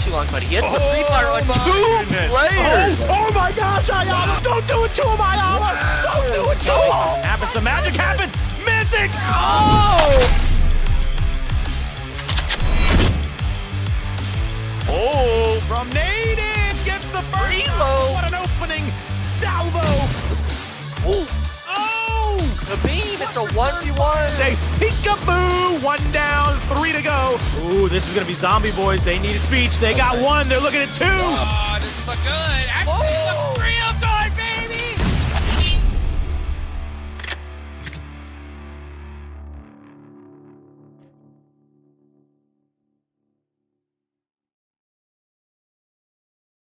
takes too long, but he hits the free fire on two players. Oh my gosh, Ayala! Don't do it to him, Ayala! Don't do it to him! Happens, the magic happens! Mythic! Oh, from Naden gets the first. Reload. What an opening salvo! Ooh, Oh! the beam, it's a 1v1. Say peekaboo! 1 down, 3 to go. Ooh, this is gonna be zombie boys. They need a speech. They got 1. They're looking at 2. Oh, this is look good. Actually, Oh. it's real good, baby.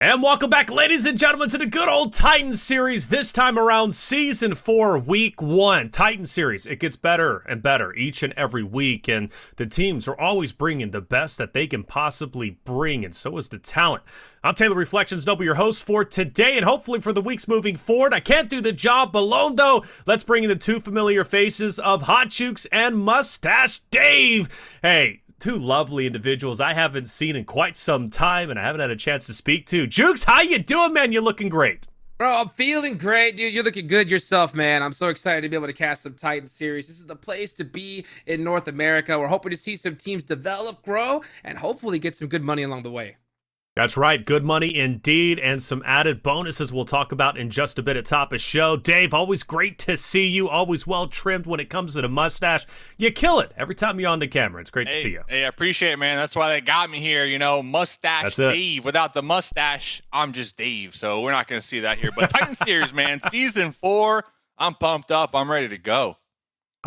And welcome back, ladies and gentlemen, to the good old Titan series. This time around, Season 4, Week 1. Titan series, it gets better and better each and every week, and the teams are always bringing the best that they can possibly bring, and so is the talent. I'm Taylor Reflections Noble, your host for today, and hopefully for the weeks moving forward. I can't do the job alone, though. Let's bring in the two familiar faces of Hot Chooks and Mustache Dave. Hey, two lovely individuals I haven't seen in quite some time and I haven't had a chance to speak to. Jukes, how you doing, man? You're looking great. Bro, I'm feeling great, dude. You're looking good yourself, man. I'm so excited to be able to cast some Titan series. This is the place to be in North America. We're hoping to see some teams develop, grow, and hopefully get some good money along the way. That's right. Good money indeed, and some added bonuses we'll talk about in just a bit at top of show. Dave, always great to see you. Always well trimmed when it comes to the mustache. You kill it every time you're on the camera. It's great to see you. Hey, I appreciate it, man. That's why they got me here. You know, mustache That's it. Dave. Without the mustache, I'm just Dave. So we're not going to see that here. But Titan series, man, Season 4, I'm pumped up. I'm ready to go.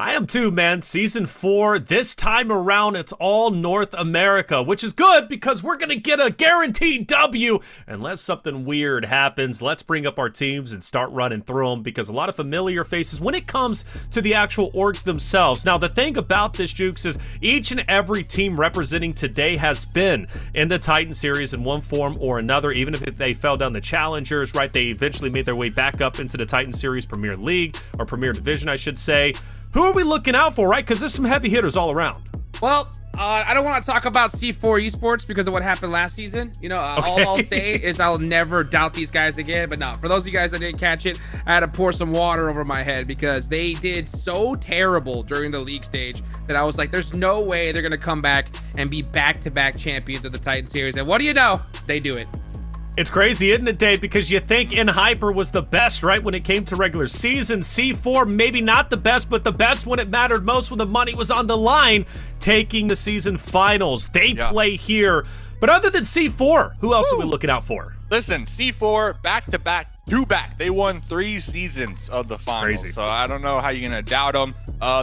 I am too, man. Season 4, this time around, it's all North America, which is good because we're going to get a guaranteed W. Unless something weird happens, let's bring up our teams and start running through them because a lot of familiar faces when it comes to the actual orgs themselves. Now, the thing about this, Jukes, is each and every team representing today has been in the Titan series in one form or another, even if they fell down the Challengers, right? They eventually made their way back up into the Titan series Premier League, or Premier Division, I should say. Who are we looking out for, right? Because there's some heavy hitters all around. Well, I don't want to talk about C4 Esports because of what happened last season. You know, all I'll say is I'll never doubt these guys again. But no, for those of you guys that didn't catch it, I had to pour some water over my head because they did so terrible during the league stage that I was like, there's no way they're going to come back and be back-to-back champions of the Titan series. And what do you know? They do it. It's crazy, isn't it, Dave? Because you think In Hyper was the best, right, when it came to regular season. C4, maybe not the best, but the best when it mattered most, when the money was on the line, taking the season finals. They play here. But other than C4, who else are we looking out for? Listen, C4, back-to-back, two-back. They won 3 seasons of the finals. Crazy. So I don't know how you're going to doubt them.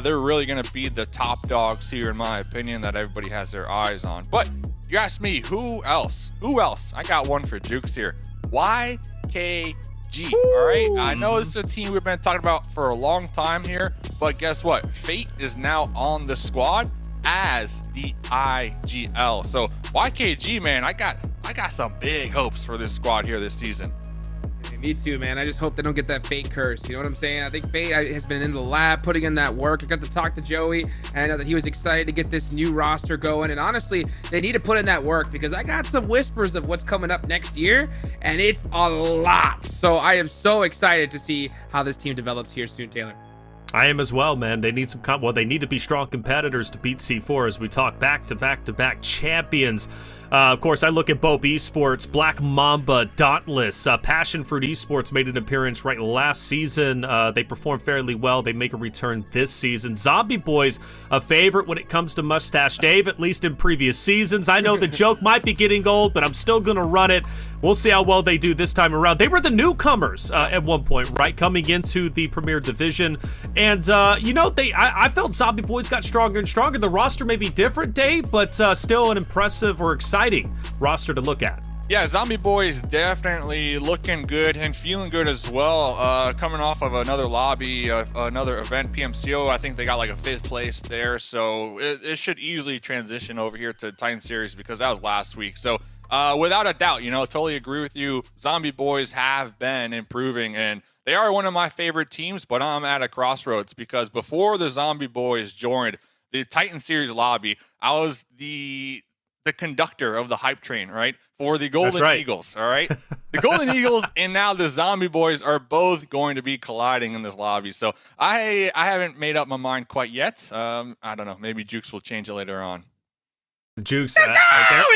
They're really going to be the top dogs here, in my opinion, that everybody has their eyes on. But you ask me, who else? Who else? I got one for Jukes here. YKG, all right? I know this is a team we've been talking about for a long time here, but guess what? Fate is now on the squad as the IGL. So YKG, man, I got some big hopes for this squad here this season. Me too, man. I just hope they don't get that Fate curse. You know what I'm saying? I think Fate has been in the lab putting in that work. I got to talk to Joey, and I know that he was excited to get this new roster going. And honestly, they need to put in that work because I got some whispers of what's coming up next year, and it's a lot. So I am so excited to see how this team develops here soon, Taylor. I am as well, man. They need some they need to be strong competitors to beat C4 as we talk back-to-back-to-back champions. Of course, I look at Bope Esports, Black Mamba, Dauntless, Passion Fruit Esports made an appearance right last season. They performed fairly well. They make a return this season. Zombie Boys, a favorite when it comes to Mustache Dave, at least in previous seasons. I know the joke might be getting old, but I'm still going to run it. We'll see how well they do this time around. They were the newcomers at one point, right, coming into the Premier Division. And, you know, I felt Zombie Boys got stronger and stronger. The roster may be different, Dave, but still an impressive or exciting roster to look at. Yeah, Zombie Boys definitely looking good and feeling good as well. Coming off of another lobby, another event, PMCO, I think they got like a 5th place there. So it should easily transition over here to Titan Series because that was last week. So without a doubt, you know, totally agree with you. Zombie Boys have been improving and they are one of my favorite teams, but I'm at a crossroads because before the Zombie Boys joined the Titan Series lobby, I was the the conductor of the hype train, right? For the Golden right. Eagles, all right? The Golden Eagles and now the Zombie Boys are both going to be colliding in this lobby. So I haven't made up my mind quite yet. I don't know. Maybe Jukes will change it later on. Jukes. We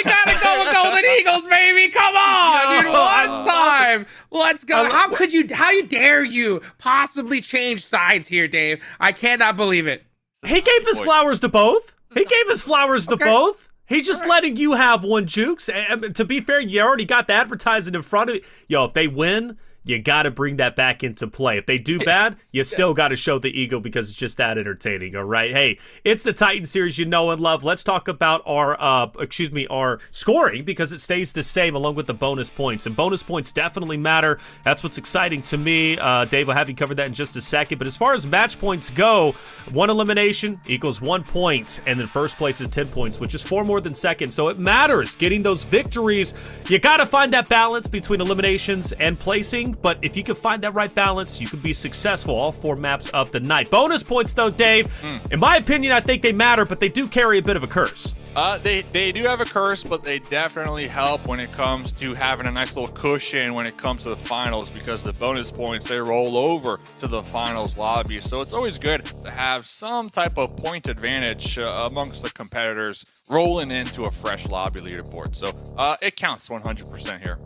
gotta go with Golden Eagles, baby. Come on, dude. One time. Let's go. How dare you possibly change sides here, Dave? I cannot believe it. He gave his flowers to both. He gave his flowers to both. He's just letting you have one, Jukes. And to be fair, you already got the advertising in front of you. Yo, if they win, you got to bring that back into play. If they do bad, you still got to show the ego because it's just that entertaining, all right? Hey, it's the Titan series you know and love. Let's talk about our scoring because it stays the same along with the bonus points. And bonus points definitely matter. That's what's exciting to me. Dave, I'll have you cover that in just a second. But as far as match points go, 1 elimination equals 1 point. And then first place is 10 points, which is 4 more than second. So it matters getting those victories. You got to find that balance between eliminations and placing. But if you can find that right balance, you can be successful all 4 maps of the night. Bonus points, though, Dave, in my opinion, I think they matter, but they do carry a bit of a curse. They do have a curse, but they definitely help when it comes to having a nice little cushion when it comes to the finals because the bonus points, they roll over to the finals lobby. So it's always good to have some type of point advantage amongst the competitors rolling into a fresh lobby leaderboard. So it counts 100% here.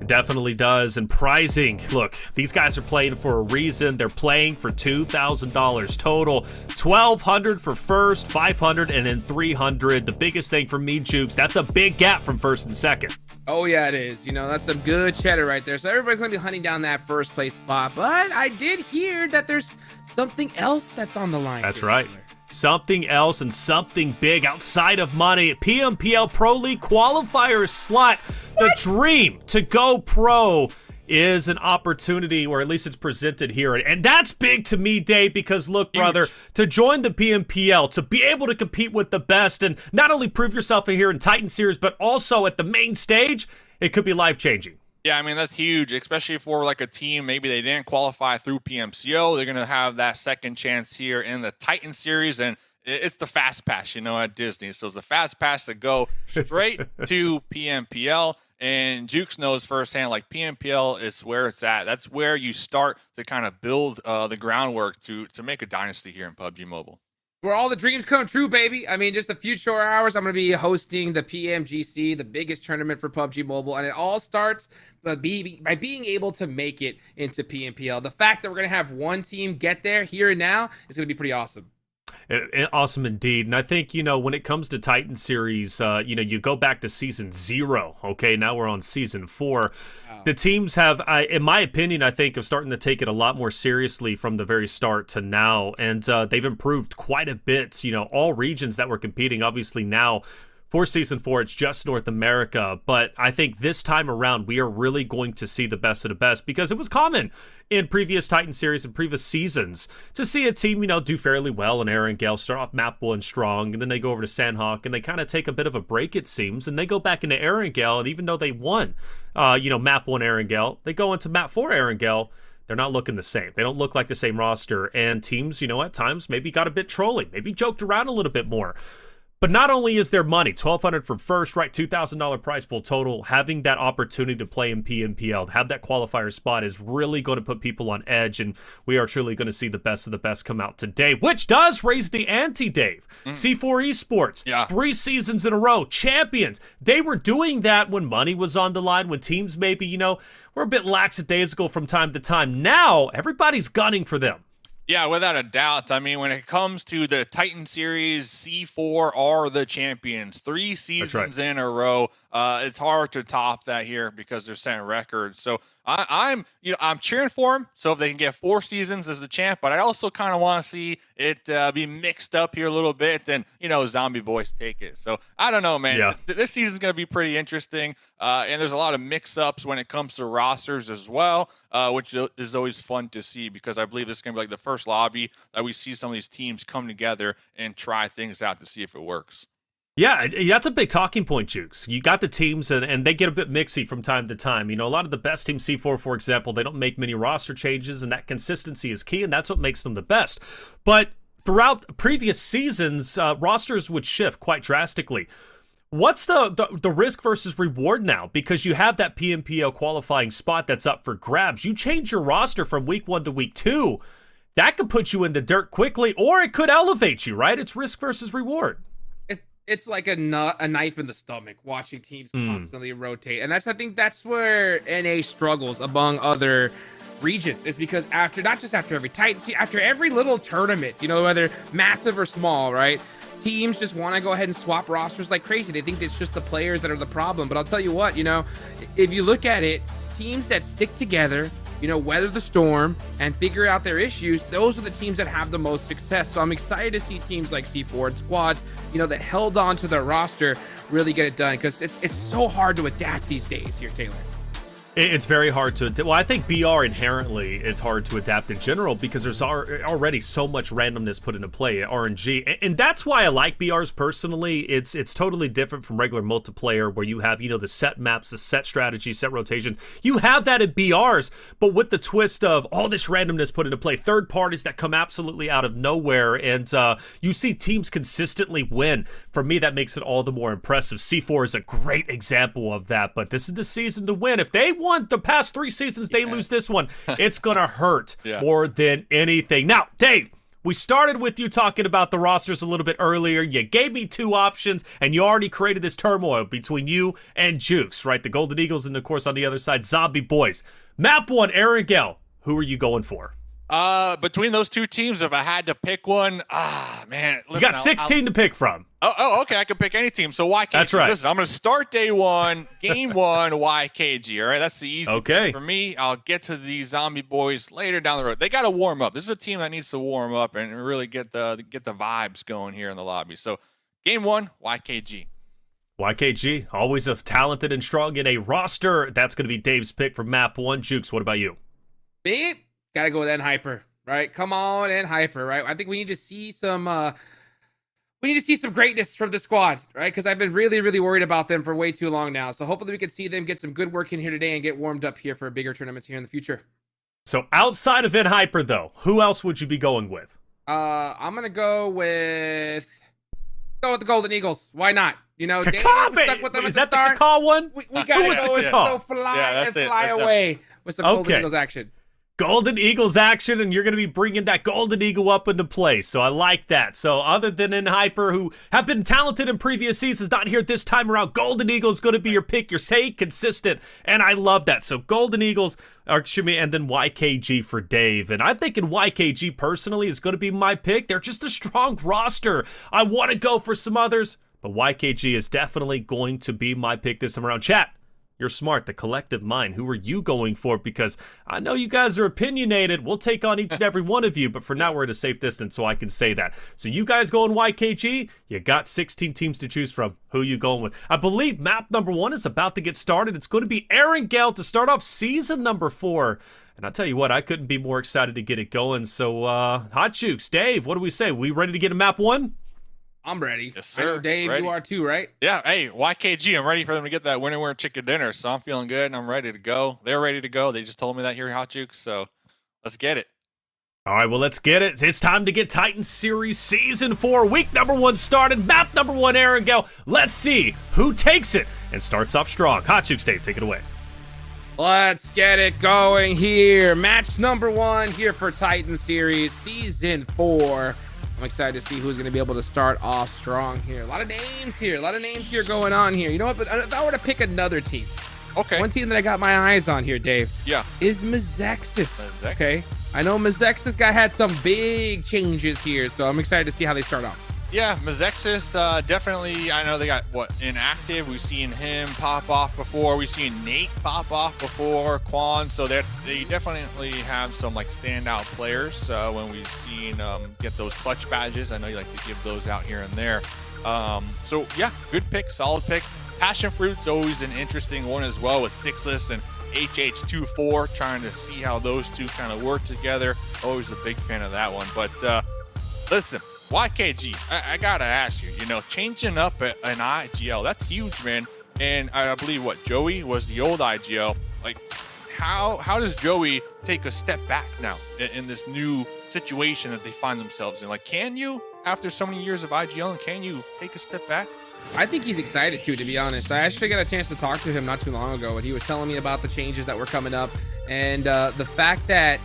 It definitely does. And prizing, look, these guys are playing for a reason. They're playing for $2,000 total. $1,200 for first, $500, and then $300. The biggest thing for me, Jukes, that's a big gap from first and second. Oh, yeah, it is. You know, that's some good cheddar right there. So everybody's going to be hunting down that first place spot. But I did hear that there's something else that's on the line. That's right. Something else and something big outside of money. PMPL Pro League qualifier slot. The dream to go pro is an opportunity, or at least it's presented here. And that's big to me, Dave, because look, brother, to join the PMPL, to be able to compete with the best and not only prove yourself here in Titan Series, but also at the main stage, it could be life-changing. Yeah, I mean, that's huge, especially for like a team. Maybe they didn't qualify through PMCO. They're going to have that second chance here in the Titan series. And it's the fast pass, you know, at Disney. So it's the fast pass to go straight to PMPL. And Jukes knows firsthand, like PMPL is where it's at. That's where you start to kind of build the groundwork to make a dynasty here in PUBG Mobile. Where all the dreams come true, baby. I mean, just a few short hours, I'm going to be hosting the PMGC, the biggest tournament for PUBG Mobile, and it all starts by being able to make it into PMPL. The fact that we're going to have one team get there here and now is going to be pretty awesome. Awesome indeed. And I think, you know, when it comes to Titan series, you know, you go back to season 0. Okay, now we're on season 4. Wow. The teams have, in my opinion, I think, of starting to take it a lot more seriously from the very start to now. And they've improved quite a bit. You know, all regions that were competing, obviously now, for Season 4, it's just North America, but I think this time around, we are really going to see the best of the best because it was common in previous Titan series and previous seasons to see a team, you know, do fairly well in Erangel, start off map 1 strong, and then they go over to Sanhok, and they kind of take a bit of a break, it seems, and they go back into Erangel, and even though they won, you know, map 1 Erangel, they go into map 4 Erangel, they're not looking the same. They don't look like the same roster, and teams, you know, at times maybe got a bit trolling, maybe joked around a little bit more. But not only is there money, $1,200 for first, right, $2,000 prize pool total, having that opportunity to play in PMPL, have that qualifier spot is really going to put people on edge, and we are truly going to see the best of the best come out today, which does raise the ante, Dave. C4 Esports, 3 seasons in a row, champions. They were doing that when money was on the line, when teams maybe, you know, were a bit lackadaisical from time to time. Now, everybody's gunning for them. Yeah, without a doubt. I mean, when it comes to the Titan Series, C4 are the champions. 3 seasons in a row. It's hard to top that here because they're setting records. So I'm cheering for them. So if they can get 4 seasons as the champ, but I also kind of want to see it be mixed up here a little bit, and you know, Zombie Boys take it. So I don't know, man. Yeah. This season's gonna be pretty interesting, and there's a lot of mix-ups when it comes to rosters as well, which is always fun to see because I believe this is gonna be like the first lobby that we see some of these teams come together and try things out to see if it works. Yeah, that's a big talking point, Jukes. You got the teams, and they get a bit mixy from time to time. You know, a lot of the best teams, C4, for example, they don't make many roster changes, and that consistency is key, and that's what makes them the best. But throughout previous seasons, rosters would shift quite drastically. What's the risk versus reward now? Because you have that PMPL qualifying spot that's up for grabs. You change your roster from week 1 to week 2. That could put you in the dirt quickly, or it could elevate you, right? It's risk versus reward. It's like a knife in the stomach watching teams constantly rotate. And I think that's where NA struggles among other regions, is because not just after every Titan, after every little tournament, whether massive or small, right? Teams just want to go ahead and swap rosters like crazy. They think it's just the players that are the problem. But I'll tell you what, if you look at it, teams that stick together, weather the storm and figure out their issues, those are the teams that have the most success. So I'm excited to see teams like C4 and squads, that held on to their roster really get it done, because it's so hard to adapt these days here, Taylor. It's very hard to, well, I think BR inherently, it's hard to adapt in general because there's already so much randomness put into play, RNG. And that's why I like BRs personally. It's totally different from regular multiplayer where you have, the set maps, the set strategy, set rotation. You have that in BRs, but with the twist of all this randomness put into play, third parties that come absolutely out of nowhere, and you see teams consistently win. For me, that makes it all the more impressive. C4 is a great example of that, but this is the season to win. If they won the past 3 seasons, they lose this one, it's gonna hurt more than anything. Now, Dave, we started with you talking about the rosters a little bit earlier. You gave me 2 options, and you already created this turmoil between you and Jukes, right? The Golden Eagles, and of course on the other side, Zombie Boys. Map 1, Erangel, who are you going for? Between those 2 teams, if I had to pick one, man. Listen, you got 16 to pick from. Oh, okay. I could pick any team. So YKG. That's right. Listen, I'm going to start day 1, game 1, YKG. All right, that's the easy Okay. for me. I'll get to the Zombie Boys later down the road. They got to warm up. This is a team that needs to warm up and really get the vibes going here in the lobby. So game 1, YKG. YKG, always a talented and strong in a roster. That's going to be Dave's pick for map 1. Jukes, what about you? Me? Gotta go with N-Hyper, right? Come on, N-Hyper, right? I think we need to see some greatness from the squad, right? Because I've been really, really worried about them for way too long now. So hopefully we can see them get some good work in here today and get warmed up here for bigger tournaments here in the future. So outside of N-Hyper, though, who else would you be going with? I'm gonna go with the Golden Eagles. Why not? Kakabe! Is that the Kaka one? We gotta go fly That's away with some Golden Eagles action. Golden Eagles action, and you're going to be bringing that Golden Eagle up into play, so I like that. So other than N-Hyper, who have been talented in previous seasons, not here this time around, Golden Eagle is going to be your pick. You're staying consistent, and I love that. So Golden Eagles, and then YKG for Dave. And I'm thinking YKG personally is going to be my pick. They're just a strong roster. I want to go for some others, but YKG is definitely going to be my pick this time around. Chat. You're smart, the collective mind. Who are you going for? Because I know you guys are opinionated. We'll take on each and every one of you, but for now we're at a safe distance, so I can say that. So you guys going YKG? You got 16 teams to choose from. Who you going with? I believe map number 1 is about to get started. It's going to be Erangel to start off season number 4. And I'll tell you what, I couldn't be more excited to get it going. So, Hot Jukes, Dave, what do we say? We ready to get to map 1? I'm ready. Yes, sir. I know, Dave, ready. You are too, right? Yeah. Hey, YKG, I'm ready for them to get that winner chicken dinner. So I'm feeling good and I'm ready to go. They're ready to go. They just told me that here, Hot Jukes. So let's get it. All right, well, let's get it. It's time to get Titan Series Season 4. Week number 1 started. Map number 1, Erangel. Let's see who takes it and starts off strong. Hot Jukes, Dave, take it away. Let's get it going here. Match number 1 here for Titan Series Season 4. I'm excited to see who's going to be able to start off strong here. A lot of names here going on here. You know what? But if I were to pick another team, okay. One team that I got my eyes on here, Dave, is Mizexis. Okay. I know Mizexis had some big changes here, so I'm excited to see how they start off. Yeah, Mizexis, definitely. I know they got, inactive. We've seen him pop off before. We've seen Nate pop off before, Quan. So they definitely have some, standout players when we've seen get those clutch badges. I know you like to give those out here and there. So, yeah, good pick, solid pick. Passion Fruit's always an interesting one as well with Sixless and HH24, trying to see how those two kind of work together. Always a big fan of that one. But, listen. YKG, I gotta ask you, changing up an IGL, that's huge, man. And I believe Joey was the old IGL. How does Joey take a step back now in this new situation that they find themselves in? Can you, after so many years of IGL, can you take a step back? I think he's excited too, to be honest. I actually got a chance to talk to him not too long ago, and he was telling me about the changes that were coming up, and the fact that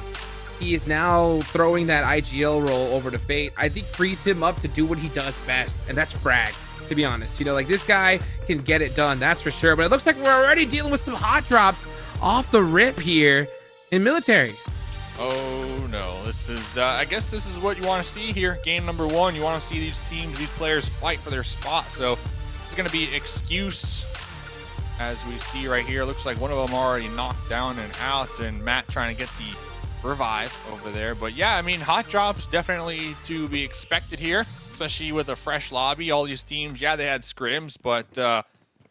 he is now throwing that IGL role over to Fate, I think frees him up to do what he does best, and that's frag, to be honest. You know, like, this guy can get it done, that's for sure. But it looks like we're already dealing with some hot drops off the rip here in military. Oh no, this is I guess this is what you want to see here. Game number 1, you want to see these teams, these players fight for their spot. So it's going to be excuse, as we see right here. Looks like one of them already knocked down and out, and Matt trying to get the revive over there. But yeah, I mean, hot drops definitely to be expected here, especially with a fresh lobby. All these teams, yeah, they had scrims, but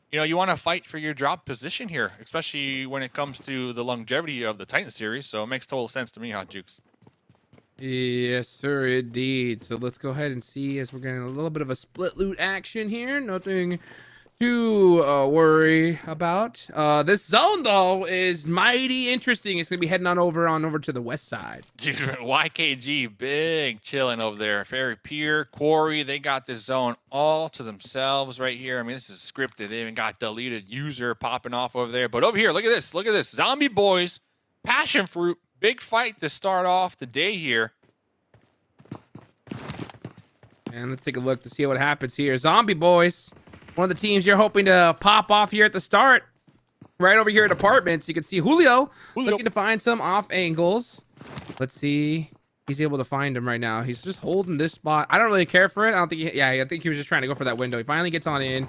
you know, you want to fight for your drop position here, especially when it comes to the longevity of the Titan series. So it makes total sense to me, Hot Jukes. Yes, sir, indeed. So let's go ahead and see, as we're getting a little bit of a split loot action here. Nothing to worry about. This zone, though, is mighty interesting. It's going to be heading on over to the west side. Dude, YKG, big chilling over there. Fairy Pier, Quarry, they got this zone all to themselves right here. I mean, this is scripted. They even got deleted user popping off over there. But over here, look at this. Look at this. Zombie Boys, Passion Fruit, big fight to start off the day here. And let's take a look to see what happens here. Zombie Boys, one of the teams you're hoping to pop off here at the start. Right over here at apartments, you can see Julio looking to find some off angles. Let's see. He's able to find him right now. He's just holding this spot. I don't really care for it. I don't think I think he was just trying to go for that window. He finally gets on in,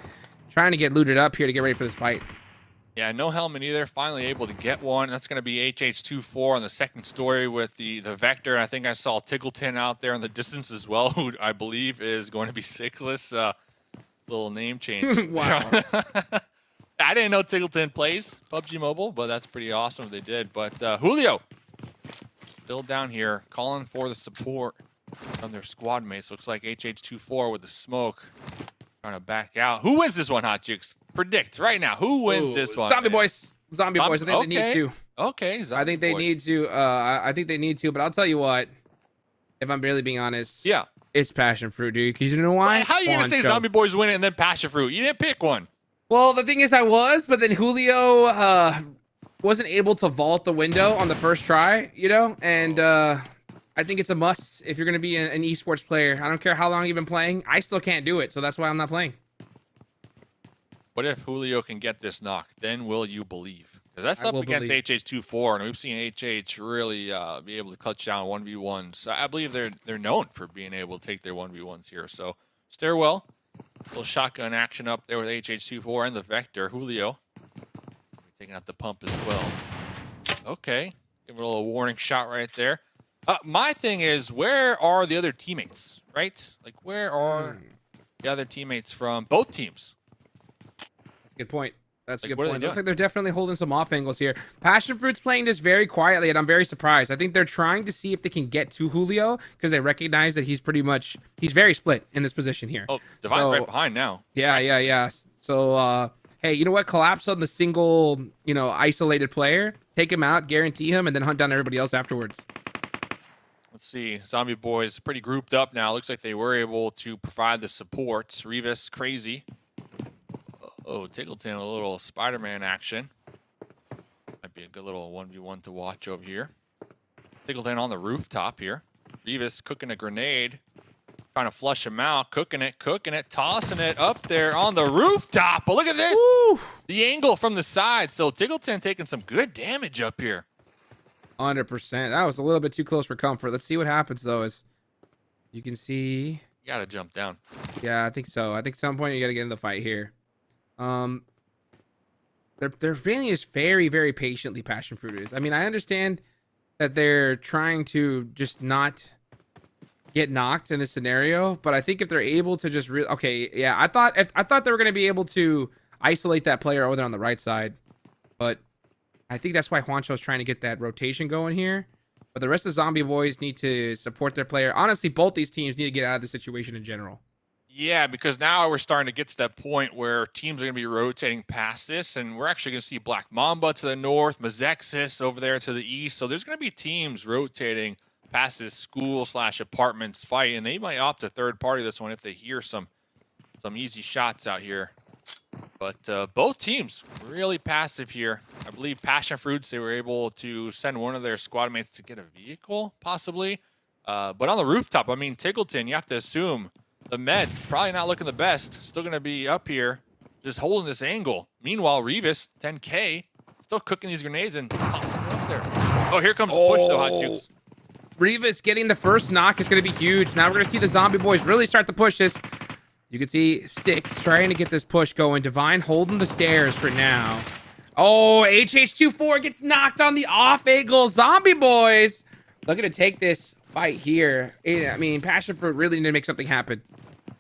trying to get looted up here to get ready for this fight. Yeah, no helmet either. Finally able to get one. That's going to be HH24 on the second story with the Vector. I think I saw Tiggleton out there in the distance as well, who I believe is going to be Sickless. Little name change. Wow. I didn't know Tiggleton plays PUBG Mobile, but that's pretty awesome if they did. But Julio still down here calling for the support from their squad mates. Looks like HH24 with the smoke trying to back out. Who wins this one, Hot Jukes? Predict right now. Who wins this one? Zombie Boys. Zombie Boys. I think they need to. Okay. I think they need to. I think they need to. But I'll tell you what. If I'm really being honest. Yeah. It's Passion Fruit, dude. Because you know why? How are you going to say Zombie Boys win it and then Passion Fruit? You didn't pick one. Well, the thing is, I was, but then Julio wasn't able to vault the window on the first try, you know? And I think it's a must if you're going to be an esports player. I don't care how long you've been playing. I still can't do it, so that's why I'm not playing. What if Julio can get this knock? Then will you believe? That's up against HH24, and we've seen HH really be able to clutch down 1v1s. I believe they're known for being able to take their 1v1s here. So stairwell, little shotgun action up there with HH24 and the Vector. Julio taking out the pump as well. Okay, give him a little warning shot right there. My thing is, where are the other teammates, right? Like, where are the other teammates from both teams? That's a good point. That's a good what point. Looks like they're definitely holding some off angles here. Passion Fruit's playing this very quietly, and I'm very surprised. I think they're trying to see if they can get to Julio because they recognize that he's very split in this position here. Oh, Divine right behind now. Yeah. So, hey, you know what? Collapse on the single, isolated player. Take him out, guarantee him, and then hunt down everybody else afterwards. Let's see. Zombie Boys pretty grouped up now. Looks like they were able to provide the support. Revis, crazy. Oh, Tiggleton, a little Spider-Man action. Might be a good little 1v1 to watch over here. Tiggleton on the rooftop here. Revis cooking a grenade. Trying to flush him out. Cooking it, tossing it up there on the rooftop. But look at this. Woo! The angle from the side. So Tiggleton taking some good damage up here. 100%. That was a little bit too close for comfort. Let's see what happens, though. As you can see. You got to jump down. Yeah, I think so. I think at some point you got to get in the fight here. They're feeling this very, very patiently, Passion Fruit is. I mean, I understand that they're trying to just not get knocked in this scenario, but I think if they're able to just I thought they were going to be able to isolate that player over there on the right side, but I think that's why Juancho's trying to get that rotation going here. But the rest of the Zombie Boys need to support their player. Honestly, both these teams need to get out of the situation in general. Yeah, because now we're starting to get to that point where teams are going to be rotating past this, and we're actually going to see Black Mamba to the north, Mazexis over there to the east. So there's going to be teams rotating past this school/apartments fight, and they might opt a third party this one if they hear some some easy shots out here. But both teams really passive here. I believe Passion Fruits, they were able to send one of their squad mates to get a vehicle, possibly. But on the rooftop, I mean, Tickleton, you have to assume the Meds probably not looking the best. Still going to be up here, just holding this angle. Meanwhile, Revis, 10K, still cooking these grenades and tossing it up there. Oh, here comes the push, though, Hot Jukes. Revis getting the first knock is going to be huge. Now we're going to see the zombie boys really start to push this. You can see Six trying to get this push going. Divine holding the stairs for now. Oh, HH24 gets knocked on the off angle. Zombie boys looking to take this fight here. I mean, Passion Fruit really need to make something happen.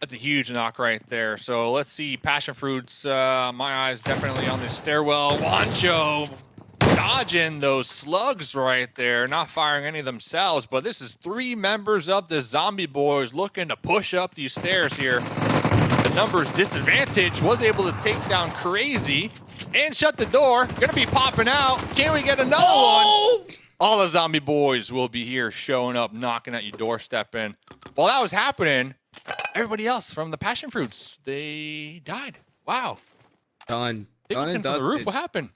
That's a huge knock right there. So let's see. Passion Fruits, my eyes definitely on the stairwell. Wancho dodging those slugs right there, not firing any of themselves, but this is 3 members of the zombie boys looking to push up these stairs here. The numbers disadvantage was able to take down Crazy and shut the door. Gonna be popping out. Can we get another one? All the zombie boys will be here showing up, knocking at your doorstep. And while that was happening, everybody else from the Passion Fruits, they died. Wow. Done. Done and dusted. The roof, what happened?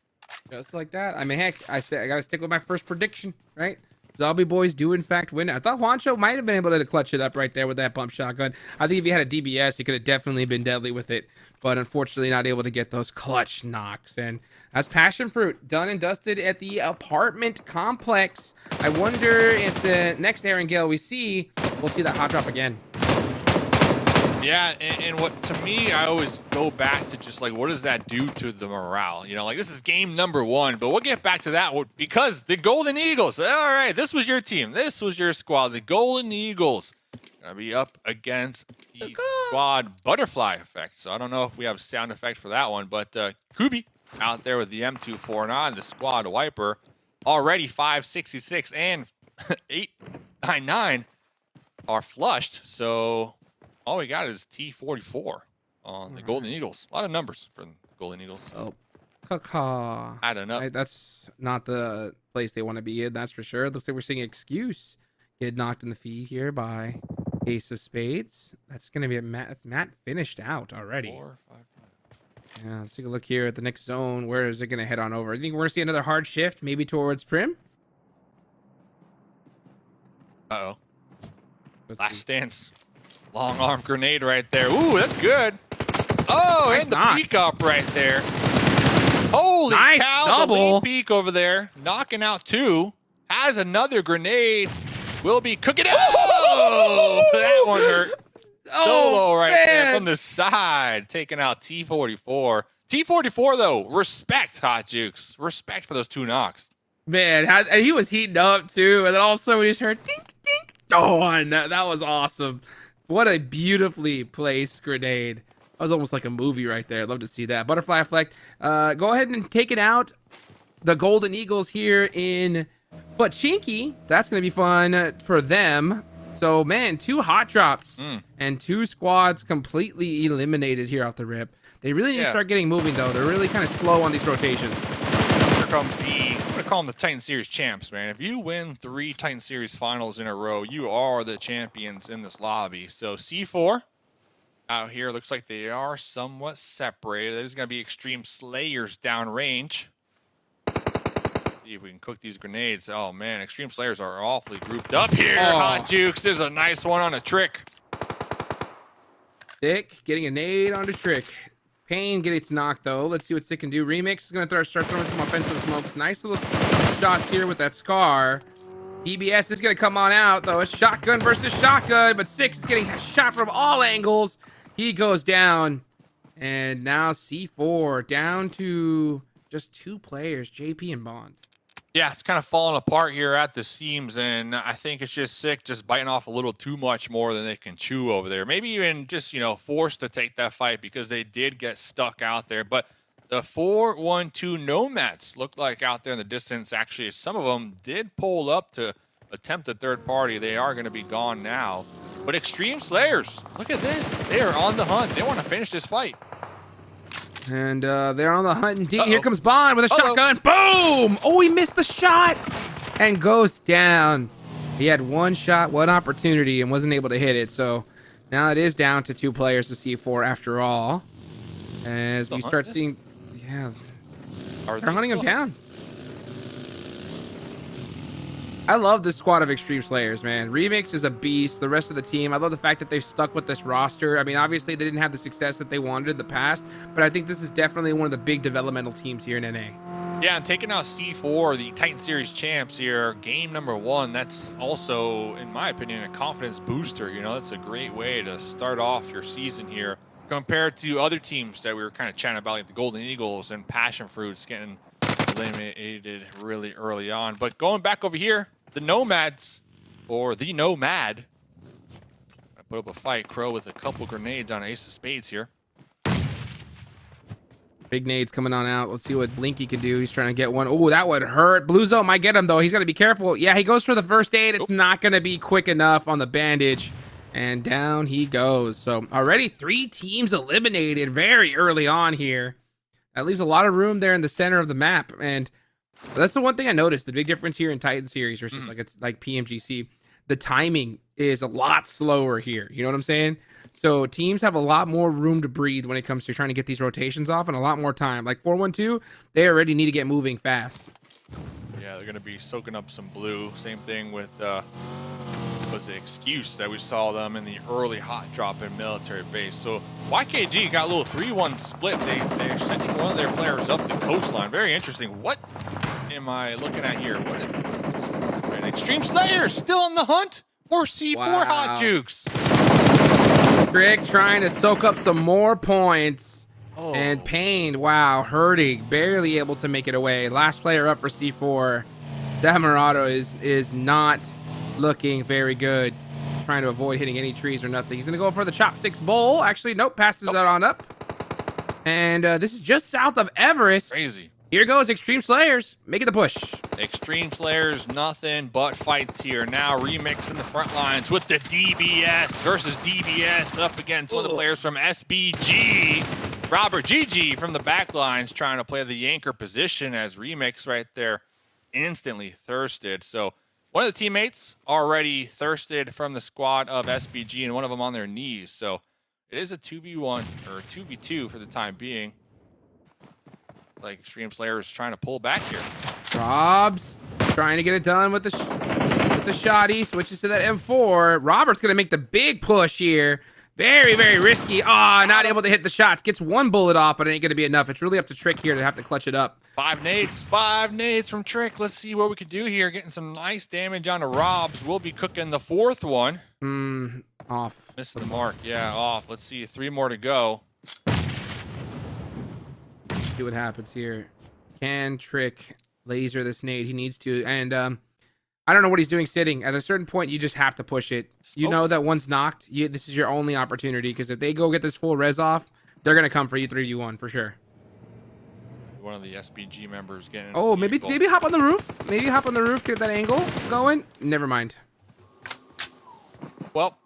Just like that. I mean, heck, I gotta stick with my first prediction, right? Zombie boys do in fact win. I thought Juancho might have been able to clutch it up right there with that pump shotgun. I think if he had a DBS, he could have definitely been deadly with it, but unfortunately not able to get those clutch knocks. And that's Passion Fruit done and dusted at the apartment complex. I wonder if the next Erangel we see, we'll see that hot drop again. Yeah, and what, to me, I always go back to just like, what does that do to the morale? You know, like this is game number 1, but we'll get back to that because the Golden Eagles, all right, this was your team. This was your squad. The Golden Eagles gonna be up against the squad Butterfly Effect. So I don't know if we have a sound effect for that one, but Kubi out there with the M249, the squad wiper, already 566 and 899 are flushed. So all we got is T44 on the Golden Eagles. A lot of numbers for the Golden Eagles. Oh, caw. Adding up. Right, that's not the place they want to be in, that's for sure. Looks like we're seeing Excuse get knocked in the feet here by Ace of Spades. That's going to be a Matt. Matt finished out already. 4, 5, 5. Yeah, let's take a look here at the next zone. Where is it going to head on over? I think we're going to see another hard shift, maybe towards Prim. Uh-oh. Last stance. Long arm grenade right there. Ooh, that's good. Oh, nice and the knock. peek up right there. Holy Nice cow, double. the lead peek over there. Knocking out 2. Has another grenade. Will be cooking it. Oh, that one hurt. Solo right there from the side. Taking out T44. T44, though, respect, Hot Jukes. Respect for those 2 knocks. Man, he was heating up too. And then all of a sudden we just heard dink, dink. Oh, and that was awesome. What a beautifully placed grenade. That was almost like a movie right there. I'd love to see that. Butterfly Effect. Go ahead and take it out. The Golden Eagles here in Pachinki. That's going to be fun for them. So, man, 2 hot drops and 2 squads completely eliminated here off the rip. They really need to start getting moving, though. They're really kind of slow on these rotations. Here comes I'm going to call them the Titan Series champs, man. If you win 3 Titan Series finals in a row, you are the champions in this lobby. So C4 out here looks like they are somewhat separated. There's going to be Extreme Slayers downrange. See if we can cook these grenades. Oh, man, Extreme Slayers are awfully grouped up here. Oh. Hot Jukes, there's a nice one on a trick. Sick getting a nade onto Trick. Pain gets knocked though. Let's see what Sick can do. Remix is gonna start throwing some offensive smokes. Nice little shots here with that Scar. DBS is gonna come on out though. It's shotgun versus shotgun, but Six is getting shot from all angles. He goes down, and now C4 down to just 2 players, JP and Bond. Yeah, it's kind of falling apart here at the seams, and I think it's just Sick just biting off a little too much more than they can chew over there. Maybe even just, you know, forced to take that fight because they did get stuck out there. But the 4-1-2 Nomads looked like out there in the distance. Actually, some of them did pull up to attempt a third party. They are going to be gone now. But Extreme Slayers, look at this. They are on the hunt. They want to finish this fight. And they're on the hunt indeed. Here comes Bond with a shotgun. Boom! Oh, he missed the shot and goes down. He had 1 shot, 1 opportunity, and wasn't able to hit it. So Now it is down to 2 players to C4 after all. As we start seeing, yeah, they're hunting him down. I love this squad of Extreme Slayers, man. Remix is a beast. The rest of the team, I love the fact that they've stuck with this roster. I mean, obviously they didn't have the success that they wanted in the past, but I think this is definitely one of the big developmental teams here in NA. Yeah, and taking out C4, the Titan Series champs here, game number 1, that's also, in my opinion, a confidence booster. You know, that's a great way to start off your season here compared to other teams that we were kind of chatting about, like the Golden Eagles and Passion Fruits getting eliminated really early on. But going back over here, the Nomads, or the Nomad, I put up a fight. Crow with a couple grenades on Ace of Spades here. Big nades coming on out. Let's see what Blinky can do. He's trying to get one. Oh, that would hurt. Blue Zone might get him, though. He's got to be careful. Yeah, he goes for the first aid. It's not going to be quick enough on the bandage. And down he goes. So already 3 teams eliminated very early on here. That leaves a lot of room there in the center of the map. And that's the one thing I noticed. The big difference here in Titan Series versus like PMGC. The timing is a lot slower here. You know what I'm saying? So teams have a lot more room to breathe when it comes to trying to get these rotations off and a lot more time. Like 4-1-2, they already need to get moving fast. Yeah, they're going to be soaking up some blue. Same thing with was the excuse that we saw them in the early hot drop in military base. So YKG got a little 3-1 split. They're sending one of their players up the coastline. Very interesting. What am I looking at here? What is Extreme Slayers still on the hunt for C4 hot jukes. Trick trying to soak up some more points. And Pain, wow, hurting, barely able to make it away. Last player up for C4. Damarado is not looking very good. Trying to avoid hitting any trees or nothing. He's gonna go for the chopsticks bowl. Actually, nope, passes that on up. And this is just south of Everest. Crazy. Here goes Extreme Slayers, making the push. Extreme Slayers, nothing but fights here. Now Remix in the front lines with the DBS versus DBS up against one of the players from SBG. Robert GG from the back lines trying to play the anchor position as Remix right there instantly thirsted. So one of the teammates already thirsted from the squad of SBG and one of them on their knees. So it is a 2v1 or 2v2 for the time being. Like Extreme Slayer is trying to pull back here. Rob's trying to get it done with the shotty. Switches to that M4. Robert's going to make the big push here. Very, very risky. Ah, not able to hit the shots. Gets 1 bullet off, but it ain't going to be enough. It's really up to Trick here to have to clutch it up. 5 nades from Trick. Let's see what we can do here. Getting some nice damage onto Rob's. We'll be cooking the 4th one. Off. Missing the mark. Yeah, off. Let's see. 3 more to go. See what happens here. Can Trick laser this nade? He needs to. And I don't know what he's doing sitting. At a certain point, you just have to push it. You know that once knocked, this is your only opportunity, because if they go get this full res off, they're going to come for you 3v1 for sure. One of the SBG members getting... Oh, maybe hop on the roof. Maybe hop on the roof, get that angle going. Never mind. Well,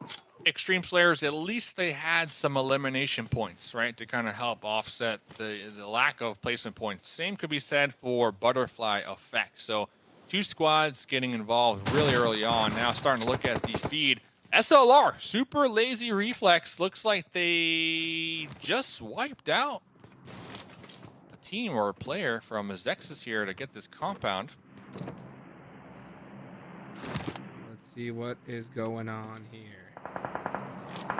Extreme Slayers, at least they had some elimination points, right, to kind of help offset the lack of placement points. Same could be said for Butterfly Effect. So 2 squads getting involved really early on. Now starting to look at the feed. SLR, Super Lazy Reflex. Looks like they just wiped out a team or a player from Azexis here to get this compound. Let's see what is going on here.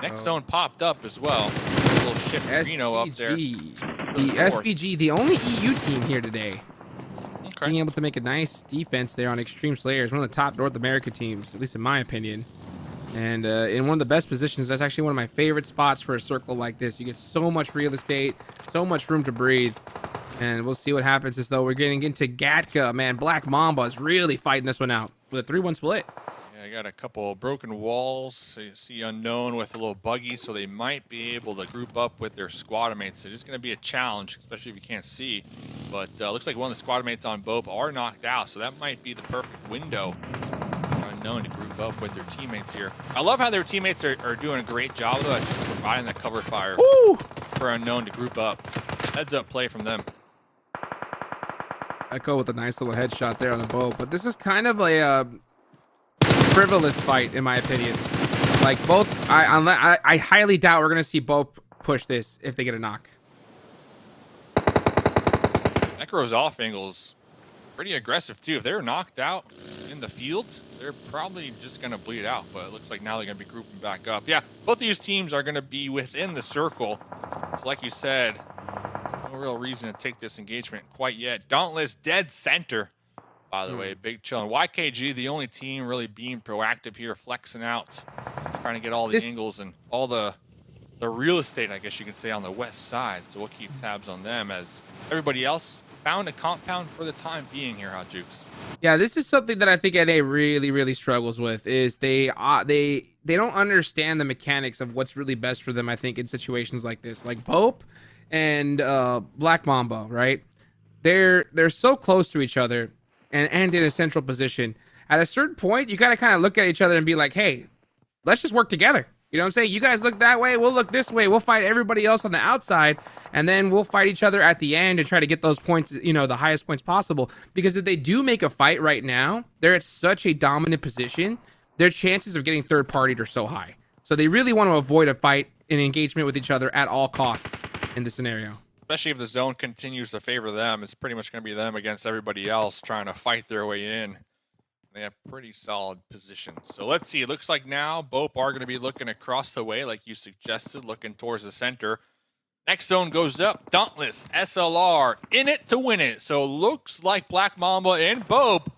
Next zone popped up as well. A little shift Reno up there. The SPG, the only EU team here today. Okay. Being able to make a nice defense there on Extreme Slayers, one of the top North America teams, at least in my opinion. And in one of the best positions, that's actually one of my favorite spots for a circle like this. You get so much real estate, so much room to breathe. And we'll see what happens as though we're getting into Gatka. Man, Black Mamba is really fighting this one out with a 3-1 split. I got a couple of broken walls. So you see Unknown with a little buggy, so they might be able to group up with their squad mates. It's going to be a challenge, especially if you can't see. But looks like one of the squad mates on Bope are knocked out, so that might be the perfect window for Unknown to group up with their teammates here. I love how their teammates are doing a great job, though, at just providing that cover fire for Unknown to group up. Heads up play from them. Echo with a nice little headshot there on the Bope. But this is kind of a... frivolous fight, in my opinion. Like both, I highly doubt we're gonna see both push this if they get a knock. Necro's off angles pretty aggressive too. If they're knocked out in the field, they're probably just gonna bleed out. But it looks like now they're gonna be grouping back up. Yeah, both of these teams are gonna be within the circle. So like you said, no real reason to take this engagement quite yet. Dauntless dead center, by the way, big chill. And YKG, the only team really being proactive here, flexing out, trying to get all the angles and all the real estate, I guess you could say, on the west side. So we'll keep tabs on them as everybody else found a compound for the time being here, Hot Jukes. Yeah, this is something that I think NA really struggles with. Is they don't understand the mechanics of what's really best for them. I think in situations like this, like Pope and Black Mamba, right? They're so close to each other and in a central position. At a certain point, you gotta kind of look at each other and be like, hey, let's just work together. You know what I'm saying? You guys look that way, we'll look this way. We'll fight everybody else on the outside, and then we'll fight each other at the end and try to get those points, you know, the highest points possible. Because if they do make a fight right now, they're at such a dominant position, their chances of getting third-partied are so high. So they really want to avoid a fight and engagement with each other at all costs in this scenario. Especially if the zone continues to favor them, it's pretty much going to be them against everybody else trying to fight their way in. They have pretty solid positions. So let's see. It looks like now Bope are going to be looking across the way, like you suggested, looking towards the center. Next zone goes up. Dauntless, SLR, in it to win it. So looks like Black Mamba and Bope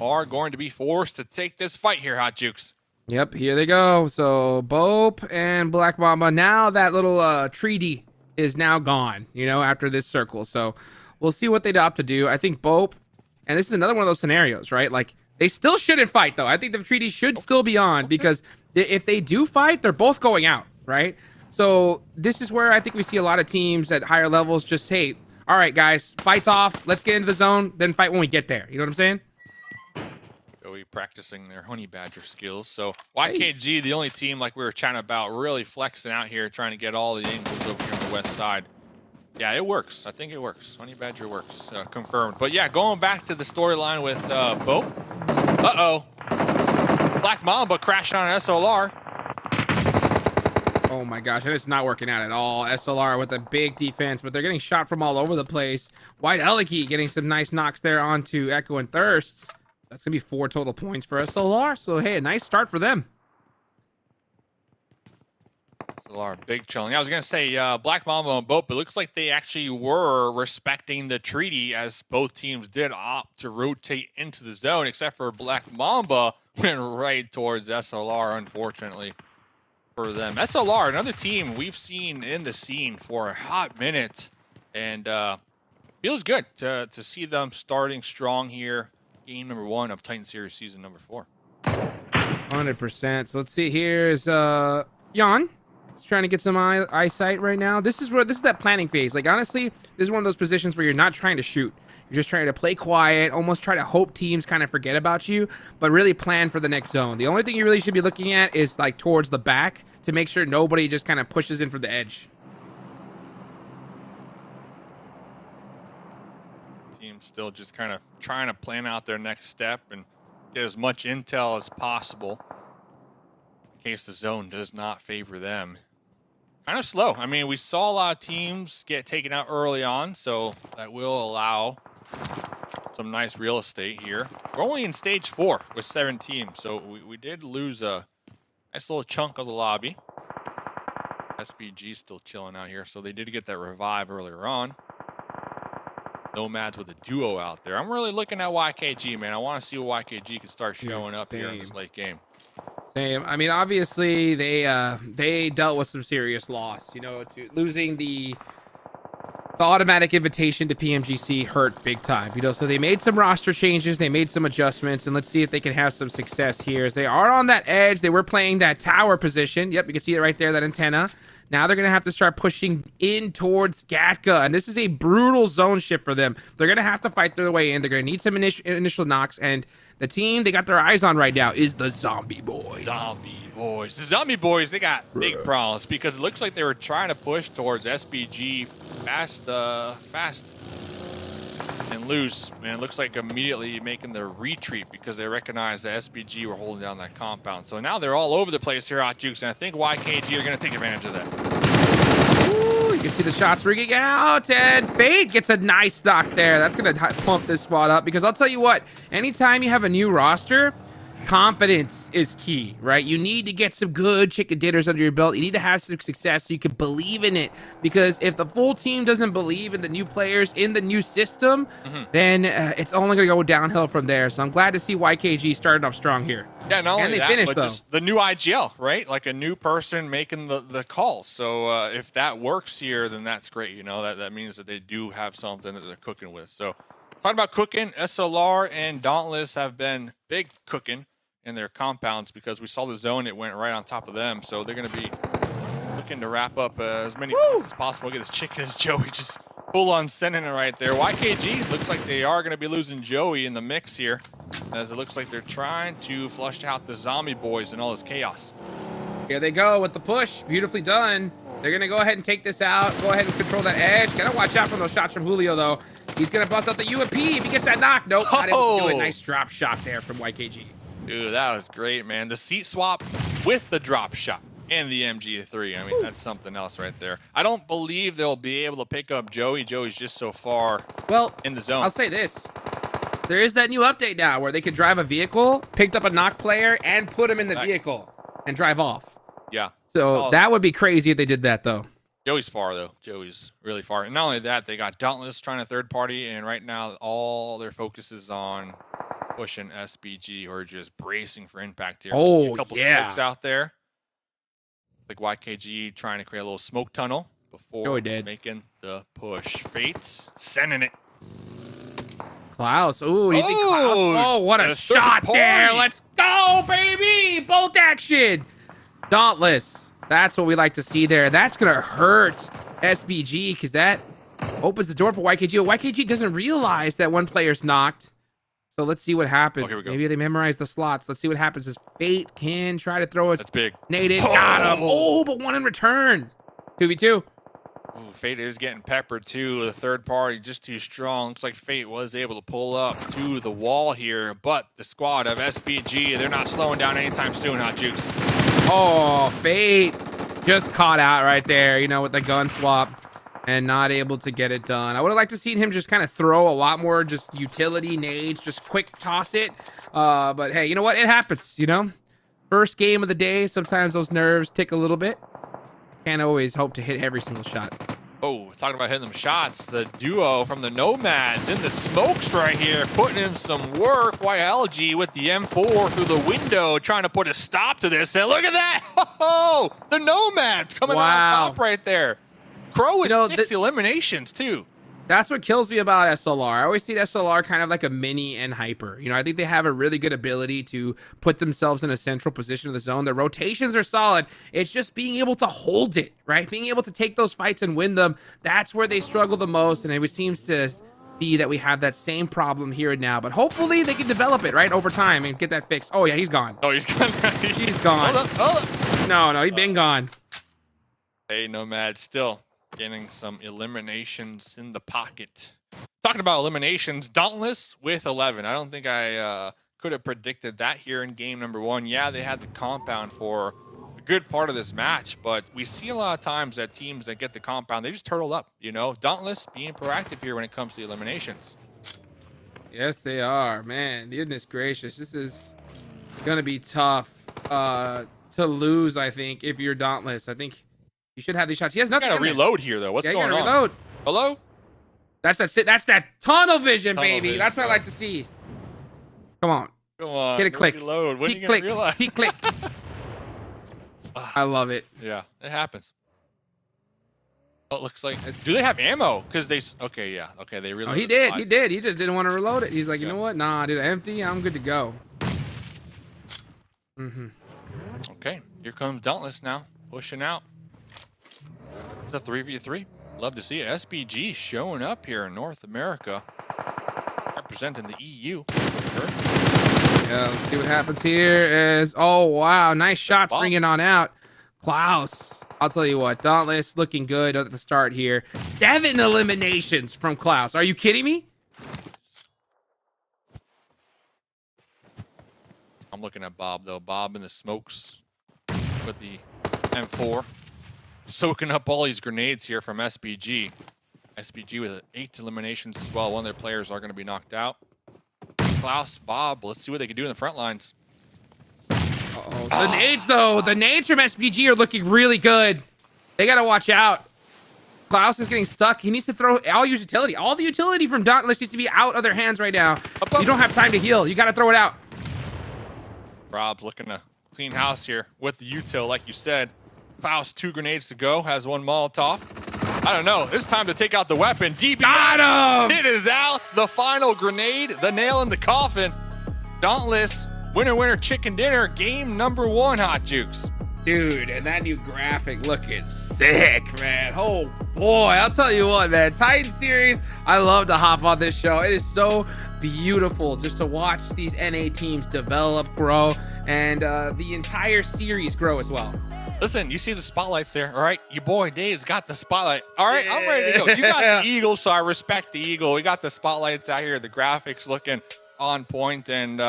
are going to be forced to take this fight here, Hot Jukes. Yep, here they go. So Bope and Black Mamba. Now that little treaty is now gone, you know, after this circle. So we'll see what they opt to do. I think Bope, and this is another one of those scenarios, right? Like, they still shouldn't fight, though. I think the treaty should still be on, because if they do fight, they're both going out, right? So this is where I think we see a lot of teams at higher levels just, hey, all right, guys, fight's off. Let's get into the zone, then fight when we get there. You know what I'm saying? Joey practicing their honey badger skills. So YKG, the only team, like we were chatting about, really flexing out here, trying to get all the angles over here on the west side. Yeah, it works. I think it works. Honey Badger works. Confirmed. But yeah, going back to the storyline with Bope. Uh-oh. Black Mamba crashing on an SLR. Oh my gosh, and it's not working out at all. SLR with a big defense, but they're getting shot from all over the place. White Eliki getting some nice knocks there onto Echo and Thirsts. That's going to be 4 total points for SLR. So, hey, a nice start for them. SLR, big chilling. I was going to say Black Mamba and Bope, it looks like they actually were respecting the treaty, as both teams did opt to rotate into the zone, except for Black Mamba went right towards SLR, unfortunately for them. SLR, another team we've seen in the scene for a hot minute, and feels good to see them starting strong here. Game number 1 of Titan Series season number 4. 100%. So let's see. Here's Jan. He's trying to get some eyesight right now. This is that planning phase. Like, honestly, this is one of those positions where you're not trying to shoot. You're just trying to play quiet, almost try to hope teams kind of forget about you, but really plan for the next zone. The only thing you really should be looking at is like towards the back to make sure nobody just kind of pushes in for the edge. Team still just kind of trying to plan out their next step and get as much intel as possible in case the zone does not favor them. Kind of slow. I mean, we saw a lot of teams get taken out early on, so that will allow some nice real estate here. We're only in stage 4 with 7 teams, so we did lose a nice little chunk of the lobby. SBG still chilling out here, so they did get that revive earlier on. Nomads with a duo out there. I'm really looking at YKG, man. I want to see what YKG can start showing up here in this late game. Same. I mean, obviously they dealt with some serious loss. You know, losing the automatic invitation to PMGC hurt big time. You know, so they made some roster changes, they made some adjustments, and let's see if they can have some success here. As they are on that edge, they were playing that tower position. Yep, you can see it right there, that antenna. Now they're going to have to start pushing in towards Gatka, and this is a brutal zone shift for them. They're going to have to fight their way in. They're going to need some initial knocks, and the team they got their eyes on right now is the Zombie Boys. Zombie Boys. The Zombie Boys, they got big problems because it looks like they were trying to push towards SBG fast and loose. Man, looks like immediately making the retreat because they recognize the SBG were holding down that compound. So now they're all over the place here, Hot Jukes, and I think YKG are going to take advantage of that. Ooh, you can see the shots ringing out, and Fate gets a nice knock there. That's going to pump this squad up, because I'll tell you what, anytime you have a new roster, confidence is key, right? You need to get some good chicken dinners under your belt. You need to have some success so you can believe in it, because if the full team doesn't believe in the new players, in the new system, then it's only going to go downhill from there. So I'm glad to see YKG starting off strong here. Yeah, not only they that, finished, but just the new IGL, right? Like a new person making the call. So if that works here, then that's great. You know, that means that they do have something that they're cooking with. So talking about cooking, SLR and Dauntless have been big cooking in their compounds, because we saw the zone, it went right on top of them. So they're going to be looking to wrap up as many points as possible. Get this chicken as Joey just full on sending it right there. YKG looks like they are going to be losing Joey in the mix here, as it looks like they're trying to flush out the zombie boys and all this chaos. Here they go with the push. Beautifully done. They're going to go ahead and take this out. Go ahead and control that edge. Got to watch out for those shots from Julio, though. He's going to bust out the UMP if he gets that knock. Nope, not able to do it. Nice drop shot there from YKG. Dude, that was great, man. The seat swap with the drop shot and the MG3. I mean, that's something else right there. I don't believe they'll be able to pick up Joey. Joey's just so far in the zone. I'll say this. There is that new update now where they could drive a vehicle, picked up a knock player, and put him in the vehicle and drive off. Yeah. So that would be crazy if they did that, though. Joey's far, though. Joey's really far. And not only that, they got Dauntless trying to third party, and right now all their focus is on pushing SBG, or just bracing for impact here. Oh, a couple yeah. smokes out there. Like YKG trying to create a little smoke tunnel before making the push. Fates sending it. Klaus. Ooh, do you think Klaus? Oh, what a shot there. Let's go, baby. Bolt action. Dauntless. That's what we like to see there. That's going to hurt SBG, because that opens the door for YKG. YKG doesn't realize that one player's knocked. So let's see what happens. Oh, here we go. Maybe they memorize the slots. Let's see what happens as Fate can try to throw it. That's big. Nade. Got him. Oh, but one in return. 2v2. Ooh, Fate is getting peppered too. The third party just too strong. Looks like Fate was able to pull up to the wall here, but the squad of SBG, they're not slowing down anytime soon, Hot Jukes. Oh, Fate just caught out right there, you know, with the gun swap, and not able to get it done. I would have liked to see him just kind of throw a lot more just utility nades, just quick toss it. But hey, you know what? It happens, you know? First game of the day, sometimes those nerves tick a little bit. Can't always hope to hit every single shot. Oh, talking about hitting them shots. The duo from the Nomads in the smokes right here, putting in some work. YLG with the M4 through the window, trying to put a stop to this. And look at that! Oh, the Nomads coming out on top right there. Crow with 6 eliminations, too. That's what kills me about SLR. I always see SLR kind of like a mini and hyper. You know, I think they have a really good ability to put themselves in a central position of the zone. Their rotations are solid. It's just being able to hold it, right? Being able to take those fights and win them. That's where they struggle the most. And it seems to be that we have that same problem here and now. But hopefully they can develop it, right, over time and get that fixed. Oh, yeah, he's gone. Oh, he's gone. He's gone. Hold up. No, he's been gone. Hey, Nomad, still getting some eliminations in the pocket. Talking about eliminations, Dauntless with 11. I don't think I could have predicted that here in game number 1. Yeah, they had the compound for a good part of this match, but we see a lot of times that teams that get the compound, they just turtle up, you know? Dauntless being proactive here when it comes to eliminations. Yes, they are. Man, goodness gracious. This is going to be tough to lose, I think, if you're Dauntless. I think you should have these shots. He has nothing. Got to reload here, though. What's going on? Reload. Hello? That's that tunnel vision, baby. That's what I like to see. Come on. Come on. Get a click. Reload. When are you going to realize? He click. I love it. Yeah, it happens. Oh, it looks like. Do they have ammo? Because they. Okay, yeah. Okay, they reloaded. Oh, he did. He did. He just didn't want to reload it. He's like, you know what? Nah, dude, empty. I'm good to go. Okay, here comes Dauntless now, pushing out. It's a 3v3. Love to see it. SBG showing up here in North America, representing the EU. Yeah, let's see what happens here. Oh, wow. Nice shots bringing on out. Klaus. I'll tell you what. Dauntless looking good at the start here. 7 eliminations from Klaus. Are you kidding me? I'm looking at Bob, though. Bob in the smokes with the M4. Soaking up all these grenades here from SBG. SBG with 8 eliminations as well. One of their players are going to be knocked out. Klaus, Bob, let's see what they can do in the front lines. Uh-oh. The nades, though. The nades from SBG are looking really good. They got to watch out. Klaus is getting stuck. He needs to throw all his utility. All the utility from Dauntless needs to be out of their hands right now. You don't have time to heal. You got to throw it out. Rob's looking to clean house here with the util, like you said. Klaus, 2 grenades to go, has 1 Molotov. I don't know. It's time to take out the weapon. DBS. Got him! It is out. The final grenade. The nail in the coffin. Dauntless. Winner, winner, chicken dinner. Game number 1, Hot Jukes. Dude, and that new graphic looking sick, man. Oh, boy. I'll tell you what, man. Titan series, I love to hop on this show. It is so beautiful just to watch these NA teams develop, grow, and the entire series grow as well. Listen, you see the spotlights there, all right? Your boy Dave's got the spotlight. All right, I'm ready to go. You got the Eagle, so I respect the Eagle. We got the spotlights out here. The graphics looking on point, and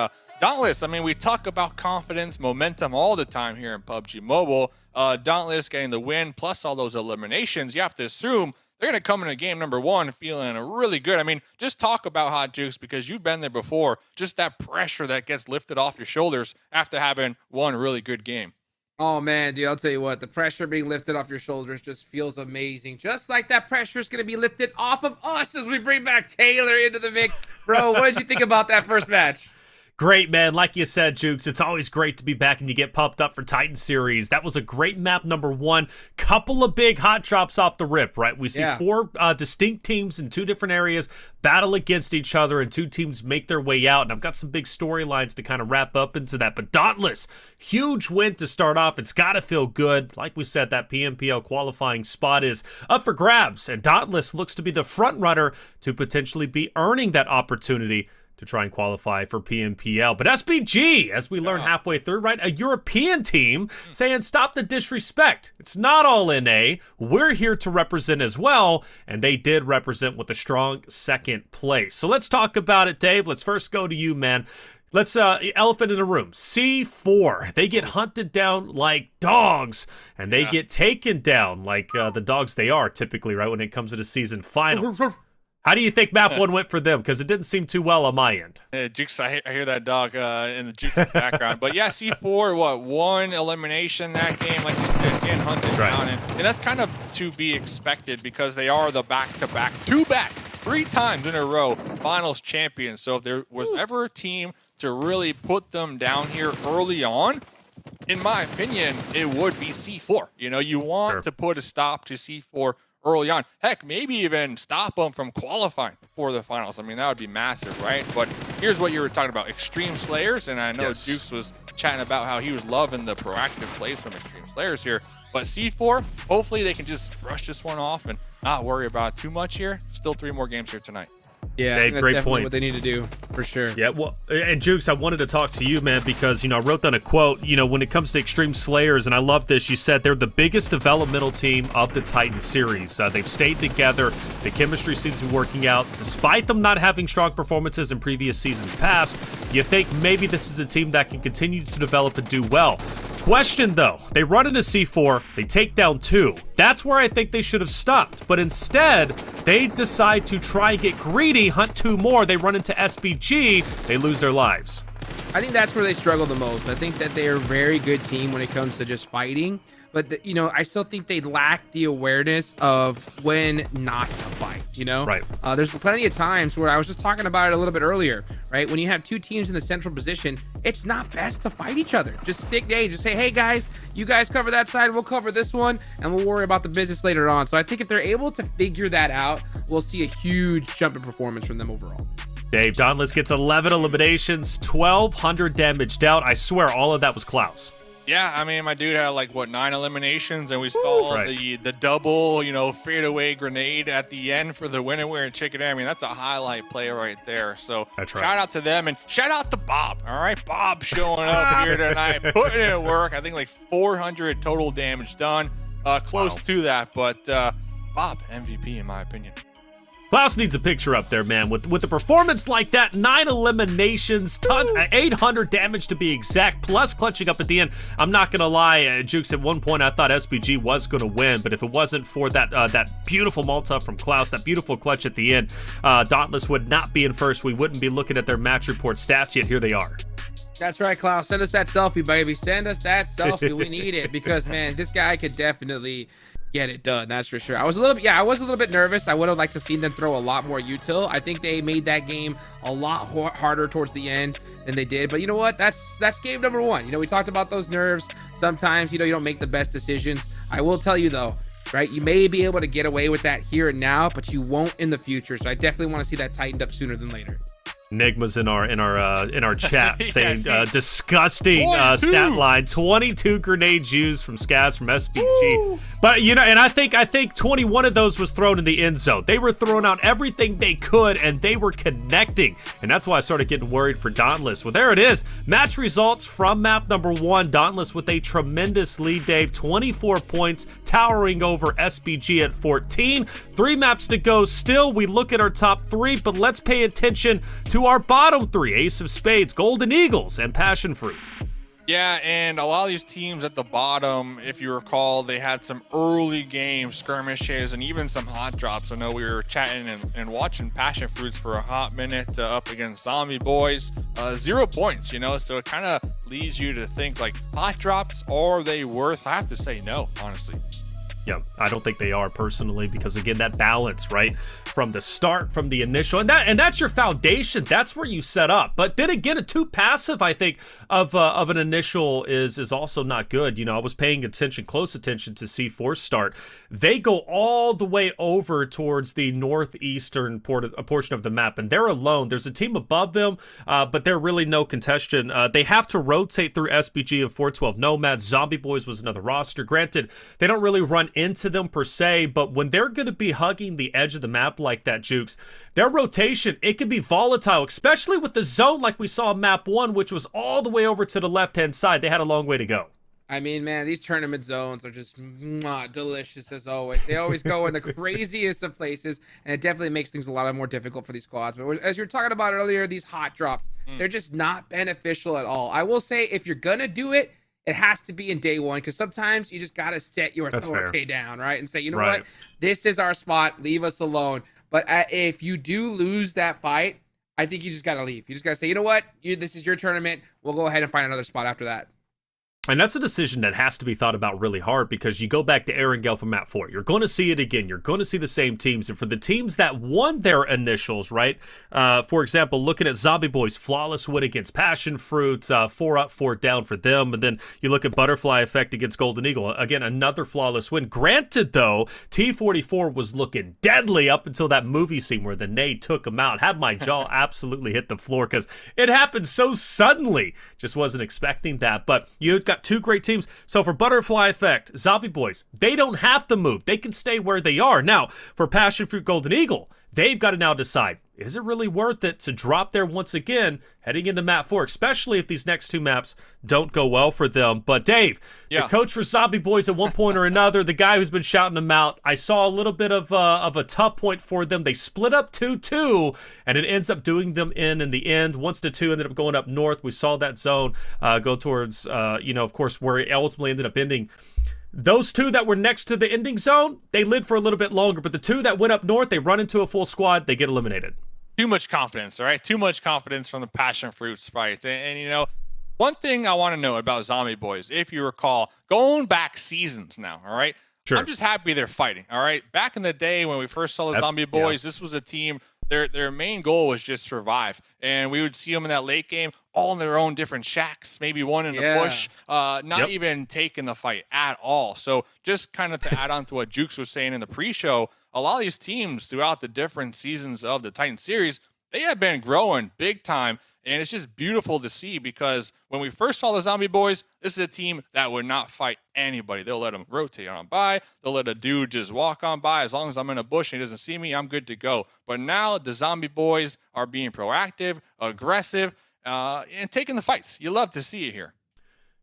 Dauntless, I mean, we talk about confidence, momentum all the time here in PUBG Mobile. Dauntless getting the win, plus all those eliminations. You have to assume they're going to come into game number 1 feeling really good. I mean, just talk about Hot Jukes because you've been there before. Just that pressure that gets lifted off your shoulders after having one really good game. Oh, man, dude, I'll tell you what. The pressure being lifted off your shoulders just feels amazing. Just like that pressure is going to be lifted off of us as we bring back Taylor into the mix. Bro, what did you think about that first match? Great, man. Like you said, Jukes, it's always great to be back and you get pumped up for Titan Series. That was a great map number 1. Couple of big hot drops off the rip, right? We see 4 distinct teams in 2 different areas battle against each other and 2 teams make their way out. And I've got some big storylines to kind of wrap up into that. But Dauntless, huge win to start off. It's got to feel good. Like we said, that PMPL qualifying spot is up for grabs. And Dauntless looks to be the front runner to potentially be earning that opportunity to try and qualify for PMPL. But SBG, as we learn halfway through, right, a European team saying stop the disrespect. It's not all NA. We're here to represent as well, and they did represent with a strong second place. So let's talk about it, Dave. Let's first go to you, man. Let's, elephant in the room. C4, they get hunted down like dogs, and they get taken down like the dogs they are typically, right, when it comes to the season finals. How do you think map 1 went for them? Because it didn't seem too well on my end. Jukes, I hear that dog in the Jukes background. But yeah, C4, 1 elimination that game, like you said, getting hunted down. And that's kind of to be expected because they are the back-to-back, 3 times in a row finals champions. So if there was ever a team to really put them down here early on, in my opinion, it would be C4. You know, you want to put a stop to C4 early on. Heck, maybe even stop them from qualifying for the finals. I mean, that would be massive, right? But here's what you were talking about, Extreme Slayers, and I know Dukes was chatting about how he was loving the proactive plays from Extreme Slayers here. But C4, hopefully they can just brush this one off and not worry about it too much here. Still 3 more games here tonight. Yeah, I think that's definitely what they need to do, for sure. Yeah, well, and Jukes, I wanted to talk to you, man, because, you know, I wrote down a quote, you know, when it comes to Extreme Slayers, and I love this, you said they're the biggest developmental team of the Titan series. They've stayed together. The chemistry seems to be working out. Despite them not having strong performances in previous seasons past, you think maybe this is a team that can continue to develop and do well. Question, though, they run into C4, they take down 2. That's where I think they should have stopped. But instead, they decide to try and get greedy, hunt 2 more. They run into SBG, they lose their lives. I think that's where they struggle the most. I think that they are a very good team when it comes to just fighting. But, you know, I still think they lack the awareness of when not to fight, you know? Right. There's plenty of times where I was just talking about it a little bit earlier, right? When you have 2 teams in the central position, it's not best to fight each other. Just just say, hey, guys, you guys cover that side, we'll cover this one, and we'll worry about the business later on. So I think if they're able to figure that out, we'll see a huge jump in performance from them overall. Dave, Dauntless gets 11 eliminations, 1,200 damaged out. I swear all of that was Klaus. Yeah, I mean, my dude had like, 9 eliminations, and we saw the double, you know, fadeaway grenade at the end for the winner wearing chicken. I mean, that's a highlight play right there. So shout out to them, and shout out to Bob. All right, Bob showing up here tonight, putting in work. I think like 400 total damage done, close to that. But Bob, MVP in my opinion. Klaus needs a picture up there, man. With a performance like that, 9 eliminations, 800 damage to be exact, plus clutching up at the end. I'm not gonna lie, Jukes. At one point, I thought SBG was gonna win, but if it wasn't for that beautiful multi from Klaus, that beautiful clutch at the end, Dauntless would not be in first. We wouldn't be looking at their match report stats yet. Here they are. That's right, Klaus. Send us that selfie, baby. Send us that selfie. We need it because, man, this guy could definitely get it done. That's for sure. I was a little bit nervous. I would have liked to see them throw a lot more util. I think they made that game a lot harder towards the end than they did. But you know what? That's game number 1. You know, we talked about those nerves. Sometimes, you know, you don't make the best decisions. I will tell you though, right? You may be able to get away with that here and now, but you won't in the future. So I definitely want to see that tightened up sooner than later. Enigma's in our chat saying disgusting stat line. 22 grenades used from Skaz from SBG. Woo. But you know, and I think 21 of those was thrown in the end zone. They were throwing out everything they could and they were connecting. And that's why I started getting worried for Dauntless. Well, there it is. Match results from map number 1. Dauntless with a tremendous lead, Dave. 24 points, towering over SBG at 14. 3 maps to go still. We look at our top 3, but let's pay attention to our bottom 3, Ace of Spades, Golden Eagles, and Passion Fruit. Yeah, and a lot of these teams at the bottom, if you recall, they had some early game skirmishes and even some hot drops. I know we were chatting and watching Passion Fruits for a hot minute up against Zombie Boys. 0 points, you know, so it kind of leads you to think like hot drops, are they worth? I have to say no, honestly. Yeah, I don't think they are personally, because again, that balance, right, from the start, from the initial, and that's your foundation. That's where you set up. But then again, a too passive, I think, of an initial is also not good. You know, I was paying close attention to C4 start. They go all the way over towards the northeastern portion of the map, and they're alone. There's a team above them, but they're really no contention. They have to rotate through SBG and 412 Nomads. Zombie Boys was another roster. Granted, they don't really run into them per se, but when they're going to be hugging the edge of the map like that, Jukes, their rotation, it can be volatile, especially with the zone like we saw in map 1, which was all the way over to the left-hand side. They had a long way to go. I mean, man, these tournament zones are just delicious as always. They always go in the craziest of places, and it definitely makes things a lot more difficult for these squads. But as you were talking about earlier, these hot drops, they're just not beneficial at all. I will say, if you're going to do it, it has to be in day 1, because sometimes you just got to set your authority down, right? And say, you know what? This is our spot. Leave us alone. But if you do lose that fight, I think you just got to leave. You just got to say, you know what? This is your tournament. We'll go ahead and find another spot after that. And that's a decision that has to be thought about really hard, because you go back to Erangel from map 4. You're going to see it again. You're going to see the same teams. And for the teams that won their initials, right? For example, looking at Zombie Boys, flawless win against Passion Fruit, 4 up, 4 down for them. And then you look at Butterfly Effect against Golden Eagle. Again, another flawless win. Granted, though, T44 was looking deadly up until that movie scene where the nade took him out. Had my jaw absolutely hit the floor, because it happened so suddenly. Just wasn't expecting that. But you got 2 great teams. So for Butterfly Effect, Zombie Boys, they don't have to move. They can stay where they are. Now, for Passion Fruit Golden Eagle, they've got to now decide, is it really worth it to drop there once again heading into map 4, especially if these next 2 maps don't go well for them. But Dave, the coach for Zombie Boys at one point or another, the guy who's been shouting them out, I saw a little bit of a tough point for them. They split up 2-2, and it ends up doing them in the end. 1-2 ended up going up north. We saw that zone go towards, of course, where it ultimately ended up ending. Those 2 that were next to the ending zone, they lived for a little bit longer, but the 2 that went up north, they run into a full squad, they get eliminated. Too much confidence, all right? Too much confidence from the Passion Fruits fight. And you know, one thing I want to know about Zombie Boys, if you recall, going back seasons now, all right? Sure. I'm just happy they're fighting, all right? Back in the day when we first saw the Zombie Boys, this was a team, their main goal was just survive. And we would see them in that late game, all in their own different shacks, maybe one in the bush, not even taking the fight at all. So just kind of to add on to what Jukes was saying in the pre-show, a lot of these teams throughout the different seasons of the Titan series, they have been growing big time. And it's just beautiful to see, because when we first saw the Zombie Boys, this is a team that would not fight anybody. They'll let them rotate on by. They'll let a dude just walk on by. As long as I'm in a bush and he doesn't see me, I'm good to go. But now the Zombie Boys are being proactive, aggressive, and taking the fights. You love to see it here.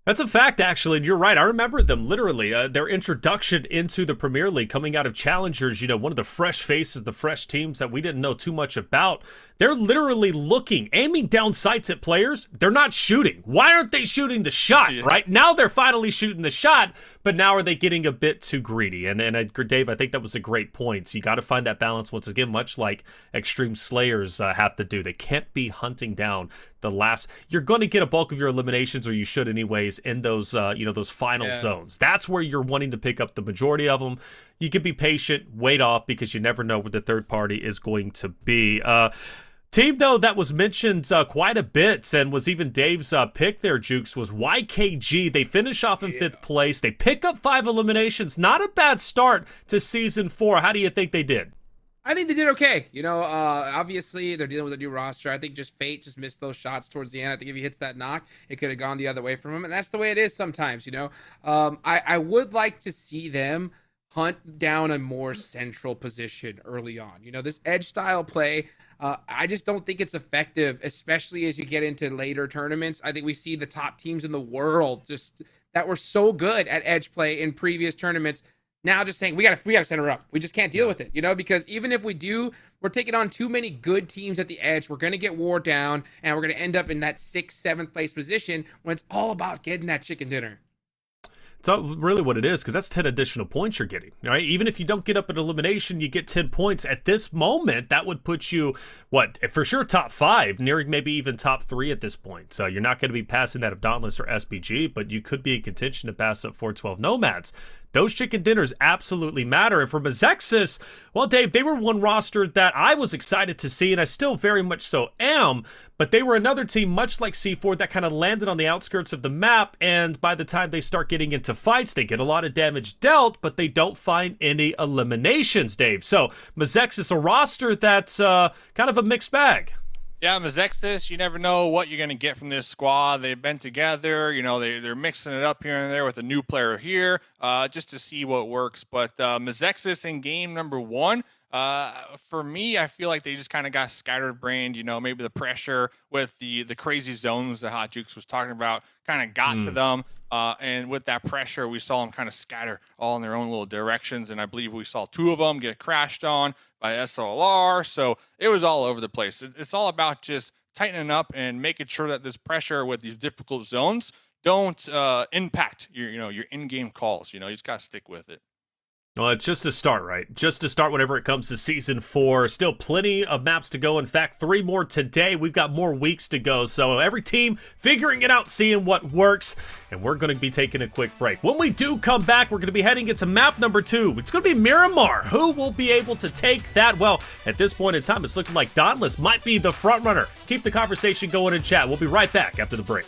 That's a fact, actually, and you're right. I remember them literally, their introduction into the Premier League coming out of Challengers, one of the fresh faces, the fresh teams that we didn't know too much about. They're literally aiming down sights at players. They're not shooting. Why aren't they shooting the shot, right? Now they're finally shooting the shot, but now are they getting a bit too greedy? And Dave, I think that was a great point. You got to find that balance once again, much like Extreme Slayers have to do. They can't be hunting down the last. You're going to get a bulk of your eliminations, or you should anyways, in those those final zones. That's where you're wanting to pick up the majority of them. You can be patient, wait off, because you never know where the third party is going to be. Team, though, that was mentioned quite a bit and was even Dave's pick there, Jukes, was YKG. They finish off in 5th place. They pick up 5 eliminations. Not a bad start to Season 4. How do you think they did? I think they did okay. Obviously, they're dealing with a new roster. I think just fate just missed those shots towards the end. I think if he hits that knock, it could have gone the other way from him. And that's the way it is sometimes, I would like to see them hunt down a more central position early on. This edge style play, I just don't think it's effective, especially as you get into later tournaments. I think we see the top teams in the world just that were so good at edge play in previous tournaments now just saying we gotta center up. We just can't deal with it, because even if we're taking on too many good teams at the edge, we're gonna get wore down and we're gonna end up in that 6th, 7th place position when it's all about getting that chicken dinner. It's really what it is, because that's 10 additional points you're getting, right? Even if you don't get up an elimination, you get 10 points. At this moment, that would put you, for sure top 5, nearing maybe even top 3 at this point. So you're not going to be passing that of Dauntless or SBG, but you could be in contention to pass up 412 Nomads. Those chicken dinners absolutely matter. And for Mazexis, well, Dave, they were one roster that I was excited to see, and I still very much so am, but they were another team, much like C4, that kind of landed on the outskirts of the map, and by the time they start getting into fights, they get a lot of damage dealt, but they don't find any eliminations, Dave. So Mazexis, a roster that's kind of a mixed bag. Yeah, Mazexis, you never know what you're going to get from this squad. They've been together, they're mixing it up here and there with a new player here just to see what works. But Mazexis in game number 1, for me, I feel like they just kind of got scattered brained. Maybe the pressure with the crazy zones that Hot Jukes was talking about kind of got to them. And with that pressure, we saw them kind of scatter all in their own little directions. And I believe we saw 2 of them get crashed on by SLR. So it was all over the place. It's all about just tightening up and making sure that this pressure with these difficult zones don't impact your in-game calls. You just got to stick with it. Well, it's just a start, right? Just to start whenever it comes to Season 4. Still plenty of maps to go. In fact, 3 more today. We've got more weeks to go. So every team figuring it out, seeing what works. And we're going to be taking a quick break. When we do come back, we're going to be heading into map number 2. It's going to be Miramar. Who will be able to take that? Well, at this point in time, it's looking like Dauntless might be the front runner. Keep the conversation going in chat. We'll be right back after the break.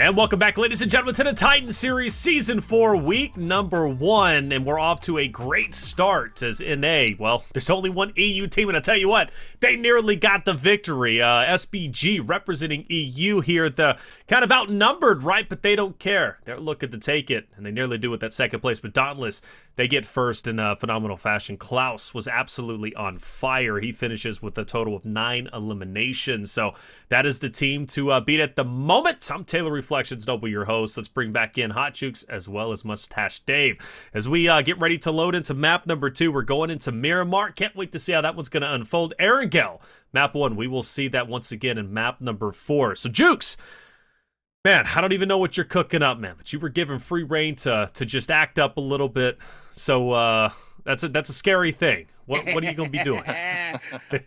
And welcome back, ladies and gentlemen, to the Titan Series Season 4, Week number 1. And we're off to a great start as NA. Well, there's only one EU team, and I tell you what, they nearly got the victory. SBG representing EU here, the kind of outnumbered, right? But they don't care. They're looking to take it, and they nearly do with that second place. But Dauntless, they get first in phenomenal fashion. Klaus was absolutely on fire. He finishes with a total of 9 eliminations. So that is the team to beat at the moment. I'm Taylor Reflections, Noble, your host. Let's bring back in Hot Jukes as well as Mustache Dave. As we get ready to load into map number 2, we're going into Miramar. Can't wait to see how that one's going to unfold. Erangel, map 1. We will see that once again in map number 4. So Jukes, man, I don't even know what you're cooking up, man, but you were given free reign to just act up a little bit. So that's a scary thing. What are you going to be doing?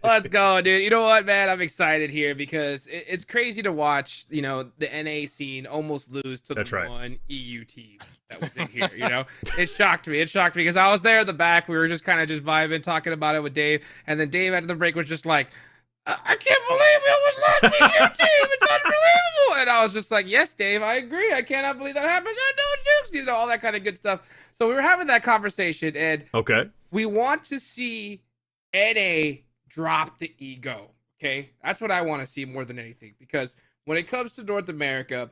Let's go, dude. You know what, man? I'm excited here because it's crazy to watch, the NA scene almost lose to the one EU team that was in here, It shocked me. It shocked me because I was there at the back. We were just kind of vibing, talking about it with Dave. And then Dave after the break was just like, I can't believe it was not the EU team. It's unbelievable. And I was just like, yes, Dave, I agree. I cannot believe that happens. I know, Jukes, all that kind of good stuff. So we were having that conversation, and we want to see NA drop the ego, okay? That's what I want to see more than anything, because when it comes to North America,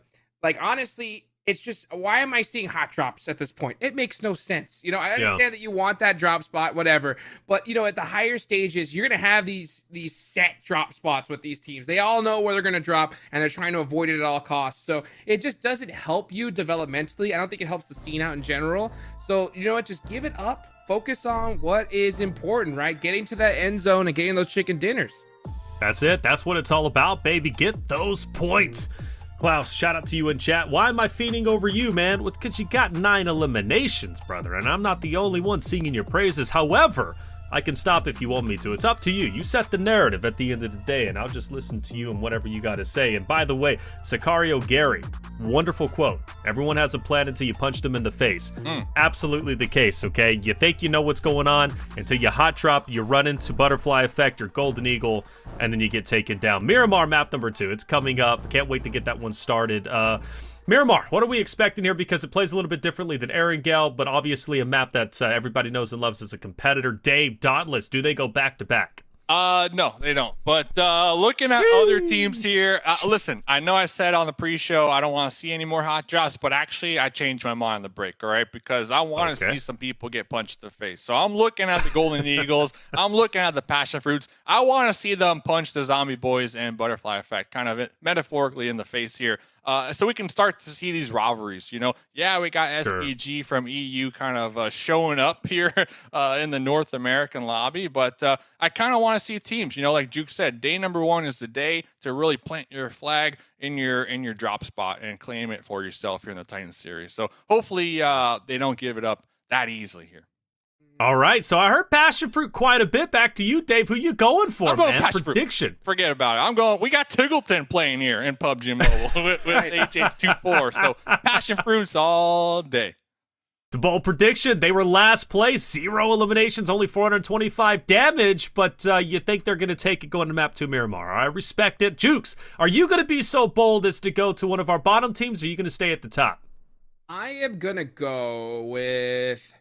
honestly, it's just, why am I seeing hot drops at this point? It makes no sense. I understand that you want that drop spot, whatever, but, at the higher stages, you're going to have these set drop spots with these teams. They all know where they're going to drop, and they're trying to avoid it at all costs. So it just doesn't help you developmentally. I don't think it helps the scene out in general. So, just give it up. Focus on what is important, right? Getting to that end zone and getting those chicken dinners. That's it. That's what it's all about, baby. Get those points. Klaus, shout out to you in chat. Why am I fiending over you, man? Well, because you got 9 eliminations, brother, and I'm not the only one singing your praises. However, I can stop if you want me to. It's up to you. You set the narrative at the end of the day, and I'll just listen to you and whatever you got to say. And by the way, Sicario Gary, wonderful quote. Everyone has a plan until you punch them in the face. Absolutely the case, okay? You think you know what's going on until you hot drop, you run into butterfly effect, your golden eagle, and then you get taken down. Miramar map number 2. It's coming up. Can't wait to get that one started. Miramar, what are we expecting here? Because it plays a little bit differently than Erangel, but obviously a map that everybody knows and loves as a competitor. Dave, Dauntless, do they go back-to-back? No, they don't. But looking at other teams here, listen, I know I said on the pre-show I don't want to see any more hot drops, but actually I changed my mind on the break, all right? Because I want to see some people get punched in the face. So I'm looking at the Golden Eagles. I'm looking at the Passion Fruits. I want to see them punch the Zombie Boys and Butterfly Effect, kind of metaphorically in the face here. So we can start to see these rivalries, Yeah, we got SPG from EU kind of showing up here in the North American lobby, but I kind of want to see teams, like Juke said, day number 1 is the day to really plant your flag in your drop spot and claim it for yourself here in the Titan series. So hopefully they don't give it up that easily here. All right, so I heard Passion Fruit quite a bit. Back to you, Dave. Who you going for, man? Prediction. Fruit. Forget about it. We got Tiggleton playing here in PUBG Mobile with HH24. So Passion Fruits all day. It's a bold prediction. They were last place, 0 eliminations, only 425 damage, but you think they're going to take it going to map 2 Miramar. I respect it. Jukes, are you going to be so bold as to go to one of our bottom teams, or are you going to stay at the top? I am going to go with...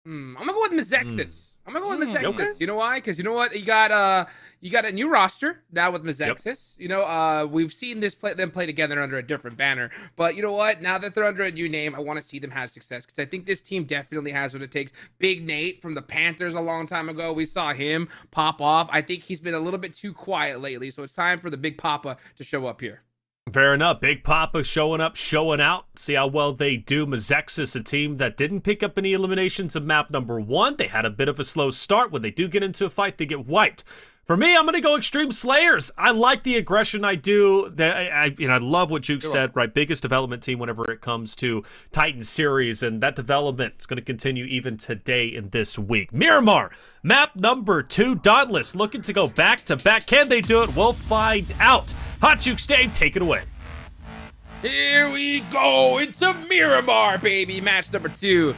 I'm gonna go with Mizexis. I'm gonna go with Mizexis. Okay. You know why? Because you know what? You got a new roster now with Mizexis. We've seen them play together under a different banner. But you know what? Now that they're under a new name, I want to see them have success because I think this team definitely has what it takes. Big Nate from the Panthers a long time ago. We saw him pop off. I think he's been a little bit too quiet lately, so it's time for the Big Papa to show up here. Fair enough. Big Papa showing up, showing out. See how well they do. Mizexis, a team that didn't pick up any eliminations of map number 1. They had a bit of a slow start. When they do get into a fight, they get wiped. For me, I'm going to go Extreme Slayers. I like the aggression. I do. I love what Juke said, right? Biggest development team whenever it comes to Titan series, and that development is going to continue even today in this week. Miramar, map number 2, Dauntless, looking to go back-to-back. Can they do it? We'll find out. Hot Juke, Dave, take it away. Here we go. It's a Miramar, baby. Match number 2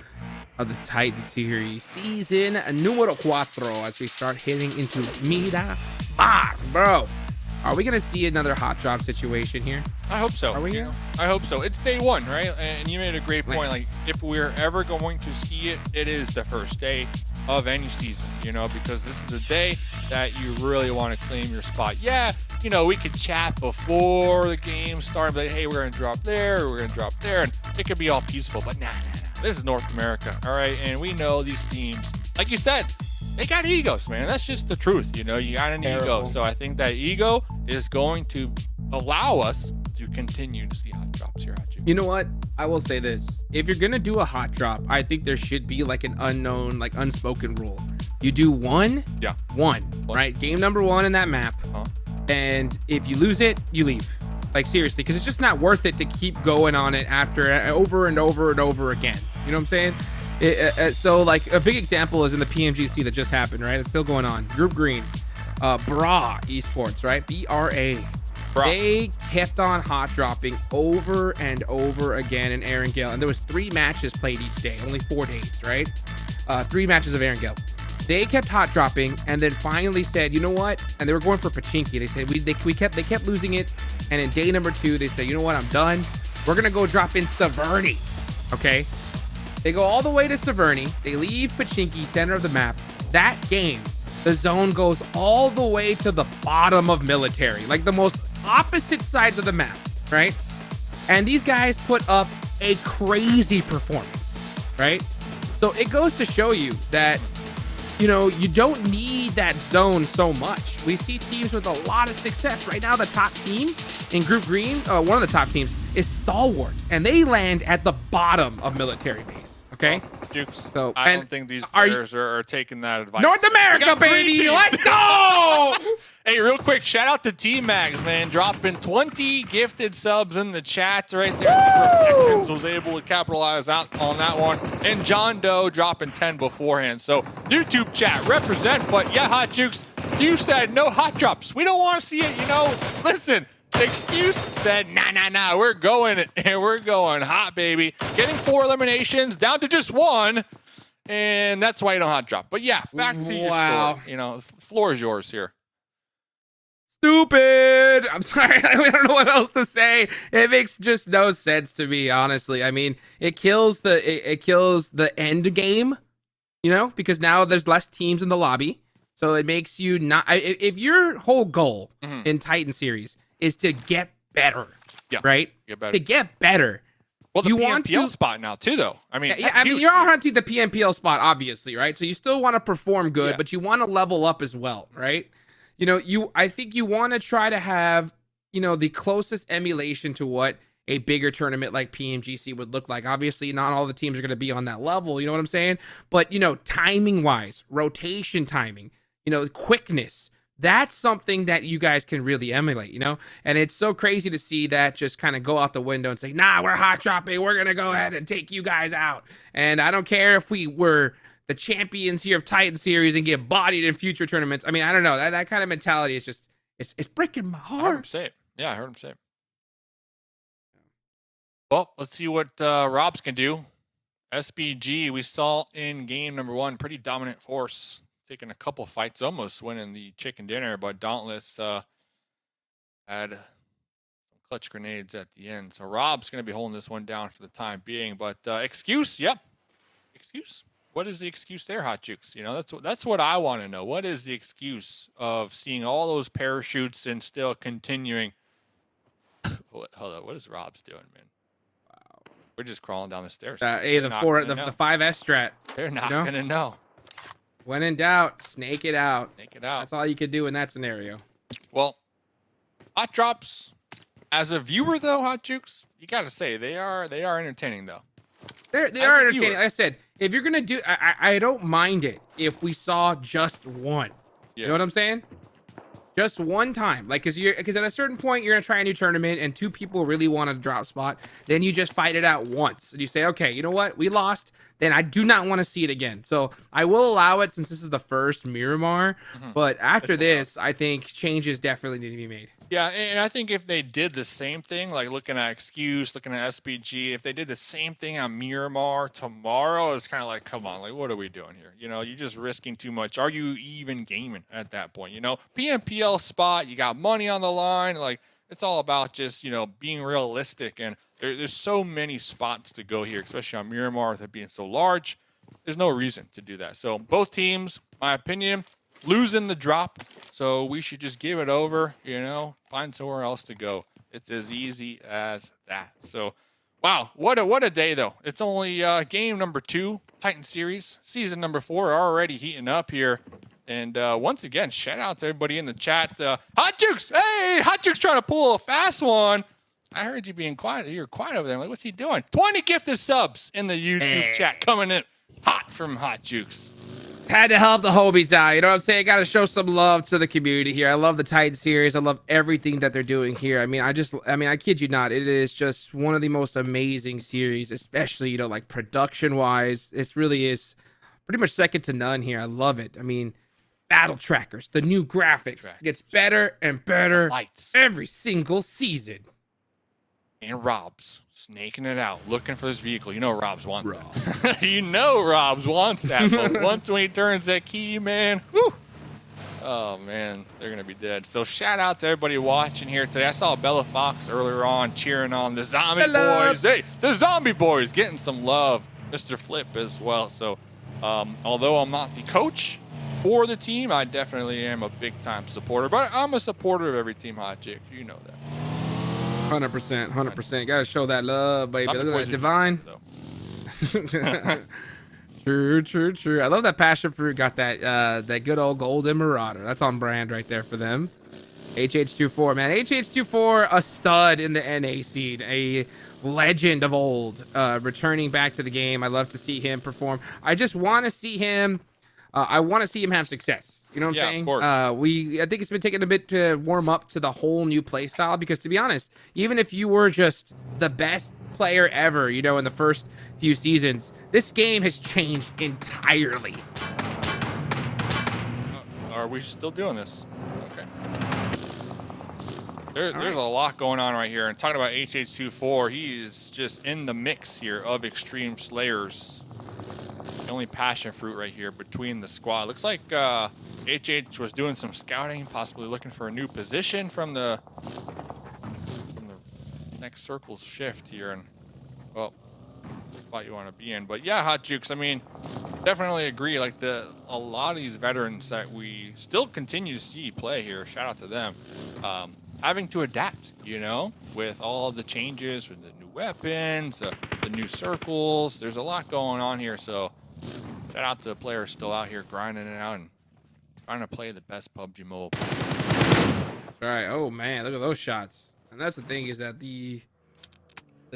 of the Titan series, season numero 4, as we start heading into Miramar, bro. Are we gonna see another hot drop situation here? I hope so. Are we? You know? I hope so. It's day one, right? And you made a great point. Like, if we're ever going to see it, it is the first day of any season, you know, because this is the day that you really want to claim your spot. Yeah, you know, we could chat before the game started, like, hey, we're gonna drop there, or we're gonna drop there, and it could be all peaceful. But nah. This is North America, all right? And we know these teams, like you said, they got egos, man. That's just the truth, you know. You got an ego. So I think that ego is going to allow us to continue to see hot drops here at you. You know what? I will say this. If you're going to do a hot drop, I think there should be like an unknown, like unspoken rule. You do one, right? Game number 1 in that map. And if you lose it, you leave. Like, seriously, because it's just not worth it to keep going on it after over and over and over again. You know what I'm saying? So, like, a big example is in the PMGC that just happened, right? It's still going on. Group Green, Bra Esports, right? BRA. They kept on hot dropping over and over again in Erangel, and there was 3 matches played each day, only 4 days, right? 3 matches of Erangel. They kept hot dropping, and then finally said, you know what? And they were going for Pachinki. They said they kept losing it, and in day number 2, they said, you know what? I'm done. We're gonna go drop in Severny. Okay. They go all the way to Severny. They leave Pachinki, center of the map. That game, the zone goes all the way to the bottom of military, like the most opposite sides of the map, right? And these guys put up a crazy performance, right? So it goes to show you that, you know, you don't need that zone so much. We see teams with a lot of success. Right now, the top team in Group Green, one of the top teams, is Stalwart, and they land at the bottom of military base. Okay, Dukes. So I don't think these players are taking that advice. North America, baby, let's go! Hey, real quick, shout out to T-Mags, man, dropping 20 gifted subs in the chat right there. Protections was able to capitalize out on that one, and John Doe dropping 10 beforehand. So YouTube chat represent, but yeah, Hot Jukes, you said no hot drops. We don't want to see it, you know. Listen. The excuse said, nah, we're going hot, baby. Getting 4 eliminations down to just 1, and that's why you don't hot drop. But yeah, back to your story. You know, the floor is yours here. Stupid. I'm sorry. I don't know what else to say. It makes just no sense to me, honestly. I mean, it kills the end game, you know, because now there's less teams in the lobby. So it makes you not, if your whole goal in Titan series is to get better, right? Get better. To get better. Well, the PMPL spot now too, though. I mean, I mean, you're hunting the PMPL spot, obviously, right? So you still want to perform good, but you want to level up as well, right? You know, I think you want to try to have, you know, the closest emulation to what a bigger tournament like PMGC would look like. Obviously, not all the teams are going to be on that level, you know what I'm saying? But, you know, timing-wise, rotation timing, you know, quickness, that's something that you guys can really emulate, you know? And it's so crazy to see that just kind of go out the window and say, nah, we're hot dropping. We're going to go ahead and take you guys out. And I don't care if we were the champions here of Titan Series and get bodied in future tournaments. I mean, I don't know. That kind of mentality is just, it's breaking my heart. I heard him say it. Yeah, I heard him say it. Well, let's see what Robs can do. SBG, we saw in game number 1, pretty dominant force. Taking a couple fights, almost winning the chicken dinner, but Dauntless had some clutch grenades at the end. So Rob's going to be holding this one down for the time being. But excuse, yep. Excuse. What is the excuse there, Hot Jukes? You know, that's what I want to know. What is the excuse of seeing all those parachutes and still continuing? Hold on, what is Rob's doing, man? Wow. We're just crawling down the stairs. Hey, the 5S strat. They're not going to know. When in doubt, snake it out. Snake it out. That's all you could do in that scenario. Well, hot drops, as a viewer though, Hot Jukes, you got to say they are entertaining though. They are entertaining. Like I said, if you're gonna do, I don't mind it if we saw just one. You know what I'm saying? Just one time, like, because at a certain point you're gonna try a new tournament and 2 people really want a drop spot, then you just fight it out once and you say, okay, you know what, we lost, then I do not want to see it again. So I will allow it since this is the first Miramar, but after this, I think changes definitely need to be made. Yeah, and I think if they did the same thing, like looking at Excuse, looking at SBG, if they did the same thing on Miramar tomorrow, it's kind of like, come on, like, what are we doing here? You know, you're just risking too much. Are you even gaming at that point? You know, PMPL PMPL spot. You got money on the line. Like, it's all about just, you know, being realistic. And there's so many spots to go here, especially on Miramar with it being so large. There's no reason to do that. So both teams, my opinion, losing the drop. So we should just give it over, you know, find somewhere else to go. It's as easy as that. So, wow, what a day, though. It's only game number 2, Titan Series, season number 4, already heating up here. And once again, shout out to everybody in the chat. Hot Jukes, hey, Hot Jukes trying to pull a fast one. I heard you being quiet. You're quiet over there. I'm like, what's he doing? 20 gifted subs in the YouTube chat coming in hot from Hot Jukes. Had to help the homies out. You know what I'm saying? Got to show some love to the community here. I love the Titan series. I love everything that they're doing here. I mean, I kid you not. It is just one of the most amazing series, especially, you know, like production wise. It really is pretty much second to none here. I love it. I mean, battle trackers, the new graphics gets better and better every single season. And Rob's snaking it out, looking for this vehicle. You know Rob's wants that. You know Rob's wants that. But once when he turns that key, man, whew, oh, man, they're going to be dead. So shout out to everybody watching here today. I saw Bella Fox earlier on cheering on the Zombie Boys. Hey, the Zombie Boys getting some love. Mr. Flip as well. So although I'm not the coach for the team, I definitely am a big-time supporter. But I'm a supporter of every team, Hot Jake. You know that. 100%. Gotta show that love, baby. Look at that Divine. True. I love that passion fruit. Got that good old golden marauder. That's on brand right there for them. HH24, man. HH24, a stud in the NA scene, a legend of old, returning back to the game. I love to see him perform. I just want to see him. I want to see him have success. You know what I'm saying? Of course. I think it's been taking a bit to warm up to the whole new play style, because to be honest, even if you were just the best player ever, you know, in the first few seasons, this game has changed entirely. Are we still doing this? Okay. There's a lot going on right here. And talking about HH24, he is just in the mix here of Extreme Slayers. The only passion fruit right here between the squad. Looks like HH was doing some scouting, possibly looking for a new position from the next circle's shift here. And, well, the spot you want to be in. But, yeah, Hot Jukes, I mean, definitely agree. Like, a lot of these veterans that we still continue to see play here, shout out to them, having to adapt, you know, with all the changes, with the new weapons, the new circles. There's a lot going on here, so shout out to the players still out here grinding it out and trying to play the best PUBG Mobile. All right. Oh man, look at those shots. And that's the thing, is that the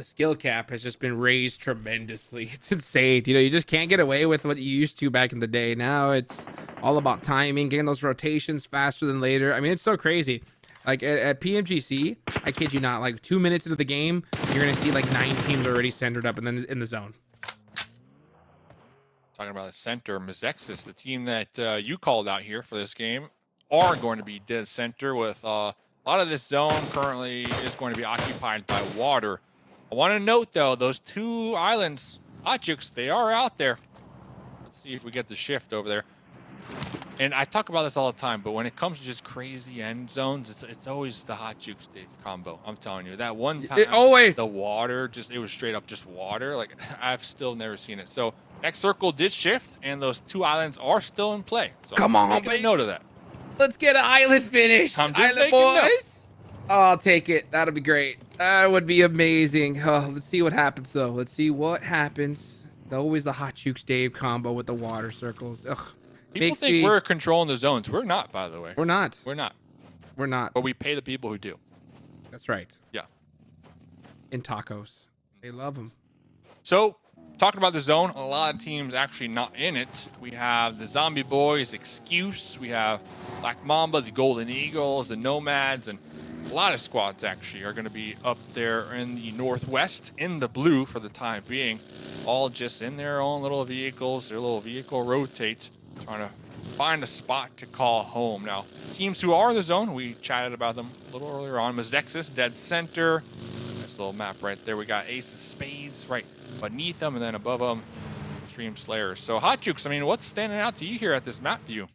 skill cap has just been raised tremendously. It's insane. You know, you just can't get away with what you used to back in the day. Now it's all about timing, getting those rotations faster than later. I mean, it's so crazy. Like at PMGC, I kid you not, like 2 minutes into the game, you're gonna see like 9 teams already centered up and then in the zone. Talking about the center, Mazexis, the team that you called out here for this game, are going to be dead center with a lot of this zone currently is going to be occupied by water. I want to note, though, those 2 islands, Hot Jukes, they are out there. Let's see if we get the shift over there. And I talk about this all the time, but when it comes to just crazy end zones, it's always the Hot Jukes Dave combo. I'm telling you, that one time, the water, it was straight up just water. Like, I've still never seen it. So next circle did shift, and those 2 islands are still in play. So come on, baby. Note of that. Let's get an island finish. Island boys. Oh, I'll take it. That'll be great. That would be amazing. Oh, let's see what happens, though. Let's see what happens. Always the Hot Jukes Dave combo with the water circles. Ugh. People think we're controlling the zones. We're not, by the way. We're not. We're not. We're not. But we pay the people who do. That's right. Yeah. In tacos. They love them. So, talking about the zone, a lot of teams actually not in it. We have the Zombie Boys, Excuse. We have Black Mamba, the Golden Eagles, the Nomads, and a lot of squads actually are going to be up there in the northwest, in the blue for the time being. All just in their own little vehicles, their little vehicle rotate, trying to find a spot to call home. Now, teams who are in the zone, we chatted about them a little earlier on. Mazexis, dead center. Nice little map right there. We got Ace of Spades right beneath them, and then above them, Extreme Slayers. So, Hot Jukes, I mean, what's standing out to you here at this map view?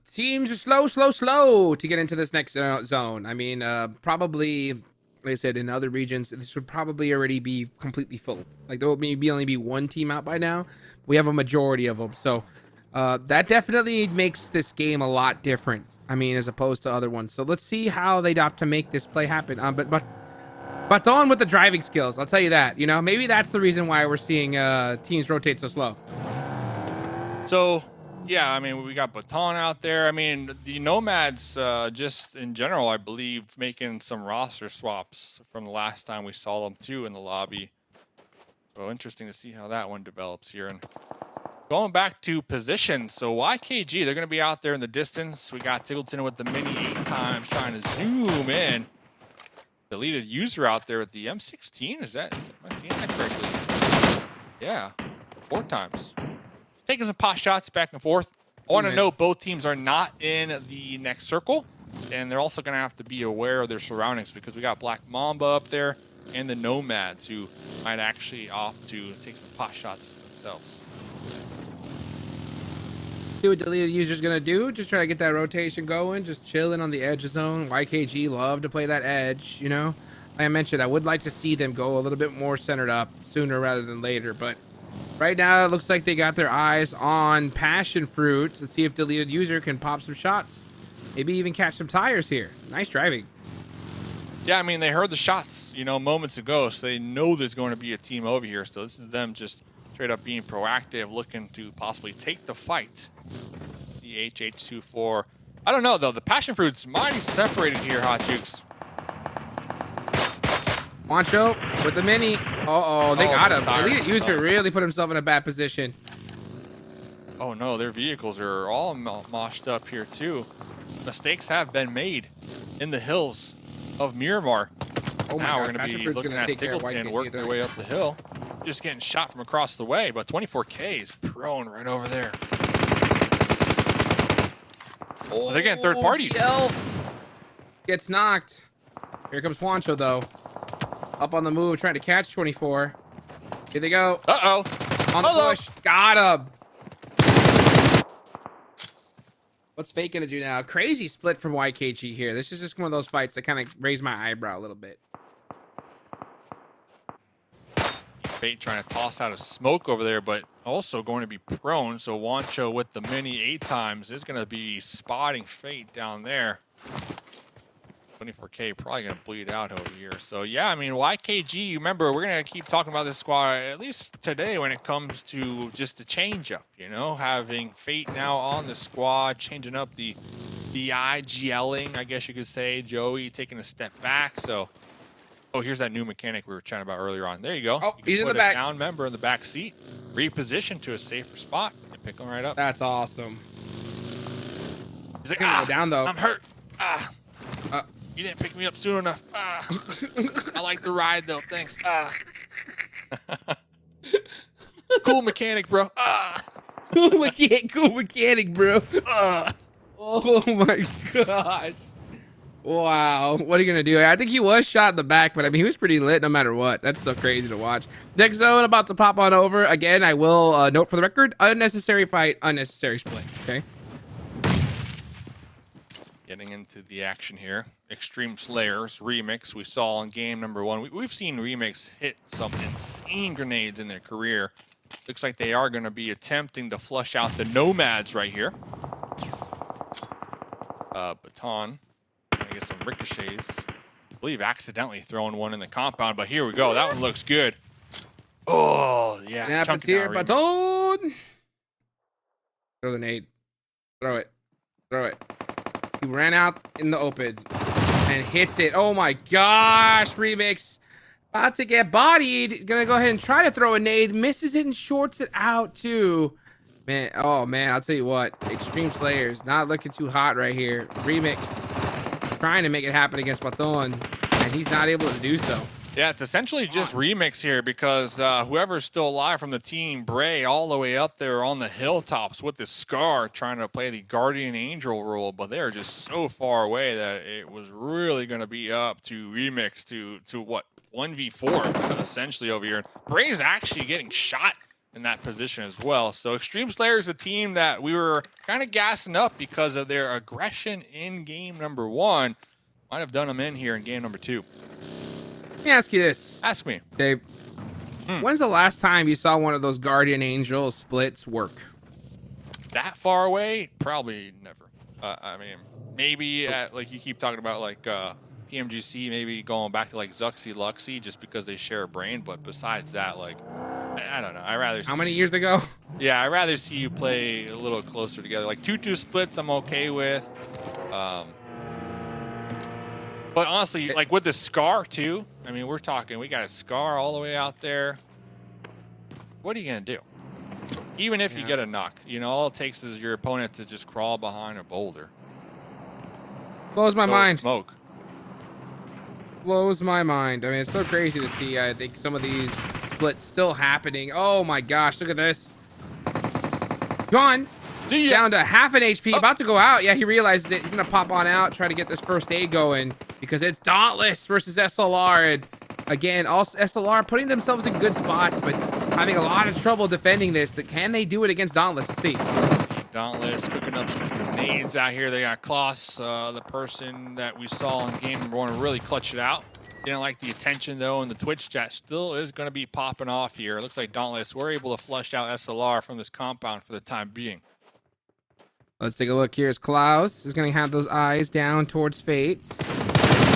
Teams are slow to get into this next zone. I mean, probably, like I said, in other regions, this would probably already be completely full. Like there will maybe only be one team out by now. We have a majority of them, so that definitely makes this game a lot different. I mean, as opposed to other ones. So let's see how they opt to make this play happen. But on with the driving skills, I'll tell you that. You know, maybe that's the reason why we're seeing teams rotate so slow. So, yeah, I mean, we got Baton out there. I mean, the Nomads, just in general, I believe, making some roster swaps from the last time we saw them, too, in the lobby. So, interesting to see how that one develops here. And going back to position, so YKG, they're going to be out there in the distance. We got Tiggleton with the mini 8 times trying to zoom in. Deleted user out there with the M16. Am I seeing that correctly? Yeah, 4 times. Taking some pot shots back and forth. I want to note both teams are not in the next circle, and they're also going to have to be aware of their surroundings because we got Black Mamba up there and the Nomads who might actually opt to take some pot shots themselves. See what deleted user's gonna do. Just try to get that rotation going. Just chilling on the edge zone. YKG love to play that edge, you know. Like I mentioned, I would like to see them go a little bit more centered up sooner rather than later, but right now it looks like they got their eyes on passion fruits. Let's see if deleted user can pop some shots. Maybe even catch some tires here. Nice driving. Yeah, I mean, they heard the shots, you know, moments ago, so they know there's going to be a team over here. So this is them just straight up being proactive, looking to possibly take the fight. The HH24. I don't know, though. The passion fruit's mighty separated here, Hot Jukes. Wancho with the mini. Uh-oh, they got him. tires Deleted and user stuff. really put himself in a bad position. Oh, no, their vehicles are all moshed up here, too. Mistakes have been made in the hills of Miramar. Oh my Now God, we're going to passion be fruit's looking gonna at take care of Tiggleton YKG working their there. way up the hill. Just getting shot from across the way, but 24K is prone right over there. Oh, they're getting third party. Gets knocked. Here comes Juancho, though. Up on the move, trying to catch 24. Here they go. Uh-oh. On the Hello. push. Got him. What's Fate gonna do now? Crazy split from YKG here. This is just one of those fights that kind of raised my eyebrow a little bit. Fate trying to toss out a smoke over there, but also going to be prone. So Wancho with the mini 8 times is going to be spotting Fate down there. 24K probably going to bleed out over here. So yeah, I mean, YKG, you remember, we're going to keep talking about this squad at least today when it comes to just the change up, you know, having Fate now on the squad, changing up the IGLing, I guess you could say. Joey taking a step back. So, oh, here's that new mechanic we were chatting about earlier on. There you go. Oh, you can he's in put the back. a down member in the back seat, reposition to a safer spot, and pick him right up. That's awesome. He's like, Gonna go down, though. I'm hurt. Uh, You didn't pick me up soon enough. I like the ride, though. Thanks. Cool mechanic, bro. Cool mechanic, bro. Oh my gosh. Wow. What are you gonna do? I think he was shot in the back, but I mean, he was pretty lit no matter what. That's so crazy to watch. Next zone about to pop on over. Again, I will note for the record, unnecessary fight, unnecessary split. Okay. Getting into the action here. Extreme Slayers Remix we saw in game number 1. We've seen Remix hit some insane grenades in their career. Looks like they are going to be attempting to flush out the Nomads right here. Baton. I guess some ricochets. I believe accidentally throwing one in the compound, but here we go. That one looks good. Oh, yeah. Happens chunk it here, down, Remix. Baton. Throw the nade. Throw it. Throw it. He ran out in the open and hits it. Oh my gosh, Remix. About to get bodied. Gonna go ahead and try to throw a nade. Misses it and shorts it out too. Man, oh man, I'll tell you what. Extreme Slayers not looking too hot right here. Remix trying to make it happen against Baton, and he's not able to do so. Yeah, it's essentially just Remix here because whoever's still alive from the team, Bray, all the way up there on the hilltops with the Scar trying to play the Guardian Angel role, but they're just so far away that it was really going to be up to Remix to what, 1v4 essentially over here. Bray's actually getting shot in that position as well. So Extreme Slayer is a team that we were kind of gassing up because of their aggression in game number 1. Might have done them in here in game number 2. Let me ask you this. Ask me. Dave. When's the last time you saw one of those Guardian Angel splits work? That far away? Probably never. I mean, maybe like you keep talking about like PMGC, maybe going back to like Zuxi Luxi just because they share a brain. But besides that, like, I don't know. I rather see How many years ago? Yeah, I'd rather see you play a little closer together. Like 2-2 splits, I'm okay with. But honestly, like with the Scar too, I mean, we're talking, we got a Scar all the way out there. What are you going to do? Even if you get a knock, you know, all it takes is your opponent to just crawl behind a boulder. Blows my mind. Smoke. Blows my mind. I mean, it's so crazy to see. I think some of these splits still happening. Oh my gosh, look at this. Gone. Down to half an HP, about to go out. Yeah, he realizes it. He's gonna pop on out, try to get this first aid going because it's Dauntless versus SLR. And again, also SLR putting themselves in good spots, but having a lot of trouble defending this. Can they do it against Dauntless? Let's see. Dauntless cooking up some grenades out here. They got Klaus, the person that we saw in game number 1, really clutch it out. Didn't like the attention though, and the Twitch chat still is going to be popping off here. It looks like Dauntless were able to flush out SLR from this compound for the time being. Let's take a look. Here's Klaus. He's going to have those eyes down towards Fate.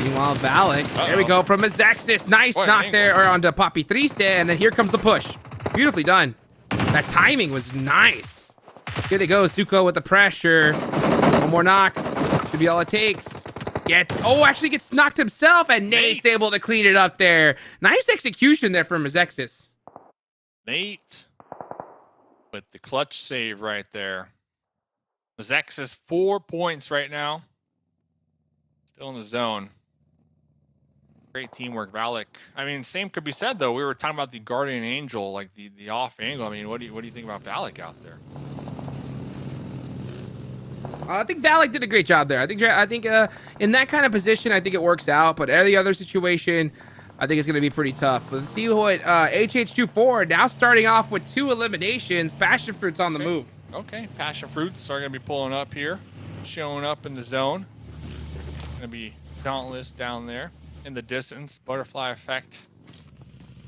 Meanwhile, Valak. There we go from Azexis. Nice knock there or onto Papi Triste. And then here comes the push. Beautifully done. That timing was nice. Here they go. Suko with the pressure. One more knock. Should be all it takes. Actually gets knocked himself. And Nate's able to clean it up there. Nice execution there from Azexis. Nate with the clutch save right there. Azexis 4 points right now. Still in the zone. Great teamwork, Valak. I mean, same could be said though. We were talking about the Guardian Angel, like the off angle. I mean, what do you think about Valak out there? I think Valak did a great job there. I think in that kind of position, I think it works out. But every other situation, I think it's going to be pretty tough. But let's see what HH24 now starting off with 2 eliminations. Passion Fruit's on the move. Okay, Passion Fruits are going to be pulling up here, showing up in the zone. Going to be Dauntless down there in the distance, Butterfly Effect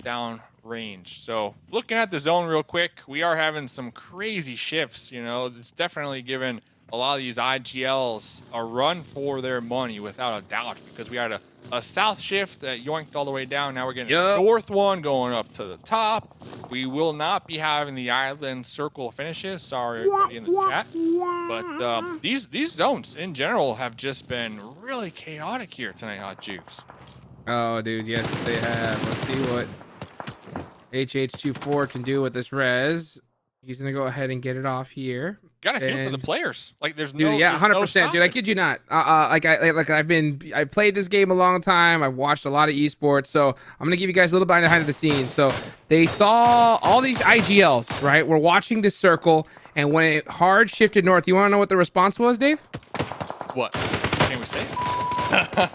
down range. So looking at the zone real quick, we are having some crazy shifts. You know, it's definitely given a lot of these IGLs a run for their money without a doubt, because we had a south shift that yoinked all the way down. Now we're getting a north one going up to the top. We will not be having the island circle finishes. Sorry, everybody in the chat. But these zones in general have just been really chaotic here tonight, Hot Jukes. Oh, dude, yes, they have. Let's see what HH24 can do with this res. He's gonna go ahead and get it off here. Gotta feel for the players. Like there's dude, no, yeah, 100%, dude. I kid you not. I've played this game a long time. I've watched a lot of esports, so I'm gonna give you guys a little behind the scenes. So they saw all these IGLs, right? We're watching this circle, and when it hard shifted north, you want to know what the response was, Dave? What? Can we say?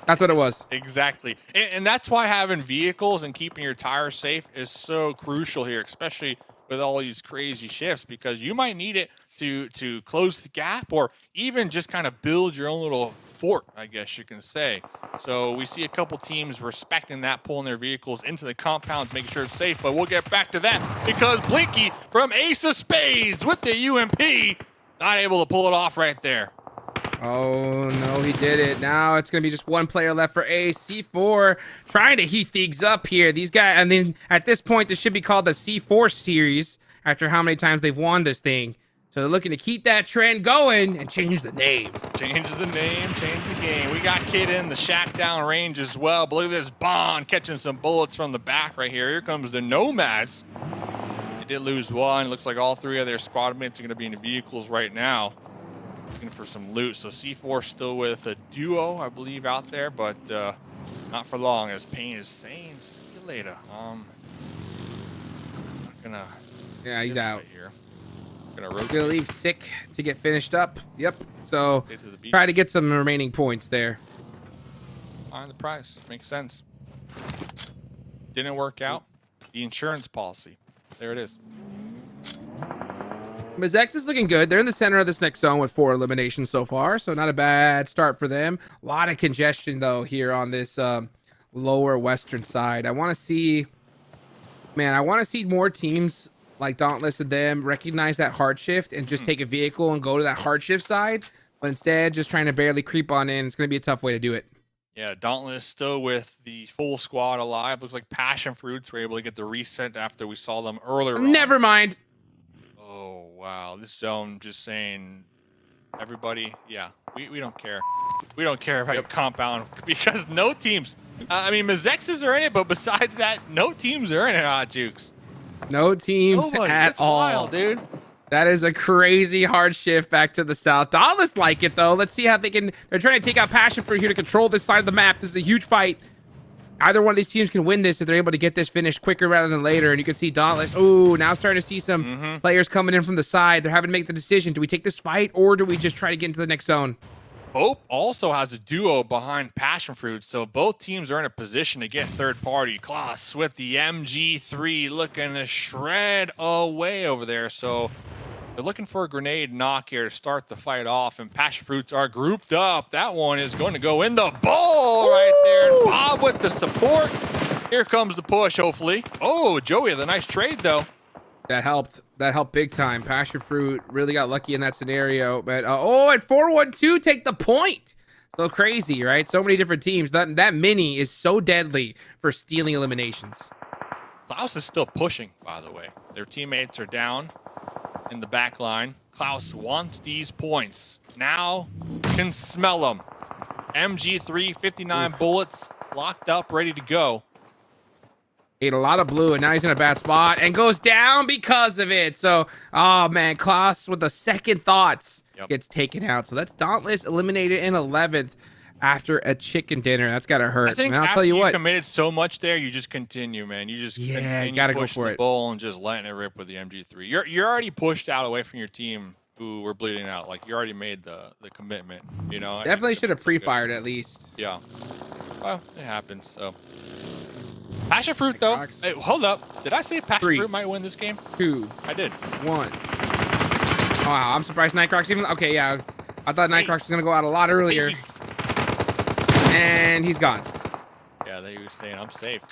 That's what it was. Exactly. And that's why having vehicles and keeping your tires safe is so crucial here, especially with all these crazy shifts, because you might need it to close the gap or even just kind of build your own little fort, I guess you can say. So we see a couple teams respecting that, pulling their vehicles into the compounds, making sure it's safe, but we'll get back to that because Blinky from Ace of Spades with the UMP, not able to pull it off right there. Oh, no, he did it. Now it's going to be just one player left for Ace. C4 trying to heat things up here. These guys, I mean, at this point, this should be called the C4 series after how many times they've won this thing. So they're looking to keep that trend going and change the name. Changes the name, change the game. We got Kid in the shack down range as well. But look at this Bond catching some bullets from the back right here. Here comes the Nomads. They did lose one. Looks like all 3 of their squad mates are going to be in the vehicles right now, looking for some loot. So C4 still with a duo, I believe, out there, but not for long, as Payne is saying, see you later. Not gonna. Yeah, he's out. Here. Gonna leave sick to get finished up. Yep. So try to get some remaining points there. On the price, makes sense. Didn't work out. The insurance policy. There it is. Mizex is looking good. They're in the center of this next zone with 4 eliminations so far, so not a bad start for them. A lot of congestion, though, here on this lower western side. I want to see more teams like Dauntless and them recognize that hard shift and just take a vehicle and go to that hard shift side, but instead just trying to barely creep on in. It's going to be a tough way to do it. Yeah, Dauntless still with the full squad alive. Looks like Passion Fruits were able to get the reset after we saw them earlier. Never mind. Oh, wow. This zone just saying, everybody, yeah, we don't care. We don't care about your compound because no teams. I mean, Mazexes are in it, but besides that, no teams are in it, Hot Jukes. No teams Nobody. at It's all. wild, dude. That is a crazy hard shift back to the south. Dauntless like it, though. Let's see how they can. They're trying to take out Passion Fruit here to control this side of the map. This is a huge fight. Either one of these teams can win this if they're able to get this finished quicker rather than later. And you can see Dauntless. Ooh, now starting to see some players coming in from the side. They're having to make the decision. Do we take this fight or do we just try to get into the next zone? Hope also has a duo behind Passion Fruit, so both teams are in a position to get third party. Klaus with the MG3 looking to shred away over there, so they're looking for a grenade knock here to start the fight off, and Passion Fruits are grouped up. That one is going to go in the bowl right there. And Bob with the support. Here comes the push, hopefully. Oh, Joey, the nice trade, though. That helped. That helped big time. Passion Fruit really got lucky in that scenario. But, oh, at 4-1-2, take the point. So crazy, right? So many different teams. That mini is so deadly for stealing eliminations. Klaus is still pushing, by the way. Their teammates are down in the back line. Klaus wants these points. Now can smell them. MG3, 59 bullets, locked up, ready to go. Ate a lot of blue, and now he's in a bad spot and goes down because of it. So, oh, man, Klaus with the second thoughts gets taken out. So that's Dauntless eliminated in 11th after a chicken dinner. That's got to hurt. I think man, I'll after tell you what. committed so much there, you just continue, man. You just continue gotta go pushing for the it. bowl and just letting it rip with the MG3. You're already pushed out away from your team who were bleeding out. Like, you already made the commitment, you know? Definitely should have pre-fired at least. Yeah. Well, it happens, so. Passion Fruit, though. Hey, hold up. Did I say Passion Fruit might win this game? 2. I did. 1. Wow, I'm surprised Nightcrocs even. Okay, yeah. I thought Nightcrocs was going to go out a lot earlier. And he's gone. Yeah, they were saying I'm safe.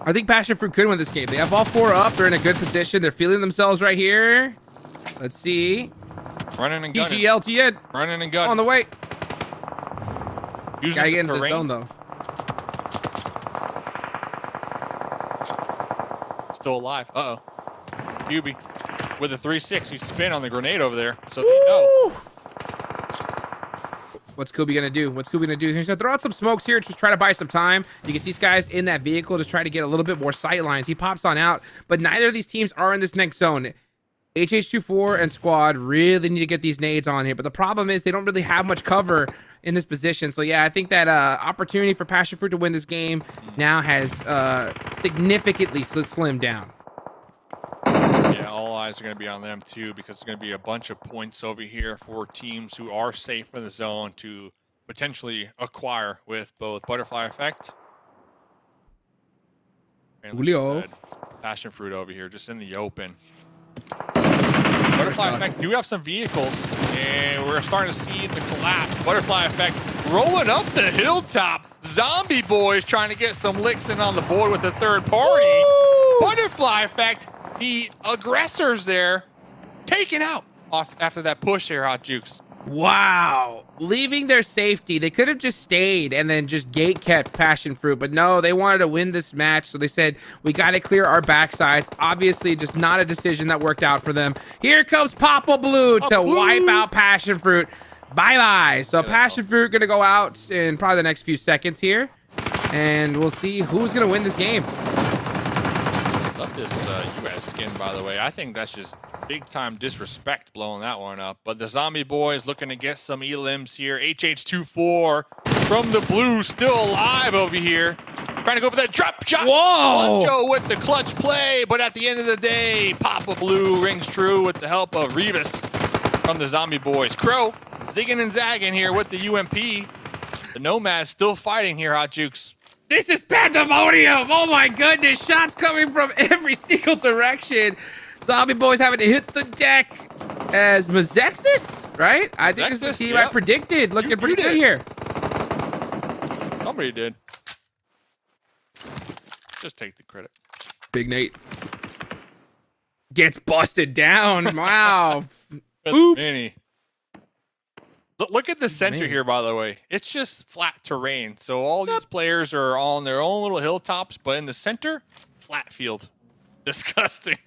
I think Passion Fruit could win this game. They have all 4 up. They're in a good position. They're feeling themselves right here. Let's see. Running and gunning. PGLTN. Running and gunning. On the way. Using Gotta get into the this terrain. zone, though. Still alive. Uh-oh. Hubie with a 360 spin on the grenade over there. So they know. What's Kubi gonna do? What's Kubi gonna do? He's gonna throw out some smokes here, just try to buy some time. You can see these guys in that vehicle, just try to get a little bit more sight lines. He pops on out, but neither of these teams are in this next zone. HH24 and Squad really need to get these nades on here, but the problem is they don't really have much cover in this position. So yeah, I think that opportunity for Passion Fruit to win this game now has significantly slimmed down. Yeah, all eyes are going to be on them too, because it's going to be a bunch of points over here for teams who are safe in the zone to potentially acquire with both Butterfly Effect and Julio. Passion Fruit over here, just in the open. Butterfly Effect do have some vehicles, and we're starting to see the collapse. Butterfly Effect rolling up the hilltop. Zombie Boys trying to get some licks in on the board with the third party. Woo! Butterfly Effect, the aggressors there, taken out off after that push here, Hot Jukes. Wow. Leaving their safety. They could have just stayed and then just gate kept Passion Fruit, but no, they wanted to win this match. So they said, we got to clear our backsides. Obviously, just not a decision that worked out for them. Here comes Papa Blue to wipe out Passion Fruit. Bye-bye. So Passion Fruit going to go out in probably the next few seconds here. And we'll see who's going to win this game. Love this US skin, by the way. I think that's just big-time disrespect blowing that one up. But the Zombie Boys looking to get some elims here. HH24 from the blue, still alive over here. Trying to go for that drop shot. Whoa! Poncho with the clutch play, but at the end of the day, Papa Blue rings true with the help of Revis from the Zombie Boys. Crow zigging and zagging here with the UMP. The Nomad's still fighting here, Hot Jukes. This is pandemonium. Oh my goodness. Shots coming from every single direction. Zombie Boys having to hit the deck as Mazexis, right? I think this is the team I predicted. Looking pretty good here. Somebody did. Just take the credit. Big Nate gets busted down. Wow. Mini. Look at the center here, by the way. It's just flat terrain. So all these players are on their own little hilltops, but in the center, flat field. Disgusting.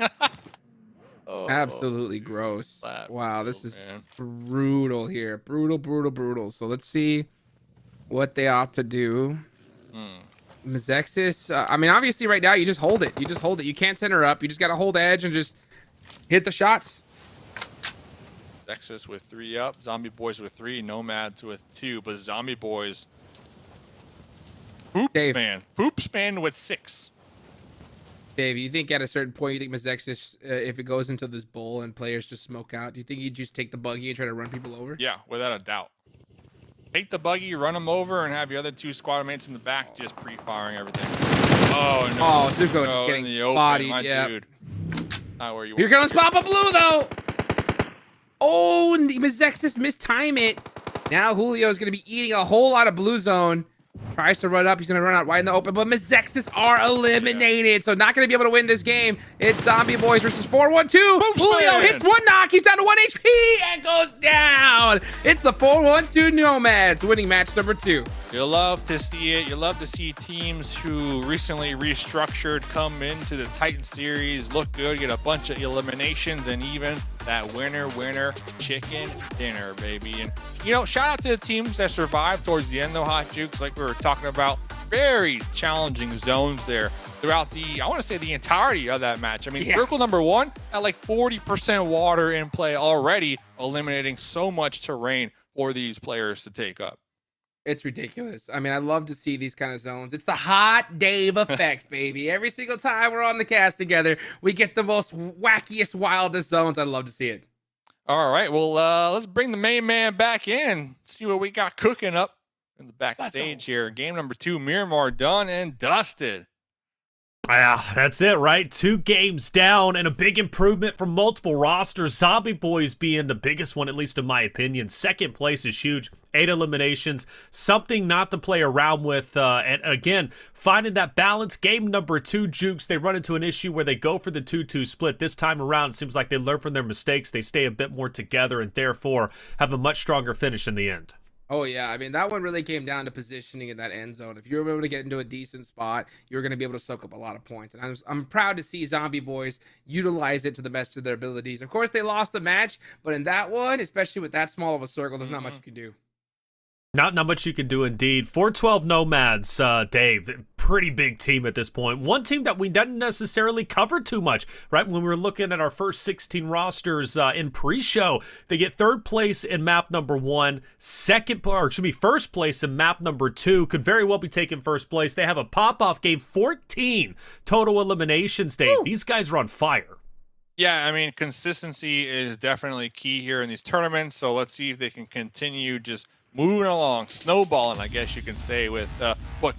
Absolutely gross. Wow, this is man. brutal here. Brutal. So let's see what they opt to do. Mazexis, I mean, obviously right now you just hold it. You can't center up. You just got to hold edge and just hit the shots. Mazexis with 3 up. Zombie Boys with 3. Nomads with 2. But Zombie Boys. Poopsman with 6. Dave, you think at a certain point, you think Mazexis, if it goes into this bowl and players just smoke out, do you think you just take the buggy and try to run people over? Yeah, without a doubt. Take the buggy, run them over, and have your other 2 squad mates in the back just pre-firing everything. Oh, no. Oh, Zuko just getting bodied. Yeah. Dude. Not where you Here comes Papa Blue, though. Oh, and Mazexis mistime it. Now Julio is going to be eating a whole lot of blue zone. Tries to run up. He's going to run out wide in the open, but Mazexis are eliminated. So not going to be able to win this game. It's Zombie Boys versus 4-1-2. Julio hits 1 knock. He's down to 1 HP and goes down. It's the 4-1-2 Nomads winning match number 2. You love to see it. You love to see teams who recently restructured come into the Titan series, look good, get a bunch of eliminations, and even that winner chicken dinner, baby. And, you know, shout out to the teams that survived towards the end, though, Hot Jukes, like we were talking about. Very challenging zones there throughout I want to say the entirety of that match. I mean, circle number 1 at like 40% water in play already, eliminating so much terrain for these players to take up. It's ridiculous. I mean, I love to see these kind of zones. It's the hot Dave effect, baby. Every single time we're on the cast together, we get the most wackiest, wildest zones. I love to see it. All right, well, let's bring the main man back in, see what we got cooking up in the backstage here. Game number 2, Miramar done and dusted. Yeah, that's it, right? 2 games down and a big improvement from multiple rosters. Zombie Boys being the biggest one, at least in my opinion. Second place is huge. 8 eliminations, something not to play around with. And again, finding that balance. Game number 2, Jukes, they run into an issue where they go for the 2-2 split. This time around, it seems like they learn from their mistakes. They stay a bit more together and therefore have a much stronger finish in the end. Oh, yeah. I mean, that one really came down to positioning in that end zone. If you were able to get into a decent spot, you're going to be able to soak up a lot of points. And I'm proud to see Zombie Boys utilize it to the best of their abilities. Of course, they lost the match, but in that one, especially with that small of a circle, there's not much you can do. Not much you can do indeed. 412 Nomads, Dave, pretty big team at this point. One team that we didn't necessarily cover too much, right? When we were looking at our first 16 rosters in pre-show, they get 3rd place in map number 1, first place in map number 2, could very well be taking 1st place. They have a pop-off game, 14 total eliminations, Dave. Woo. These guys are on fire. Yeah, I mean, consistency is definitely key here in these tournaments, so let's see if they can continue just moving along, snowballing, I guess you can say, with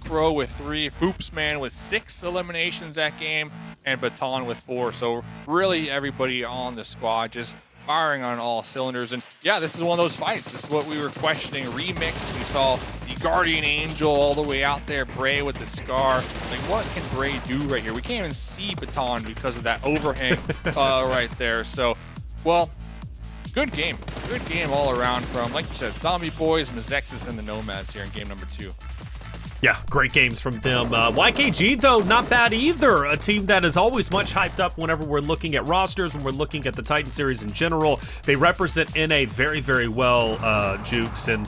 Crow with 3, Poopsman with 6 eliminations that game, and Baton with 4. So really everybody on the squad just firing on all cylinders. And yeah, this is one of those fights. This is what we were questioning. Remix, we saw the Guardian Angel all the way out there, Bray with the Scar. Like, what can Bray do right here? We can't even see Baton because of that overhang right there. So, well, good game all around from, like you said, Zombie Boys, Mazexis, and the Nomads here in game number 2. Yeah, great games from them. YKG, though, not bad either. A team that is always much hyped up whenever we're looking at rosters, when we're looking at the Titan series in general. They represent NA very, very well, Jukes. And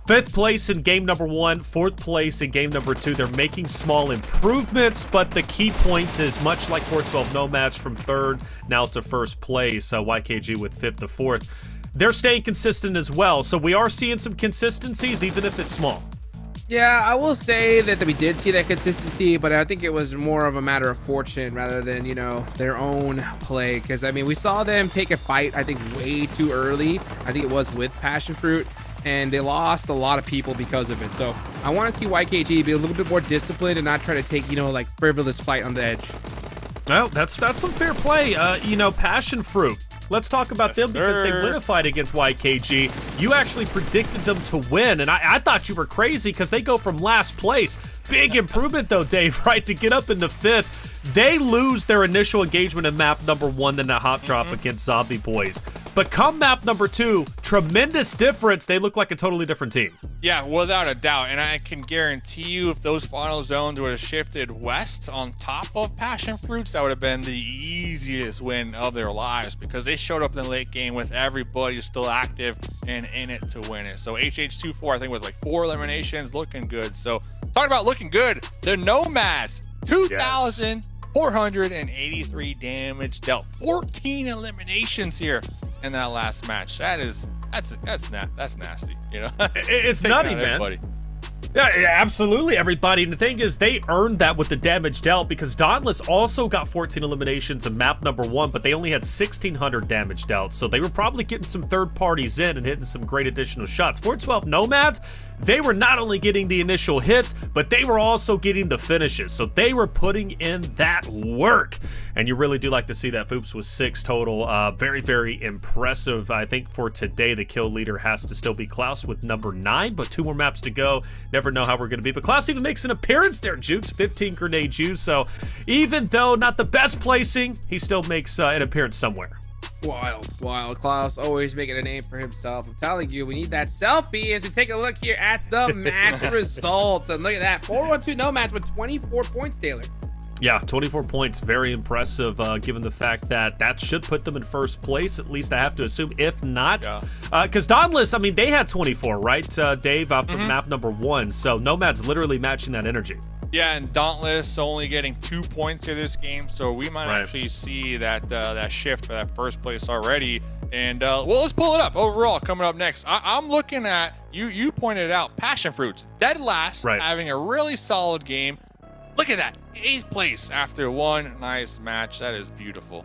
5th place in game number 1, 4th place in game number 2. They're making small improvements, but the key point is much like 412 Nomads from 3rd now to 1st place. YKG with 5th to 4th. They're staying consistent as well, so we are seeing some consistencies, even if it's small. Yeah, I will say that we did see that consistency, but I think it was more of a matter of fortune rather than, you know, their own play. Because, I mean, we saw them take a fight, I think, way too early. I think it was with Passion Fruit. and they lost a lot of people because of it. So I want to see YKG be a little bit more disciplined and not try to take, you know, like frivolous fight on the edge. Well, that's some fair play. You know, Passion Fruit. Let's talk about them because they win a fight against YKG. You actually predicted them to win, and I thought you were crazy because they go from last place. Big improvement, though, Dave, right, to get up in the 5th. They lose their initial engagement in map number 1 in a hot drop against Zombie Boys. But come map number 2, tremendous difference. They look like a totally different team. Yeah, without a doubt. And I can guarantee you if those final zones would have shifted west on top of Passion Fruits, that would have been the easiest win of their lives because they showed up in the late game with everybody still active and in it to win it. So HH24, I think, with like 4 eliminations, looking good. So talking about looking good, the Nomads, 2,483 damage dealt. 14 eliminations here in that last match. That's nasty, you know. It's nutty, man. Everybody. Yeah, absolutely, everybody. And the thing is, they earned that with the damage dealt because Dauntless also got 14 eliminations in map number 1, but they only had 1,600 damage dealt. So they were probably getting some third parties in and hitting some great additional shots. 412 Nomads, they were not only getting the initial hits, but they were also getting the finishes. So they were putting in that work. And you really do like to see that. Foops was 6 total. Very, very impressive. I think for today, the kill leader has to still be Klaus with number 9, but 2 more maps to go. Never know how we're going to be. But Klaus even makes an appearance there, Jukes. 15 grenade juice. So even though not the best placing, he still makes an appearance somewhere. Wild. Klaus always making a name for himself. I'm telling you, we need that selfie as we take a look here at the match results. And look at that. 412 Nomads with 24 points, Taylor. Yeah, 24 points. Very impressive, given the fact that that should put them in first place, at least I have to assume, if not. Because Dauntless, I mean, they had 24, right, Dave, off of map number 1. So Nomad's literally matching that energy. Yeah, and Dauntless only getting 2 points in this game, so we might actually see that that shift for that first place already. And well, let's pull it up overall. Coming up next, I'm looking at you pointed out Passion Fruits dead last, having a really solid game. Look at that, 8th place after one nice match. That is beautiful.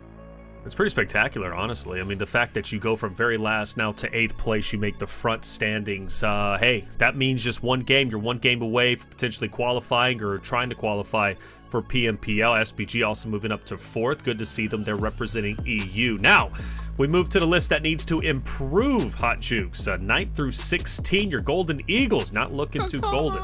It's pretty spectacular, honestly. I mean, the fact that you go from very last now to 8th place, you make the front standings. Hey, that means just one game. You're one game away from potentially qualifying or trying to qualify for PMPL. SPG also moving up to 4th. Good to see them. They're representing EU. Now, we move to the list that needs to improve, Hot Jukes. 9th through 16, your Golden Eagles not looking too golden.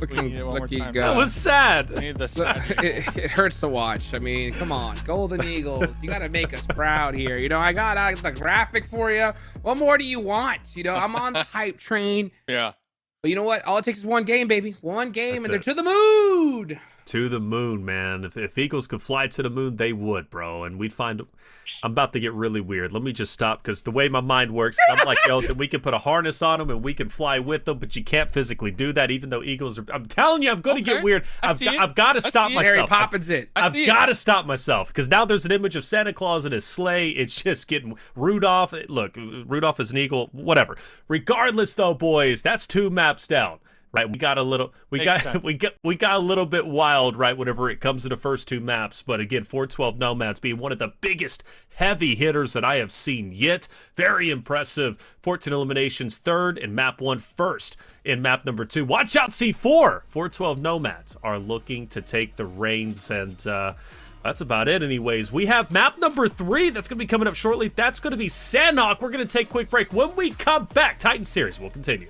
That was sad. It hurts to watch. I mean, come on, Golden Eagles. You got to make us proud here. You know, I got the graphic for you. What more do you want? You know, I'm on the hype train. Yeah. But you know what? All it takes is one game, baby. One game, and they're to the moon. To the moon, man. If Eagles could fly to the moon, they would, bro. And we'd find... I'm about to get really weird. Let me just stop, because the way my mind works, I'm like, yo, we can put a harness on them and we can fly with them, but you can't physically do that, even though Eagles are... I'm telling you, I'm going to get weird. I've got to stop myself. Mary Poppins it. I've got to stop myself, because now there's an image of Santa Claus and his sleigh. It's just getting... Rudolph, look, Rudolph is an eagle, whatever. Regardless, though, boys, that's 2 maps down. Right, we got a little bit wild, right, whenever it comes to the first 2 maps. But again, 412 Nomads being one of the biggest heavy hitters that I have seen yet. Very impressive. 14 eliminations, 3rd, and map 1 1st in map number 2. Watch out, C4. 412 Nomads are looking to take the reins, and that's about it anyways. We have map number 3 that's going to be coming up shortly. That's going to be Sanhok. We're going to take a quick break. When we come back, Titan Series will continue.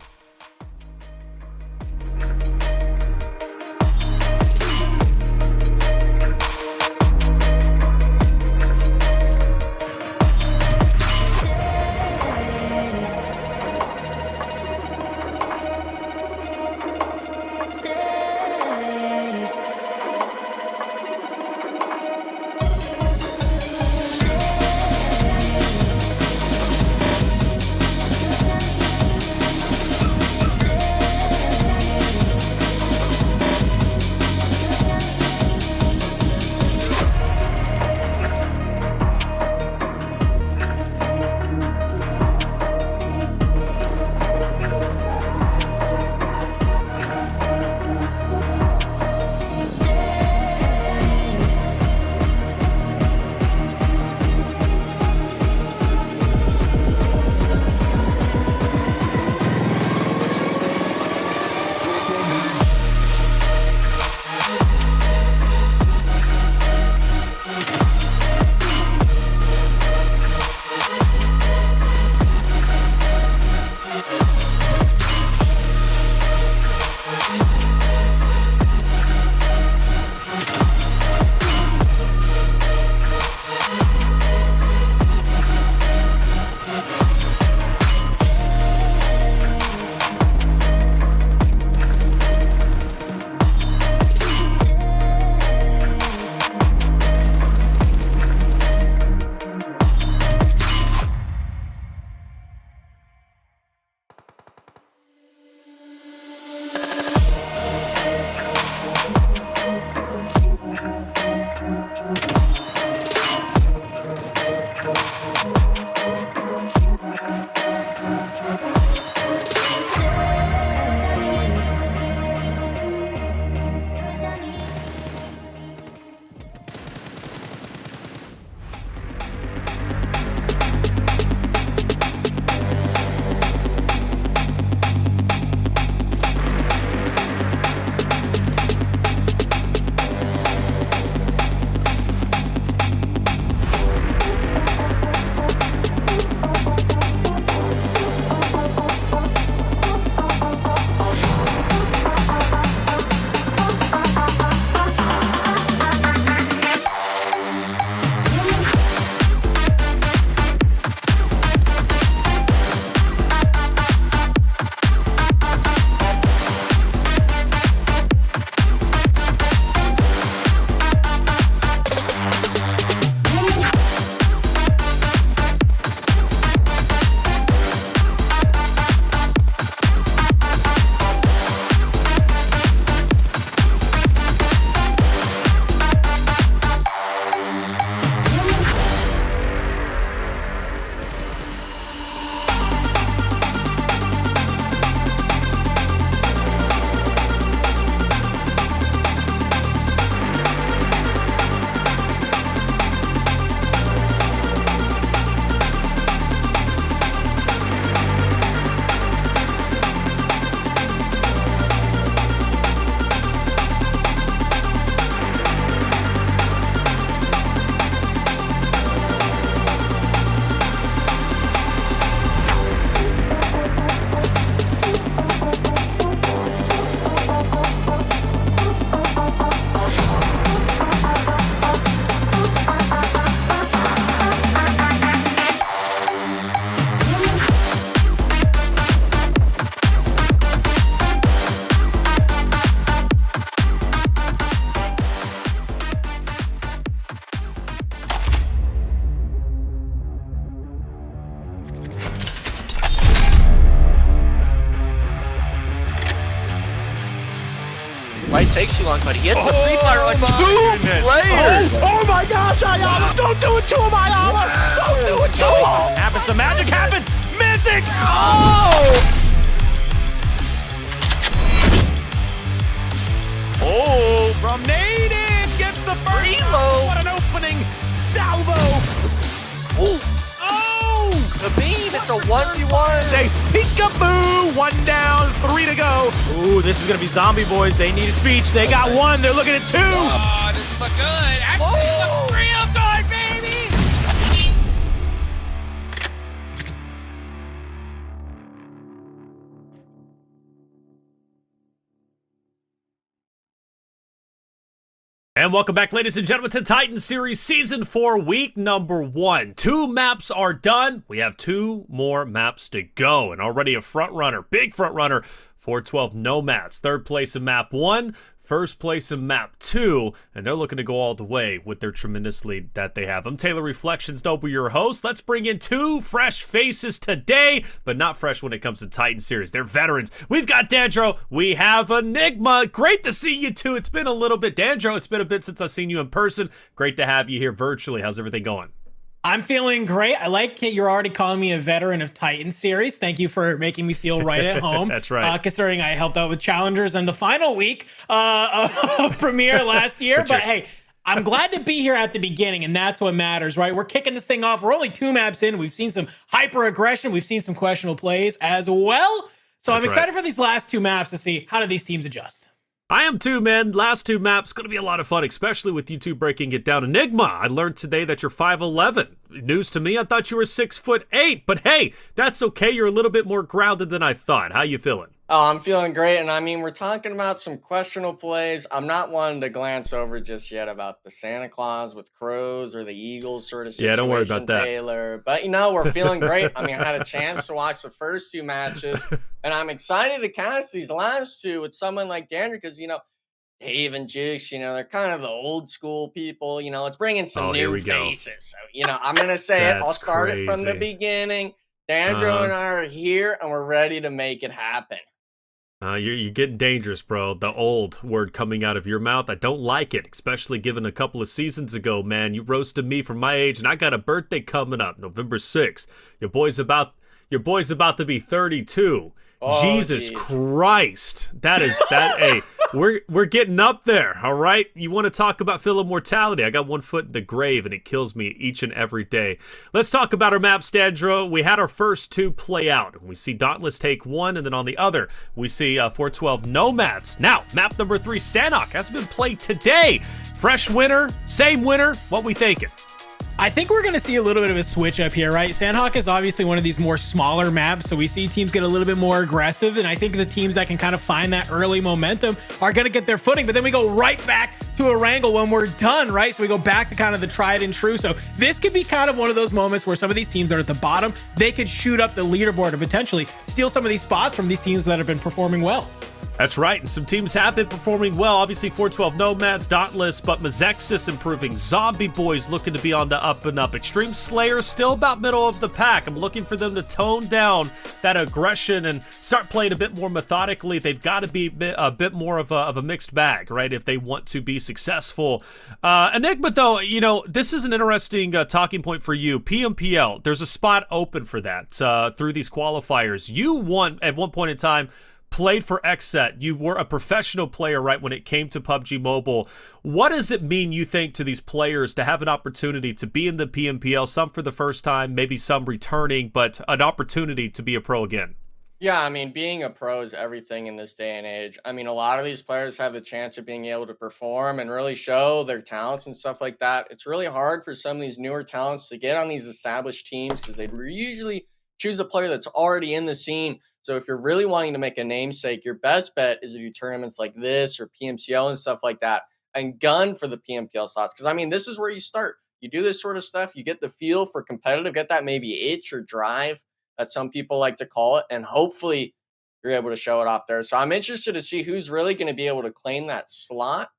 takes too long, but he hits the free fire on 2 players. Oh my gosh, Ayala! Don't do it to him, Ayala! Don't do it to him! Happens, the magic happens! Mythic! Oh! Oh, from Naden gets the first. Reload. What an opening salvo! Ooh, Oh! the beam, it's a 1v1. Say peekaboo! 1 down, 3 to go. Ooh, this is gonna be zombie boys. They need a speech. They got 1. They're looking at 2. Oh, this look good. Actually, Oh. look real good, baby. And welcome back, ladies and gentlemen, to Titan Series Season 4, Week number 1. 2 maps are done. We have 2 more maps to go. And already a front runner, big front runner, 412 Nomads. 3rd place in map 1, 1st place in map 2. And they're looking to go all the way with their tremendous lead that they have. I'm Taylor Reflections Noble, your host. Let's bring in 2 fresh faces today, but not fresh when it comes to Titan Series. They're veterans. We've got Dandro. We have Enigma. Great to see you two. It's been a little bit. Dandro, it's been a bit since I've seen you in person. Great to have you here virtually. How's everything going? I'm feeling great. I like it. You're already calling me a veteran of Titan series. Thank you for making me feel right at home. That's right. Considering I helped out with challengers in the final week of premiere last year. But hey, I'm glad to be here at the beginning, and that's what matters, right? We're kicking this thing off. We're only 2 maps in. We've seen some hyper aggression. We've seen some questionable plays as well. So I'm excited for these last 2 maps to see how do these teams adjust. I am too, man. Last 2 maps, going to be a lot of fun, especially with you two breaking it down. Enigma, I learned today that you're 5'11". News to me, I thought you were 6'8", but hey, that's okay. You're a little bit more grounded than I thought. How you feeling? Oh, I'm feeling great. And I mean, we're talking about some questionable plays. I'm not one to glance over just yet about the Santa Claus with crows or the Eagles sort of situation, Yeah, don't worry about that. Taylor. But, you know, we're feeling great. I mean, I had a chance to watch the first 2 matches, and I'm excited to cast these last 2 with someone like Dandre because, you know, Dave and Jukes, you know, they're kind of the old school people. You know, let's bring in some new faces. So, you know, I'm going to say it. I'll start it from the beginning. Dandro and I are here, and we're ready to make it happen. You're getting dangerous, bro. The old word coming out of your mouth, I don't like it, especially given a couple of seasons ago, man. You roasted me for my age, and I got a birthday coming up, November 6th. Your boy's about to be 32. Oh, Jesus geez. Christ. Hey, we're getting up there, all right? You want to talk about feeling mortality? I got 1 foot in the grave, and it kills me each and every day. Let's talk about our maps, Dandro. We had our first 2 play out. We see Dauntless take 1, and then on the other, we see 412 Nomads. Now, map number 3, Sanhok, has been played today. Fresh winner, same winner. What we thinking? I think we're going to see a little bit of a switch up here, right? Sanhok is obviously one of these more smaller maps, so we see teams get a little bit more aggressive, and I think the teams that can kind of find that early momentum are going to get their footing, but then we go right back to Erangel when we're done, right? So we go back to kind of the tried and true. So this could be kind of one of those moments where some of these teams are at the bottom, they could shoot up the leaderboard and potentially steal some of these spots from these teams that have been performing well. That's right, and some teams have been performing well. Obviously, 412 Nomads, Dauntless, but Mazexis improving. Zombie Boys looking to be on the up and up. Extreme Slayer still about middle of the pack. I'm looking for them to tone down that aggression and start playing a bit more methodically. They've got to be a bit more of a mixed bag, right, if they want to be successful. Enigma, though, you know, this is an interesting talking point for you. PMPL, there's a spot open for that through these qualifiers. You won at one point in time, played for XSET. You were a professional player, right, when it came to PUBG Mobile. What does it mean, you think, to these players to have an opportunity to be in the PMPL, some for the first time, maybe some returning, but an opportunity to be a pro again? Yeah, I mean, being a pro is everything in this day and age. I mean, a lot of these players have the chance of being able to perform and really show their talents and stuff like that. It's really hard for some of these newer talents to get on these established teams because they usually choose a player that's already in the scene. So if you're really wanting to make a namesake, your best bet is to do tournaments like this or PMCL and stuff like that and gun for the PMPL slots. Because, I mean, this is where you start. You do this sort of stuff. You get the feel for competitive, get that maybe itch or drive that some people like to call it, and hopefully you're able to show it off there. So I'm interested to see who's really going to be able to claim that slot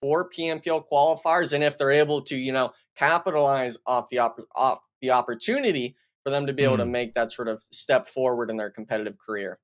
for PMPL qualifiers and if they're able to, you know, capitalize off the opportunity for them to be able to make that sort of step forward in their competitive career.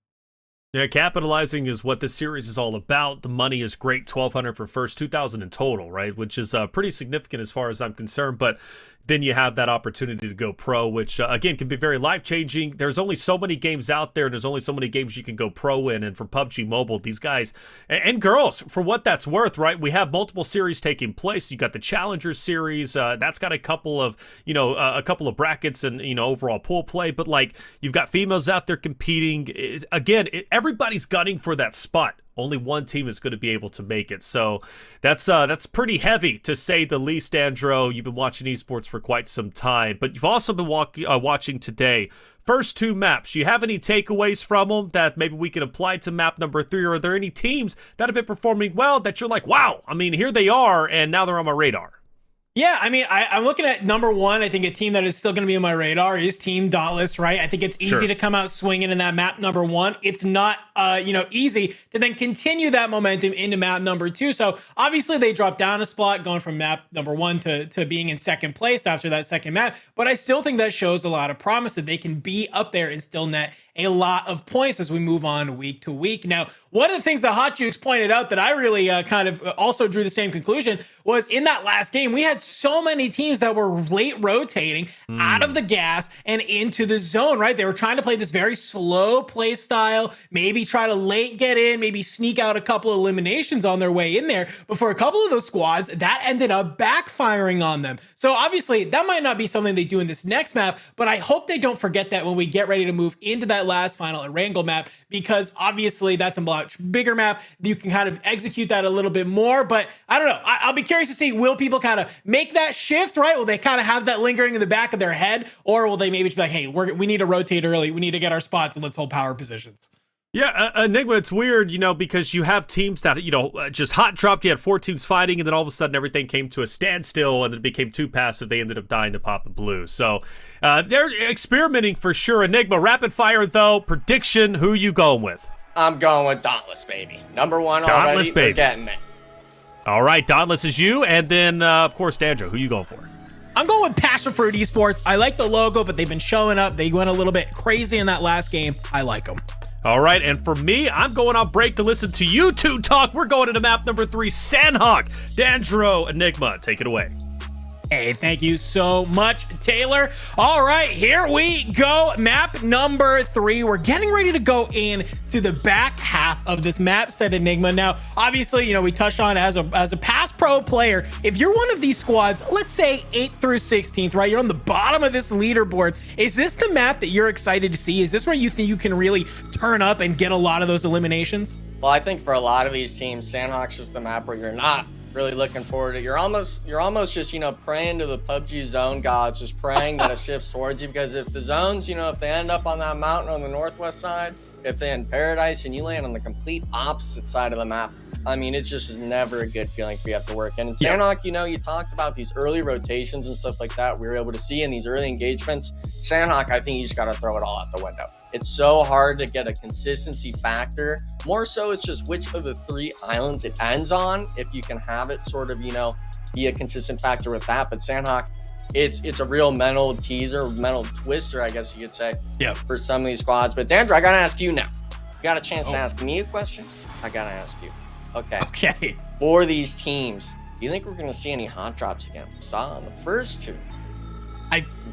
Yeah, capitalizing is what this series is all about. The money is great, $1,200 for first, $2,000 in total, right? Which is pretty significant as far as I'm concerned. But then you have that opportunity to go pro, which again can be very life-changing. There's only so many games out there, and there's only so many games you can go pro in. And for PUBG Mobile, these guys and girls, for what that's worth, right? We have multiple series taking place. You got the Challenger Series, that's got a couple of a couple of brackets and overall pool play. But like you've got females out there competing. Everybody's gunning for that spot. Only one team is going to be able to make it. So that's pretty heavy, to say the least, Andro. You've been watching esports for quite some time, but you've also been watching today. First two maps, you have any takeaways from them that maybe we can apply to map number 3? Or are there any teams that have been performing well that you're like, wow, I mean, here they are, and now they're on my radar? Yeah, I mean, I'm looking at number 1. I think a team that is still going to be on my radar is Team Dauntless, right? I think it's easy to come out swinging in that map number 1. It's not, easy to then continue that momentum into map number 2. So obviously they dropped down a spot, going from map number 1 to being in second place after that second map. But I still think that shows a lot of promise that they can be up there and still net a lot of points as we move on week to week. Now, one of the things that Hot Jukes pointed out that I really kind of also drew the same conclusion was in that last game, we had so many teams that were late rotating out of the gas and into the zone, right? They were trying to play this very slow play style, maybe try to late get in, maybe sneak out a couple of eliminations on their way in there. But for a couple of those squads, that ended up backfiring on them. So obviously that might not be something they do in this next map, but I hope they don't forget that when we get ready to move into that last final Erangel map, because obviously that's a much bigger map. You can kind of execute that a little bit more, but I don't know. I'll be curious to see, will people kind of make that shift, right? Will they kind of have that lingering in the back of their head, or will they maybe just be like, hey, we need to rotate early. We need to get our spots and let's hold power positions. Yeah, Enigma, it's weird, because you have teams that, just hot dropped. You had 4 teams fighting, and then all of a sudden everything came to a standstill, and it became too passive. They ended up dying to Pop and Blue. So they're experimenting for sure. Enigma, rapid fire, though. Prediction, who you going with? I'm going with Dauntless, baby. Number 1 Dauntless, already. baby. We're getting it. All right, Dauntless is you. And then, of course, Dandro, who you going for? I'm going with Passion Fruit Esports. I like the logo, but they've been showing up. They went a little bit crazy in that last game. I like them. All right, and for me, I'm going on break to listen to you two talk. We're going into map number 3, Sanhok. Dandro, Enigma, take it away. Hey, thank you so much, Taylor. All right, here we go. Map number 3. We're getting ready to go in to the back half of this map set, Enigma. Now, obviously, we touched on as a past pro player, if you're one of these squads, let's say 8th through 16th, right? You're on the bottom of this leaderboard. Is this the map that you're excited to see? Is this where you think you can really turn up and get a lot of those eliminations? Well, I think for a lot of these teams, Sanhok's just the map where you're not really looking forward to it. You're almost just praying to the PUBG zone gods, just praying that it shifts towards you, because if the zones, if they end up on that mountain on the northwest side, if they're in Paradise and you land on the complete opposite side of the map, I mean, it's just never a good feeling for you have to work. And in Sanhok, you talked about these early rotations and stuff like that we were able to see in these early engagements. Sanhok, I think you just got to throw it all out the window. It's so hard to get a consistency factor. More so, it's just which of the 3 islands it ends on, if you can have it sort of, be a consistent factor with that. But Sanhok, it's a real mental teaser, mental twister, I guess you could say, for some of these squads. But Dandro, I got to ask you now. You got a chance to ask me a question? I got to ask you. Okay. For these teams, do you think we're going to see any hot drops again? We saw on the first 2.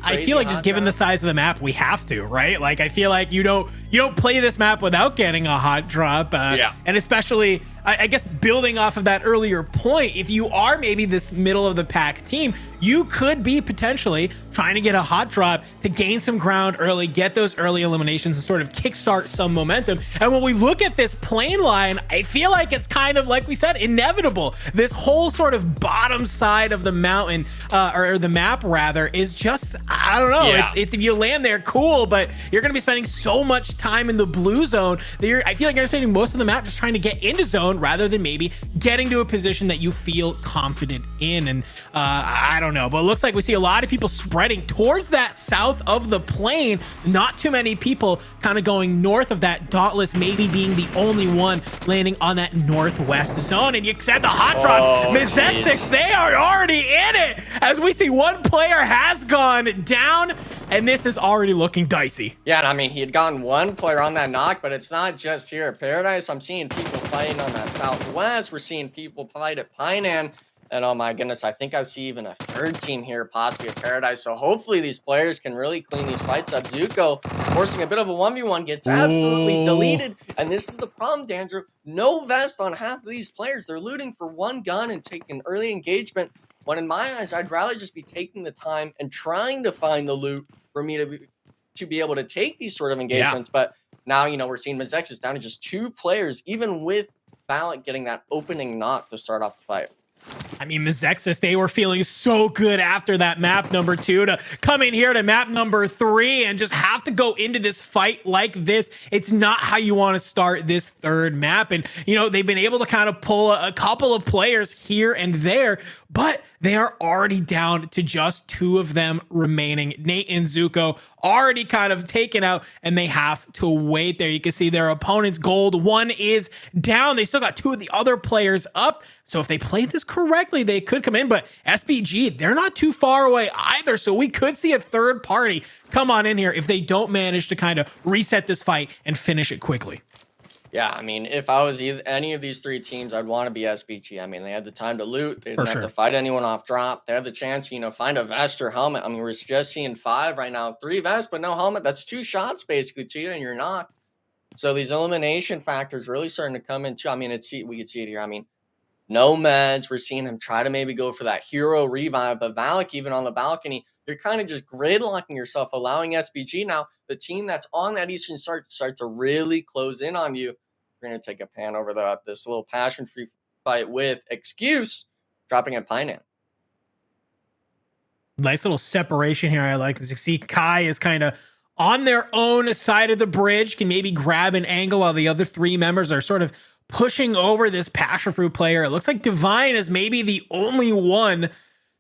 I feel like just given the size of the map, we have to, right? Like, I feel like you don't play this map without getting a hot drop. And especially, I guess, building off of that earlier point, if you are maybe this middle of the pack team, you could be potentially trying to get a hot drop to gain some ground early, get those early eliminations, and sort of kickstart some momentum. And when we look at this plane line, I feel like it's kind of, like we said, inevitable. This whole sort of bottom side of the mountain, or the map rather, is just, I don't know. It's if you land there, cool, but you're going to be spending so much time in the blue zone that I feel like you're spending most of the map just trying to get into zone rather than maybe getting to a position that you feel confident in. And I don't know, but it looks like we see a lot of people spreading towards that south of the plane. Not too many people kind of going north of that. Dauntless maybe being the only one landing on that northwest zone. And you said the hot drops, Mizetsic, they are already in it as we see one player has gone down, and this is already looking dicey. Yeah, and I mean, he had gotten one player on that knock, but it's not just here at Paradise. I'm seeing people fighting on that Southwest. We're seeing people fight at Pinan. And oh my goodness, I think I see even a third team here, possibly at Paradise. So hopefully these players can really clean these fights up. Zuko forcing a bit of a 1v1 gets absolutely deleted. And this is the problem, Dandrew. No vest on half of these players. They're looting for one gun and taking early engagement. When in my eyes, I'd rather just be taking the time and trying to find the loot for me to be able to take these sort of engagements. Yeah. But now, you know, we're seeing Mizexus down to just 2 players, even with Valak getting that opening knock to start off the fight. I mean, Mizexus, they were feeling so good after that map number 2 to come in here to map number 3 and just have to go into this fight like this. It's not how you want to start this third map. And, you know, they've been able to kind of pull a couple of players here and there, but they are already down to just 2 of them remaining. Nate and Zuko already kind of taken out, and they have to wait there. You can see their opponent's gold 1 is down. They still got 2 of the other players up. So if they played this correctly, they could come in. But SBG, they're not too far away either. So we could see a third party come on in here if they don't manage to kind of reset this fight and finish it quickly. Yeah, I mean, if I was any of these 3 teams, I'd want to be SBG. I mean, they had the time to loot. They didn't have to fight anyone off drop. They have the chance, you know, find a vest or helmet. I mean, we're just seeing 5 right now. 3 vests, but no helmet. That's 2 shots basically to you, and you're not. So these elimination factors really starting to come into. I mean, we could see it here. I mean, no meds. We're seeing him try to maybe go for that hero revive. But Valak, even on the balcony, you're kind of just gridlocking yourself, allowing SBG now, the team that's on that Eastern start to really close in on you. We're going to take a pan over this little passion-free fight with Excuse dropping at Pinan. Nice little separation here. I like this. You see Kai is kind of on their own side of the bridge, can maybe grab an angle while the other 3 members are sort of pushing over this passion fruit player. It looks like Divine is maybe the only one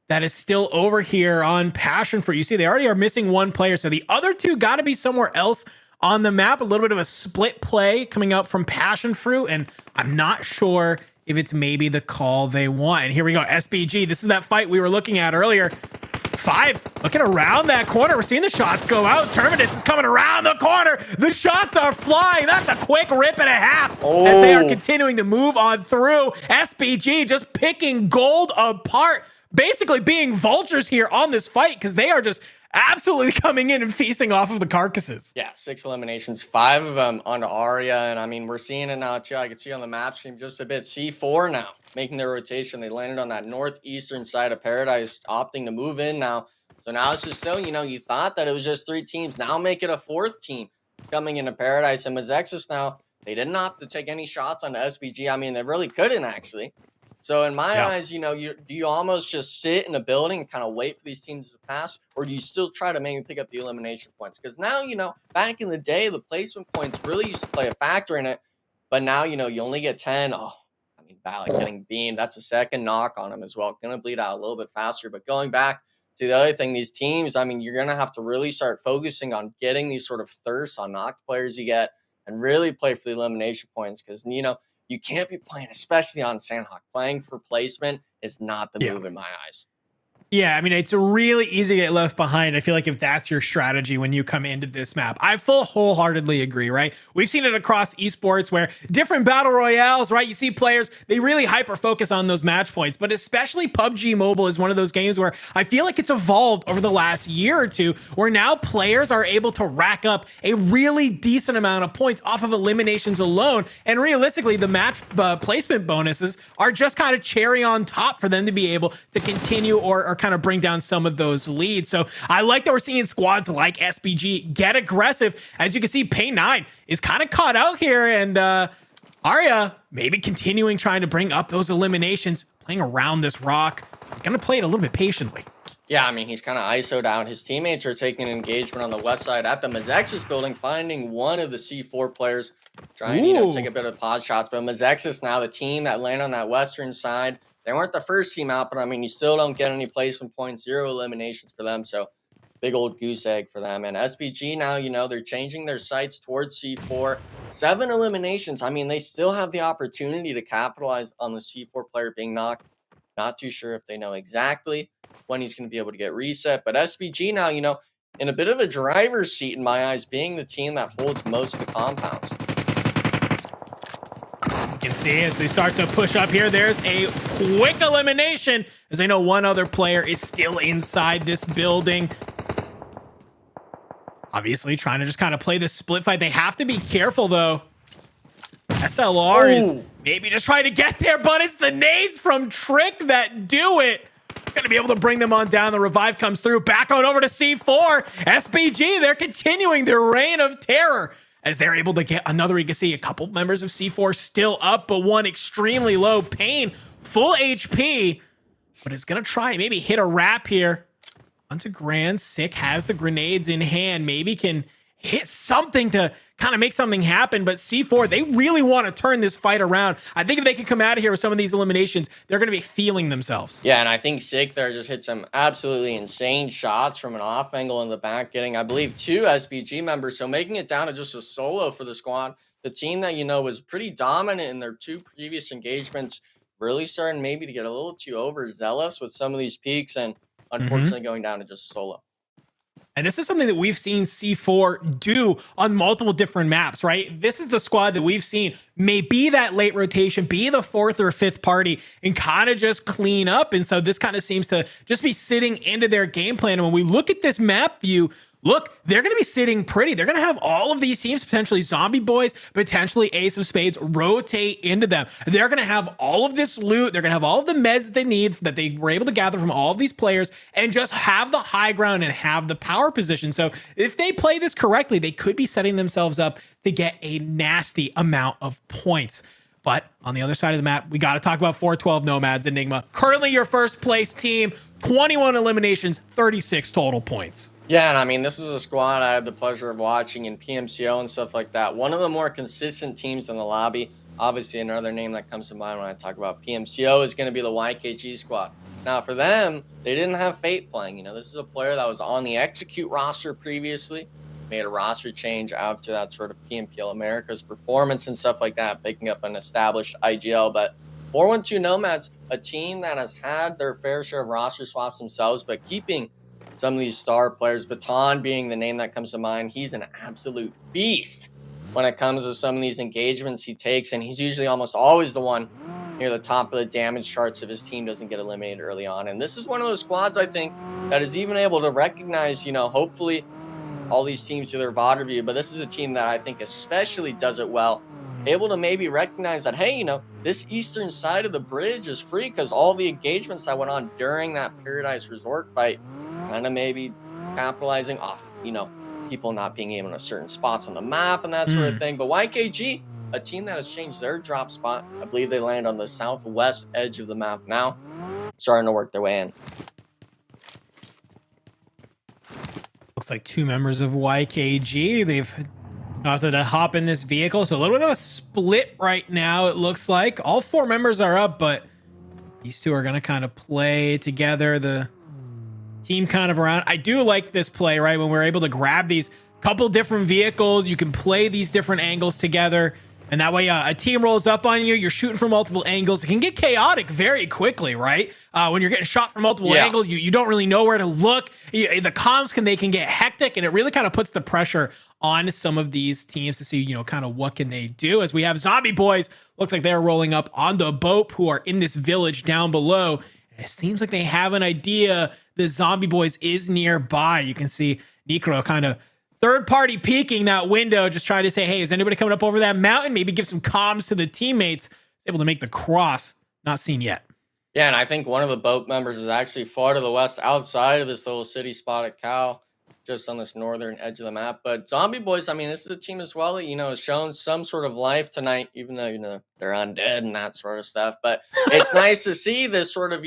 that is still over here on passion fruit. You see, they already are missing 1 player. So the other 2 got to be somewhere else on the map. A little bit of a split play coming out from passion fruit. And I'm not sure if it's maybe the call they want. And here we go. SBG. This is that fight we were looking at earlier. 5 looking around that corner. We're seeing the shots go out. Terminus is coming around the corner. The shots are flying. That's a quick rip and a half as they are continuing to move on through. SBG just picking gold apart, basically being vultures here on this fight because they are just absolutely coming in and feasting off of the carcasses. Yeah, 6 eliminations, 5 of them onto Arya. And I mean, we're seeing it now too. I can see on the map stream just a bit. C4 now making their rotation. They landed on that northeastern side of Paradise, opting to move in now. So now it's just still, you know, you thought that it was just 3 teams. Now make it a 4th team coming into Paradise. And Mizexus now, they didn't opt to take any shots on the SBG. I mean, they really couldn't actually. So in my eyes, you know, do you almost just sit in a building and kind of wait for these teams to pass, or do you still try to maybe pick up the elimination points? Because now, you know, back in the day, the placement points really used to play a factor in it, but now, you know, you only get 10. Oh, I mean, Valak getting beamed. That's a second knock on him as well. Going to bleed out a little bit faster. But going back to the other thing, these teams, I mean, you're going to have to really start focusing on getting these sort of thirsts on knocked players you get and really play for the elimination points because, you know, you can't be playing, especially on Sanhok. Playing for placement is not the move in my eyes. Yeah, I mean, it's really easy to get left behind. I feel like if that's your strategy when you come into this map, I wholeheartedly agree, right? We've seen it across esports where different battle royales, right? You see players, they really hyper focus on those match points, but especially PUBG Mobile is one of those games where I feel like it's evolved over the last year or two, where now players are able to rack up a really decent amount of points off of eliminations alone. And realistically, the match placement bonuses are just kind of cherry on top for them to be able to continue or kind of bring down some of those leads. So I like that we're seeing squads like SBG get aggressive. As you can see, Pay9 is kind of caught out here, and Arya maybe continuing trying to bring up those eliminations, playing around this rock. Gonna play it a little bit patiently. Yeah, I mean, he's kind of ISO'd out. His teammates are taking engagement on the west side at the Mizexus building, finding one of the C4 players, trying to, you know, take a bit of pod shots. But Mizexus now, the team that landed on that western side, they weren't the first team out, but I mean, you still don't get any placement points, 0 eliminations for them. So big old goose egg for them. And SBG now, you know, they're changing their sights towards C4. 7 eliminations. I mean, they still have the opportunity to capitalize on the C4 player being knocked. Not too sure if they know exactly when he's going to be able to get reset. But SBG now, in a bit of a driver's seat in my eyes, being the team that holds most of the compounds. You can see as they start to push up here, there's a quick elimination as I know one other player is still inside this building. Obviously trying to just kind of play this split fight. They have to be careful though. SLR is maybe just trying to get there, but it's the nades from Trick that do it. Gonna be able to bring them on down. The revive comes through. Back on over to C4. SBG, they're continuing their reign of terror as they're able to get another. You can see a couple members of C4 still up, but one extremely low. Pain, full HP, but it's gonna try maybe hit a wrap here. Onto Grand. Sick has the grenades in hand. Maybe can hit something to kind of make something happen, but C4, they really want to turn this fight around. I think if they can come out of here with some of these eliminations, they're going to be feeling themselves. Yeah, and I think Sick there just hit some absolutely insane shots from an off angle in the back, getting, I believe, 2 SBG members, so making it down to just a solo for the squad. The team that, was pretty dominant in their 2 previous engagements, really starting maybe to get a little too overzealous with some of these peaks, and unfortunately going down to just solo. And this is something that we've seen C4 do on multiple different maps, right? This is the squad that we've seen may be that late rotation, be the 4th or 5th party, and kind of just clean up. And so this kind of seems to just be sitting into their game plan. And when we look at this map view, look, they're going to be sitting pretty. They're going to have all of these teams, potentially Zombie Boys, potentially Ace of Spades, rotate into them. They're going to have all of this loot. They're going to have all of the meds that they need, that they were able to gather from all of these players, and just have the high ground and have the power position. So if they play this correctly, they could be setting themselves up to get a nasty amount of points. But on the other side of the map, we got to talk about 412 Nomads Enigma. Currently your first place team, 21 eliminations, 36 total points. Yeah, and I mean, this is a squad I had the pleasure of watching in PMCO and stuff like that. One of the more consistent teams in the lobby. Obviously, another name that comes to mind when I talk about PMCO is going to be the YKG squad. Now, for them, they didn't have Fate playing. This is a player that was on the Execute roster previously, made a roster change after that sort of PMPL America's performance and stuff like that, picking up an established IGL. But 412 Nomads, a team that has had their fair share of roster swaps themselves, but keeping some of these star players, Baton being the name that comes to mind. He's an absolute beast when it comes to some of these engagements he takes, and he's usually almost always the one near the top of the damage charts if his team doesn't get eliminated early on. And this is one of those squads, I think, that is even able to recognize, hopefully all these teams do their VOD review, but this is a team that I think especially does it well, able to maybe recognize that, hey, this eastern side of the bridge is free because all the engagements that went on during that Paradise Resort fight, kind of maybe capitalizing off, people not being able to certain spots on the map and that sort of thing. But YKG, a team that has changed their drop spot. I believe they land on the southwest edge of the map now, starting to work their way in. Looks like 2 members of YKG. They've opted to hop in this vehicle. So a little bit of a split right now, it looks like. All 4 members are up, but these 2 are going to kind of play together. The team kind of around. I do like this play, right? When we're able to grab these couple different vehicles, you can play these different angles together. And that way a team rolls up on you, you're shooting from multiple angles. It can get chaotic very quickly, right? When you're getting shot from multiple angles, you don't really know where to look. The comms they can get hectic, and it really kind of puts the pressure on some of these teams to see, kind of what can they do. As we have Zombie Boys, looks like they're rolling up on the boat, who are in this village down below. And it seems like they have an idea the Zombie Boys is nearby. You can see Necro kind of third party peeking that window, just trying to say, hey, is anybody coming up over that mountain? Maybe give some comms to the teammates. Able to make the cross. Not seen yet. Yeah, and I think one of the boat members is actually far to the west outside of this little city spot at Cal, just on this northern edge of the map. But Zombie Boys, I mean, this is a team as well that, has shown some sort of life tonight, even though, they're undead and that sort of stuff. But it's nice to see this sort of,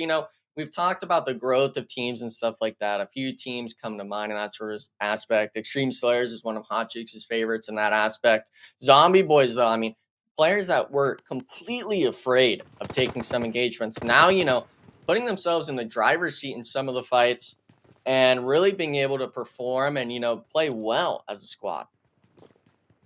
we've talked about the growth of teams and stuff like that. A few teams come to mind in that sort of aspect. Extreme Slayers is one of Hot Cheeks' favorites in that aspect. Zombie Boys, though, I mean, players that were completely afraid of taking some engagements. Now, putting themselves in the driver's seat in some of the fights and really being able to perform and, play well as a squad.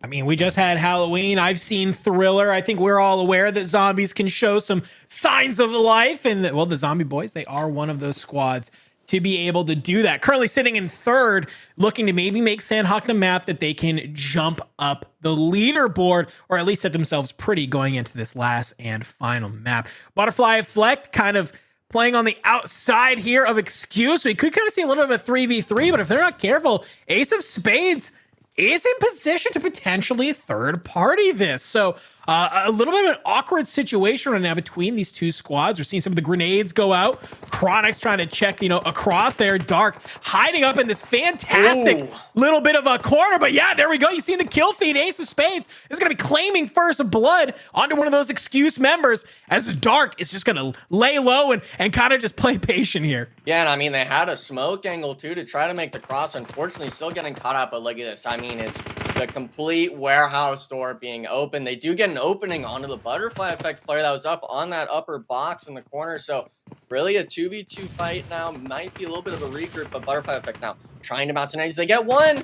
I mean, we just had Halloween. I've seen Thriller. I think we're all aware that zombies can show some signs of life. And well, the Zombie Boys, they are one of those squads to be able to do that. Currently sitting in third, looking to maybe make Sanhok the map that they can jump up the leaderboard, or at least set themselves pretty going into this last and final map. Butterfly Effect kind of playing on the outside here of Excuse. We could kind of see a little bit of a 3v3, but if they're not careful, Ace of Spades is in position to potentially third party this. So a little bit of an awkward situation right now between these two squads. We're seeing some of the grenades go out. Chronic's trying to check, across there. Dark hiding up in this fantastic little bit of a corner. But yeah, there we go. You see the kill feed. Ace of Spades is going to be claiming first blood onto one of those Excuse members, as Dark is just going to lay low and kind of just play patient here. Yeah, and I mean, they had a smoke angle too to try to make the cross. Unfortunately, still getting caught up. But look at this. I mean, it's the complete warehouse door being open. They do get an opening onto the Butterfly Effect player that was up on that upper box in the corner. So really a 2v2 fight now. Might be a little bit of a regroup, but Butterfly Effect now trying to mountaineers. They get one.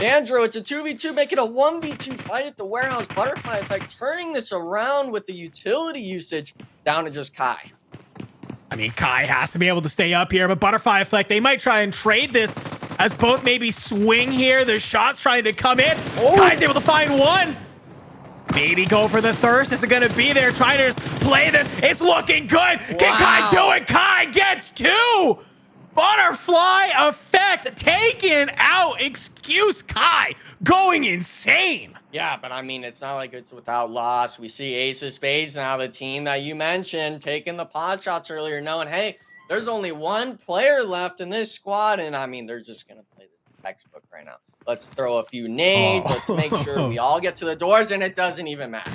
Andrew, it's a 2v2, make it a 1v2 fight at the warehouse. Butterfly Effect turning this around with the utility usage down to just Kai. I mean, Kai has to be able to stay up here, but Butterfly Effect, they might try and trade this as both maybe swing here. The shots trying to come in. Kai's able to find one. Maybe go for the thirst. Is it going to be there? Trying to just play this. It's looking good. Can Kai do it? Kai gets two. Butterfly Effect taken out. Excuse Kai going insane. Yeah, but I mean, it's not like it's without loss. We see Ace of Spades now, the team that you mentioned, taking the pot shots earlier, knowing, hey, there's only one player left in this squad. And I mean, they're just going to play this textbook right now. Let's throw a few nades. Let's make sure we all get to the doors, and it doesn't even matter.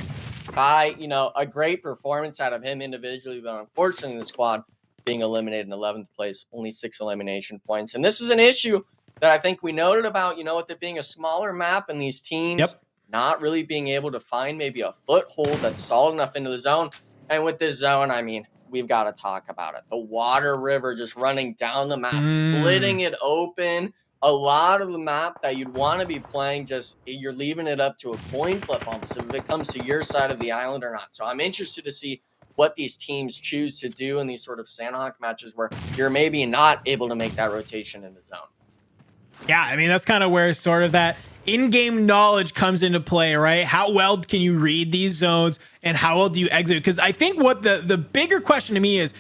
Kai, a great performance out of him individually, but unfortunately the squad being eliminated in 11th place, only 6 elimination points. And this is an issue that I think we noted about, with it being a smaller map and these teams not really being able to find maybe a foothold that's solid enough into the zone. And with this zone, I mean, we've got to talk about it. The water river just running down the map, splitting it open. A lot of the map that you'd want to be playing, just you're leaving it up to a coin flip almost if it comes to your side of the island or not. So I'm interested to see what these teams choose to do in these sort of Sanhok matches where you're maybe not able to make that rotation in the zone. Yeah, I mean, that's kind of where sort of that in-game knowledge comes into play, right? How well can you read these zones and how well do you exit? Because I think what the bigger question to me is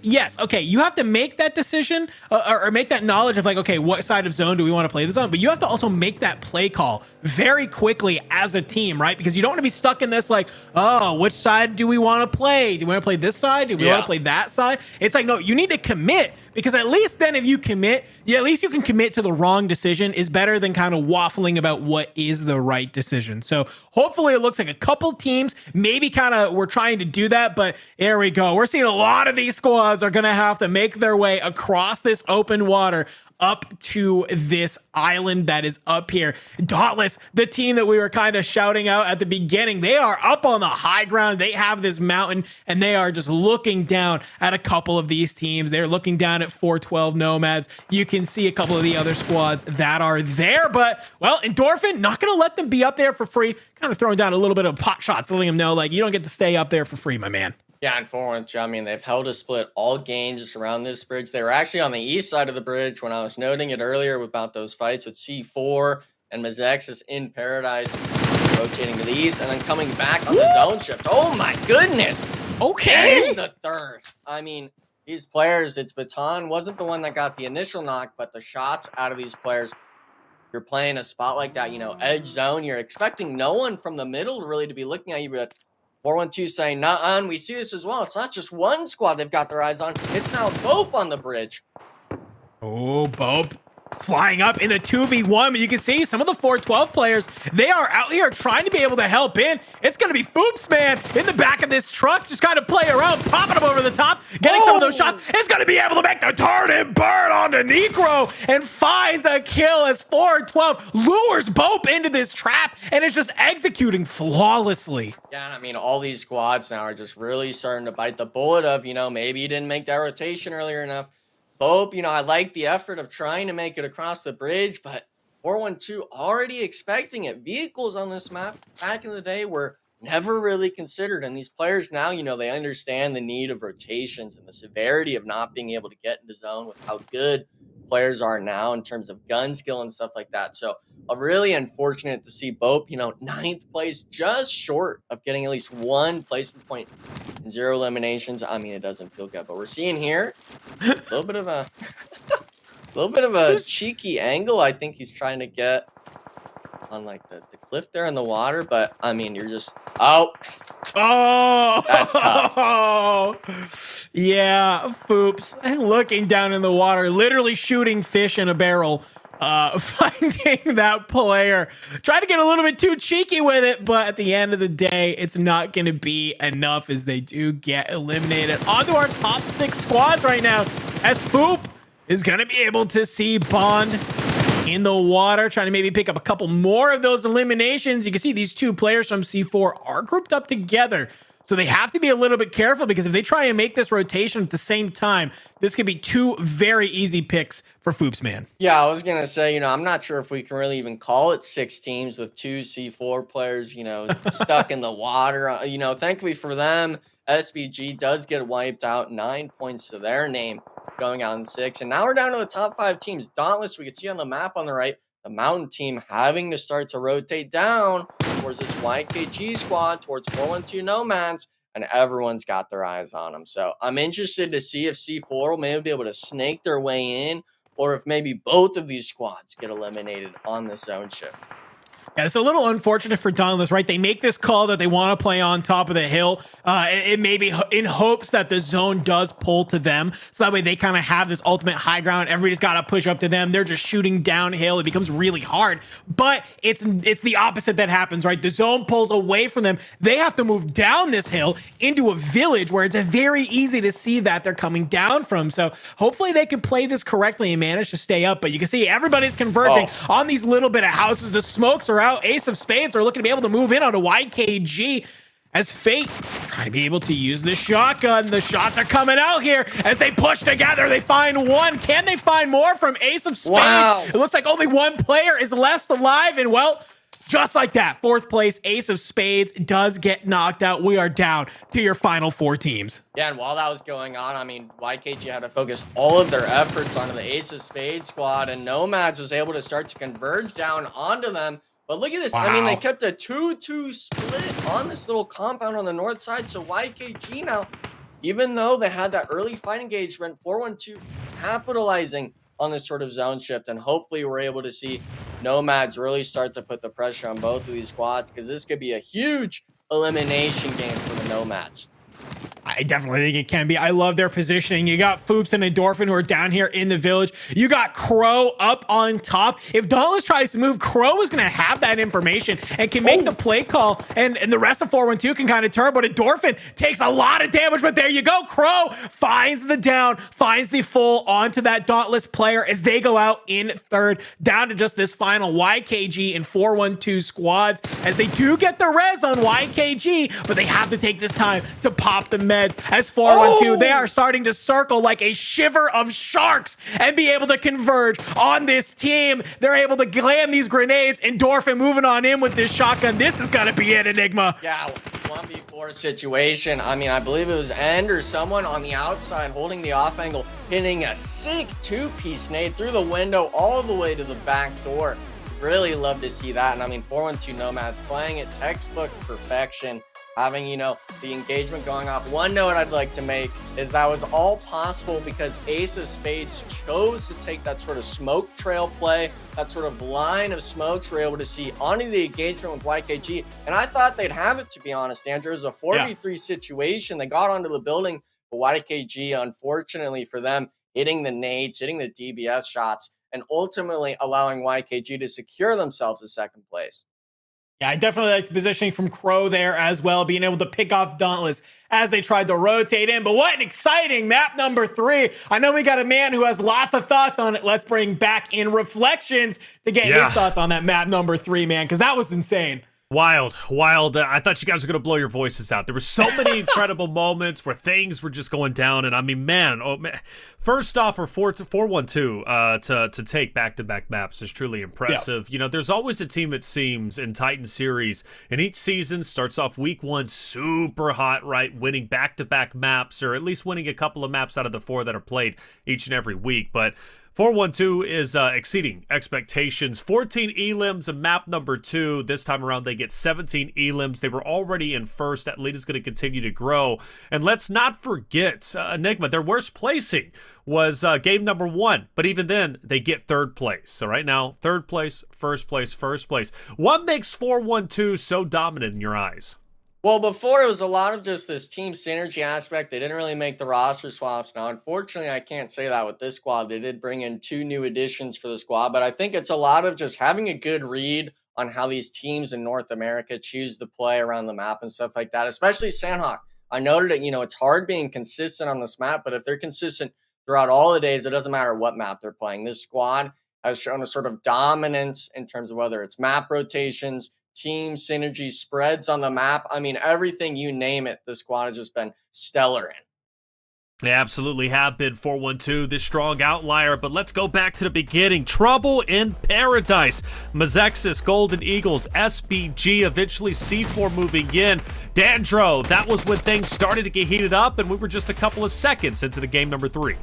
yes, okay, you have to make that decision or make that knowledge of like, okay, what side of zone do we want to play this on? But you have to also make that play call very quickly as a team, right? Because you don't want to be stuck in this like, oh, which side do we want to play? Do we want to play this side? Do we want to play that side? It's like, no, you need to commit, because at least then if you commit, at least you can commit to the wrong decision is better than kind of waffling about what is the right decision. So hopefully it looks like a couple teams maybe kind of we're trying to do that, but there we go. We're seeing a lot of these squads are going to have to make their way across this open water up to this island that is up here. Dauntless, the team that we were kind of shouting out at the beginning, they are up on the high ground. They have this mountain and they are just looking down at a couple of these teams. They're looking down at 412 Nomads. You can see a couple of the other squads that are there, but well, Endorphin, not going to let them be up there for free. Kind of throwing down a little bit of pot shots, letting them know like you don't get to stay up there for free, my man. Yeah, and for once, I mean, they've held a split all game just around this bridge. They were actually on the east side of the bridge when I was noting it earlier about those fights with C4 and Mazexis in Paradise, rotating to the east and then coming back on the zone shift. Oh my goodness. Okay. And the thirst. I mean, these players, it's Baton wasn't the one that got the initial knock, but the shots out of these players, you're playing a spot like that, edge zone. You're expecting no one from the middle really to be looking at you, but 412 saying, nuh-uh, and we see this as well. It's not just one squad they've got their eyes on. It's now Bope on the bridge. Oh, Bope flying up in the 2v1, but you can see some of the 412 players, they are out here trying to be able to help in. It's going to be Foops, man, in the back of this truck, just kind of play around, popping them over the top, getting some of those shots. It's going to be able to make the turn and burn on the Necro and finds a kill as 412 lures Bope into this trap and is just executing flawlessly. Yeah, I mean, all these squads now are just really starting to bite the bullet of, maybe you didn't make that rotation earlier enough. Bope, I like the effort of trying to make it across the bridge, but 412 already expecting it. Vehicles on this map back in the day were never really considered. And these players now, they understand the need of rotations and the severity of not being able to get into zone with how good players are now in terms of gun skill and stuff like that. So really unfortunate to see Bope, ninth place, just short of getting at least one placement point and 0 eliminations. I mean, it doesn't feel good, but we're seeing here a little bit of a cheeky angle. I think he's trying to get on like the cliff there in the water, but I mean, you're just that's tough. Yeah, Foops looking down in the water, literally shooting fish in a barrel, finding that player, trying to get a little bit too cheeky with it, but at the end of the day, it's not going to be enough as they do get eliminated. Onto our top 6 squads right now, as Foop is going to be able to see Bond in the water, trying to maybe pick up a couple more of those eliminations. You can see these 2 players from C4 are grouped up together, so they have to be a little bit careful, because if they try and make this rotation at the same time, this could be 2 very easy picks for Foops, man. Yeah, I was gonna say, I'm not sure if we can really even call it 6 teams with 2 C4 players, stuck in the water. Thankfully for them, SBG does get wiped out, 9 points to their name, going out in 6. And now we're down to the top 5 teams. Dauntless, we can see on the map on the right, the Mountain team having to start to rotate down towards this YKG squad, towards 412 Nomads, and everyone's got their eyes on them. So I'm interested to see if C4 will maybe be able to snake their way in, or if maybe both of these squads get eliminated on the zone shift. Yeah, it's a little unfortunate for Dauntless, right? They make this call that they want to play on top of the hill. It may be in hopes that the zone does pull to them, so that way they kind of have this ultimate high ground. Everybody's got to push up to them. They're just shooting downhill. It becomes really hard, but it's the opposite that happens, right? The zone pulls away from them. They have to move down this hill into a village where it's very easy to see that they're coming down from. So hopefully they can play this correctly and manage to stay up. But you can see everybody's converging on these little bit of houses. The smokes are out. Ace of Spades are looking to be able to move in onto YKG as Fate trying to be able to use the shotgun. The shots are coming out here as they push together. They find one. Can they find more from Ace of Spades? Wow. It looks like only one player is left alive, and well, just like that, 4th place, Ace of Spades does get knocked out. We are down to your final 4 teams. Yeah, and while that was going on, I mean, YKG had to focus all of their efforts onto the Ace of Spades squad, and Nomads was able to start to converge down onto them. But look at this. Wow. I mean, they kept a 2-2 split on this little compound on the north side. So YKG now, even though they had that early fight engagement, 412 capitalizing on this sort of zone shift. And hopefully we're able to see Nomads really start to put the pressure on both of these squads, because this could be a huge elimination game for the Nomads. I definitely think it can be. I love their positioning. You got Foops and Endorphin who are down here in the village. You got Crow up on top. If Dauntless tries to move, Crow is going to have that information and can make the play call, and the rest of 412 can kind of turn, but Endorphin takes a lot of damage. But there you go. Crow finds the down, finds the full onto that Dauntless player as they go out in 3rd, down to just this final YKG and 412 squads, as they do get the res on YKG, but they have to take this time to pop the meds as 412. They are starting to circle like a shiver of sharks and be able to converge on this team. They're able to glam these grenades. Endorphin moving on in with this shotgun. This is going to be it, Enigma. Yeah, 1v4 situation. I mean, I believe it was End or someone on the outside holding the off angle, hitting a sick 2-piece nade through the window all the way to the back door. Really love to see that. And I mean, 412 Nomads playing it textbook perfection. Having, the engagement going off. One note I'd like to make is that was all possible because Ace of Spades chose to take that sort of smoke trail play, that sort of line of smokes we're able to see onto the engagement with YKG. And I thought they'd have it, to be honest, Andrew. It was a 4v3 situation. They got onto the building, but YKG, unfortunately for them, hitting the nades, hitting the DBS shots, and ultimately allowing YKG to secure themselves a 2nd place. Yeah, I definitely like the positioning from Crow there as well, being able to pick off Dauntless as they tried to rotate in. But what an exciting map number 3. I know we got a man who has lots of thoughts on it. Let's bring back in Reflections to get his thoughts on that map number 3, man, because that was insane. Wild. I thought you guys were going to blow your voices out. There were so many incredible moments where things were just going down. And I mean, man. First off, for 4-1-2 to take back-to-back maps is truly impressive. Yeah. You know, there's always a team, it seems, in Titan Series. And each season starts off week 1 super hot, right? Winning back-to-back maps, or at least winning a couple of maps out of the 4 that are played each and every week. But 4-1-2 is exceeding expectations. 14 elims in map number 2. This time around, they get 17 elims. They were already in first. That lead is going to continue to grow. And let's not forget, Enigma, their worst placing was game number 1. But even then, they get 3rd place. So right now, 3rd place, first place. What makes 4-1-2 so dominant in your eyes? Well, before it was a lot of just this team synergy aspect. They didn't really make the roster swaps. Now, unfortunately, I can't say that with this squad. They did bring in 2 new additions for the squad, but I think it's a lot of just having a good read on how these teams in North America choose to play around the map and stuff like that, especially Sanhok. I noted that, it's hard being consistent on this map, but if they're consistent throughout all the days, it doesn't matter what map they're playing. This squad has shown a sort of dominance in terms of whether it's map rotations, team synergy, spreads on the map. I mean, everything you name it, the squad has just been stellar in. They absolutely have been 4-1-2, this strong outlier, but let's go back to the beginning. Trouble in Paradise. Mazexis, Golden Eagles, SBG, eventually C4 moving in. Dandro, that was when things started to get heated up, and we were just a couple of seconds into the game number 3.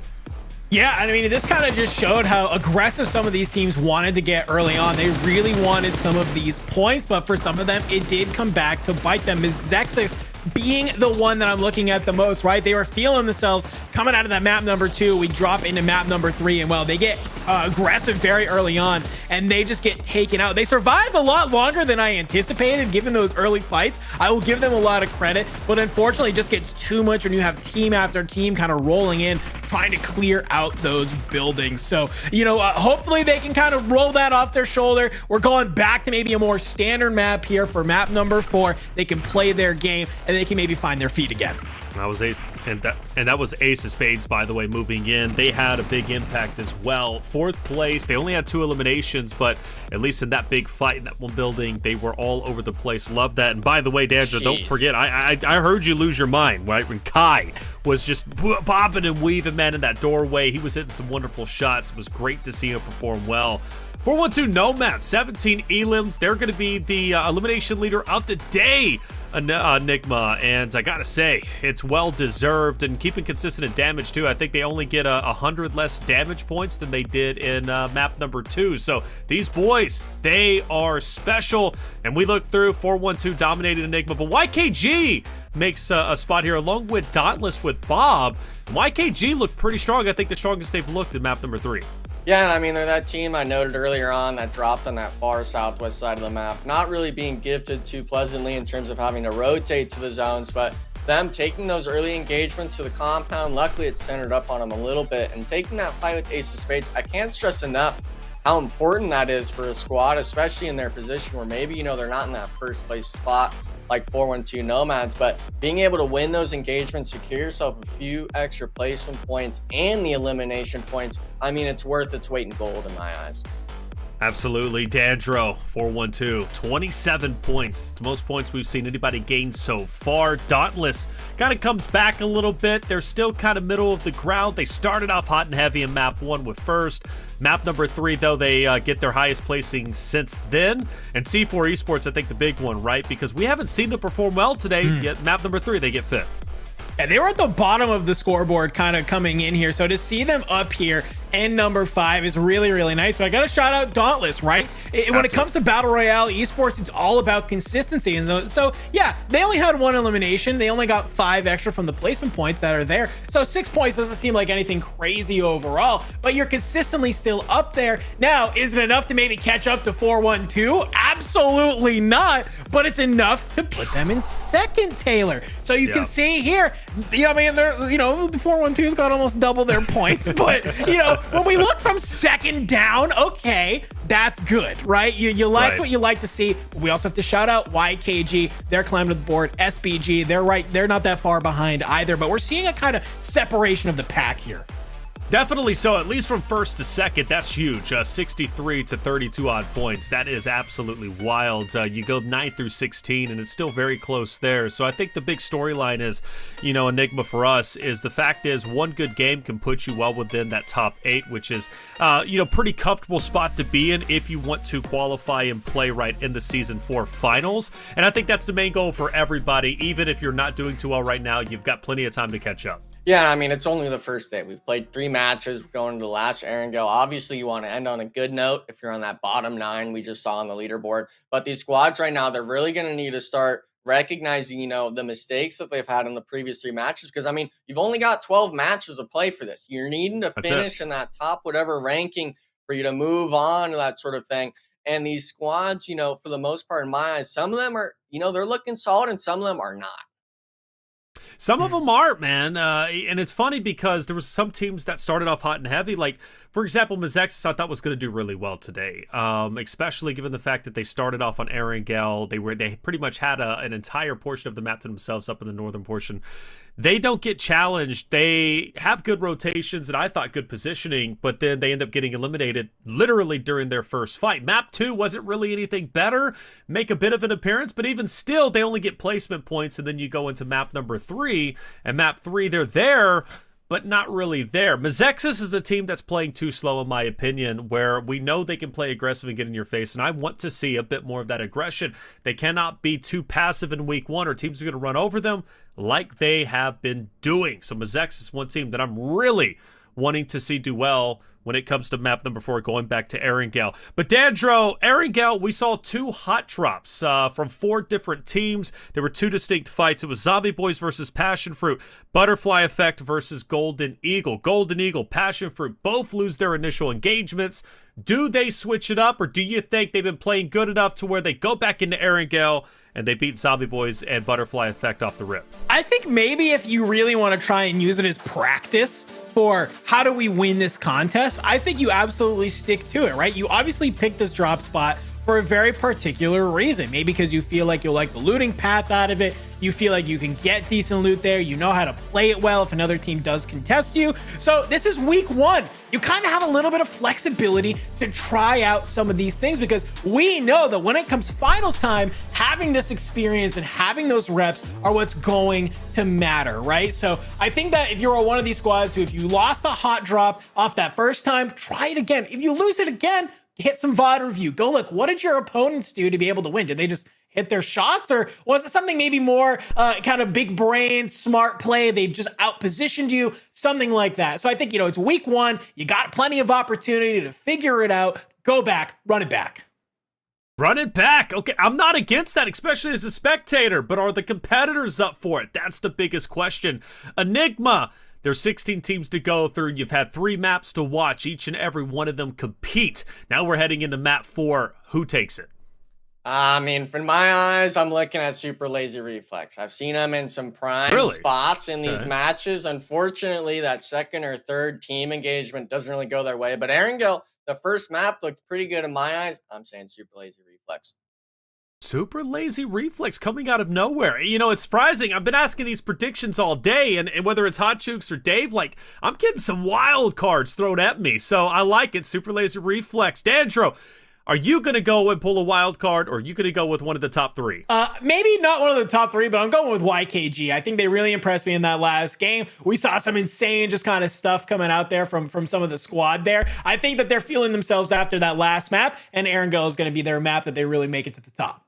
Yeah, I mean, this kind of just showed how aggressive some of these teams wanted to get early on. They really wanted some of these points, but for some of them, it did come back to bite them. Zexis being the one that I'm looking at the most, right? They were feeling themselves coming out of that map number 2. We drop into map number 3, and well, they get aggressive very early on, and they just get taken out. They survive a lot longer than I anticipated, given those early fights. I will give them a lot of credit, but unfortunately, it just gets too much when you have team after team kind of rolling in, trying to clear out those buildings. So, hopefully they can kind of roll that off their shoulder. We're going back to maybe a more standard map here for map number 4. They can play their game, and they can maybe find their feet again. That was Ace, and that was Ace of Spades, by the way, moving in. They had a big impact as well. 4th place. They only had 2 eliminations, but at least in that big fight in that one building, they were all over the place. Love that. And by the way, Dandra, don't forget, I heard you lose your mind, right? When Kai was just bobbing and weaving, man, in that doorway. He was hitting some wonderful shots. It was great to see him perform well. 4-1-2 Nomad, 17 elims. They're going to be the elimination leader of the day, Enigma, and I gotta say, it's well deserved, and keeping consistent in damage too. I think they only get 100 less damage points than they did in map number 2. So these boys, they are special, and we look through 4-1-2 dominated Enigma, but YKG makes a spot here along with Dauntless with Bob. YKG looked pretty strong. I think the strongest they've looked in map number 3. Yeah, and I mean, they're that team I noted earlier on that dropped on that far southwest side of the map. Not really being gifted too pleasantly in terms of having to rotate to the zones, but them taking those early engagements to the compound. Luckily, it's centered up on them a little bit. And taking that fight with Ace of Spades, I can't stress enough how important that is for a squad, especially in their position where maybe, they're not in that first place spot like 4-1-2 Nomads, but being able to win those engagements, secure yourself a few extra placement points and the elimination points, I mean, it's worth its weight in gold in my eyes. Absolutely. Dandro, 4-1-2, 27 points. The most points we've seen anybody gain so far. Dauntless kind of comes back a little bit. They're still kind of middle of the ground. They started off hot and heavy in map 1 with first. Map number 3, though, they get their highest placing since then. And C4 Esports, I think the big one, right? Because we haven't seen them perform well today, yet map number 3, they get 5th. Yeah, they were at the bottom of the scoreboard kind of coming in here. So to see them up here and number 5 is really, really nice. But I got to shout out Dauntless, right? When it comes to Battle Royale esports, it's all about consistency. And so, yeah, they only had 1 elimination. They only got 5 extra from the placement points that are there. So 6 points doesn't seem like anything crazy overall, but you're consistently still up there. Now, is it enough to maybe catch up to 4-1-2? Absolutely not, but it's enough to put them in second, Taylor. So you can see here, I mean, they're, the 4-1-2's got almost double their points, but, when we look from second down, okay, that's good, right? You liked what you like to see. We also have to shout out YKG. They're climbing to the board. SBG, they're not that far behind either, but we're seeing a kind of separation of the pack here. Definitely so, at least from first to second. That's huge. 63 to 32 odd points. That is absolutely wild. You go 9 through 16, and it's still very close there. So I think the big storyline is, Enigma for us is the fact is one good game can put you well within that top 8, which is, pretty comfortable spot to be in if you want to qualify and play right in the Season 4 finals. And I think that's the main goal for everybody. Even if you're not doing too well right now, you've got plenty of time to catch up. Yeah, I mean, it's only the first day. We've played 3 matches. We're going to the last Erangel. Obviously, you want to end on a good note if you're on that bottom 9 we just saw on the leaderboard. But these squads right now, they're really going to need to start recognizing, the mistakes that they've had in the previous 3 matches. Because, I mean, you've only got 12 matches to play for this. You're needing to finish in that top whatever ranking for you to move on, that sort of thing. And these squads, for the most part, in my eyes, some of them are, they're looking solid and some of them are not. Some of them are, man. And it's funny because there was some teams that started off hot and heavy. Like, for example, Mazexis I thought was going to do really well today, especially given the fact that they started off on Erangel. They pretty much had an entire portion of the map to themselves up in the northern portion. They don't get challenged. They have good rotations and I thought good positioning, but then they end up getting eliminated literally during their first fight. Map 2 wasn't really anything better, make a bit of an appearance, but even still, they only get placement points, and then you go into map number 3, and map 3, they're there, but not really there. Mazexis is a team that's playing too slow, in my opinion, where we know they can play aggressive and get in your face, and I want to see a bit more of that aggression. They cannot be too passive in week 1, or teams are going to run over them like they have been doing. So Mazexis is one team that I'm really wanting to see do well when it comes to map number 4, going back to Erangel. But Dandro, Erangel, we saw 2 hot drops from 4 different teams. There were 2 distinct fights. It was Zombie Boys versus Passion Fruit, Butterfly Effect versus Golden Eagle. Golden Eagle, Passion Fruit, both lose their initial engagements. Do they switch it up, or do you think they've been playing good enough to where they go back into Erangel and they beat Zombie Boys and Butterfly Effect off the rip? I think maybe if you really want to try and use it as practice for how do we win this contest, I think you absolutely stick to it, right? You obviously picked this drop spot for a very particular reason. Maybe because you feel like you'll like the looting path out of it. You feel like you can get decent loot there. You know how to play it well if another team does contest you. So this is week 1. You kind of have a little bit of flexibility to try out some of these things, because we know that when it comes finals time, having this experience and having those reps are what's going to matter, right? So I think that if you're one of these squads who, if you lost the hot drop off that first time, try it again. If you lose it again, hit some VOD review. Go look, what did your opponents do to be able to win? Did they just hit their shots, or was it something maybe more kind of big brain, smart play? They just out-positioned you, something like that. So I think, it's week 1. You got plenty of opportunity to figure it out. Go back, run it back. Run it back. Okay, I'm not against that, especially as a spectator, but are the competitors up for it? That's the biggest question. Enigma, there's 16 teams to go through. You've had 3 maps to watch, each and every one of them compete. Now we're heading into map 4. Who takes it? I mean, from my eyes, I'm looking at Super Lazy Reflex. I've seen him in some prime spots in these matches. Unfortunately, that second or third team engagement doesn't really go their way. But Erangel, the first map looked pretty good in my eyes. I'm saying Super Lazy Reflex. Super Lazy Reflex coming out of nowhere. It's surprising. I've been asking these predictions all day, and whether it's Hot Chooks or Dave, I'm getting some wild cards thrown at me. So I like it. Super Lazy Reflex. Dandro, are you going to go and pull a wild card, or are you going to go with one of the top 3? Maybe not one of the top 3, but I'm going with YKG. I think they really impressed me in that last game. We saw some insane just kind of stuff coming out there from some of the squad there. I think that they're feeling themselves after that last map, and Erangel is going to be their map that they really make it to the top.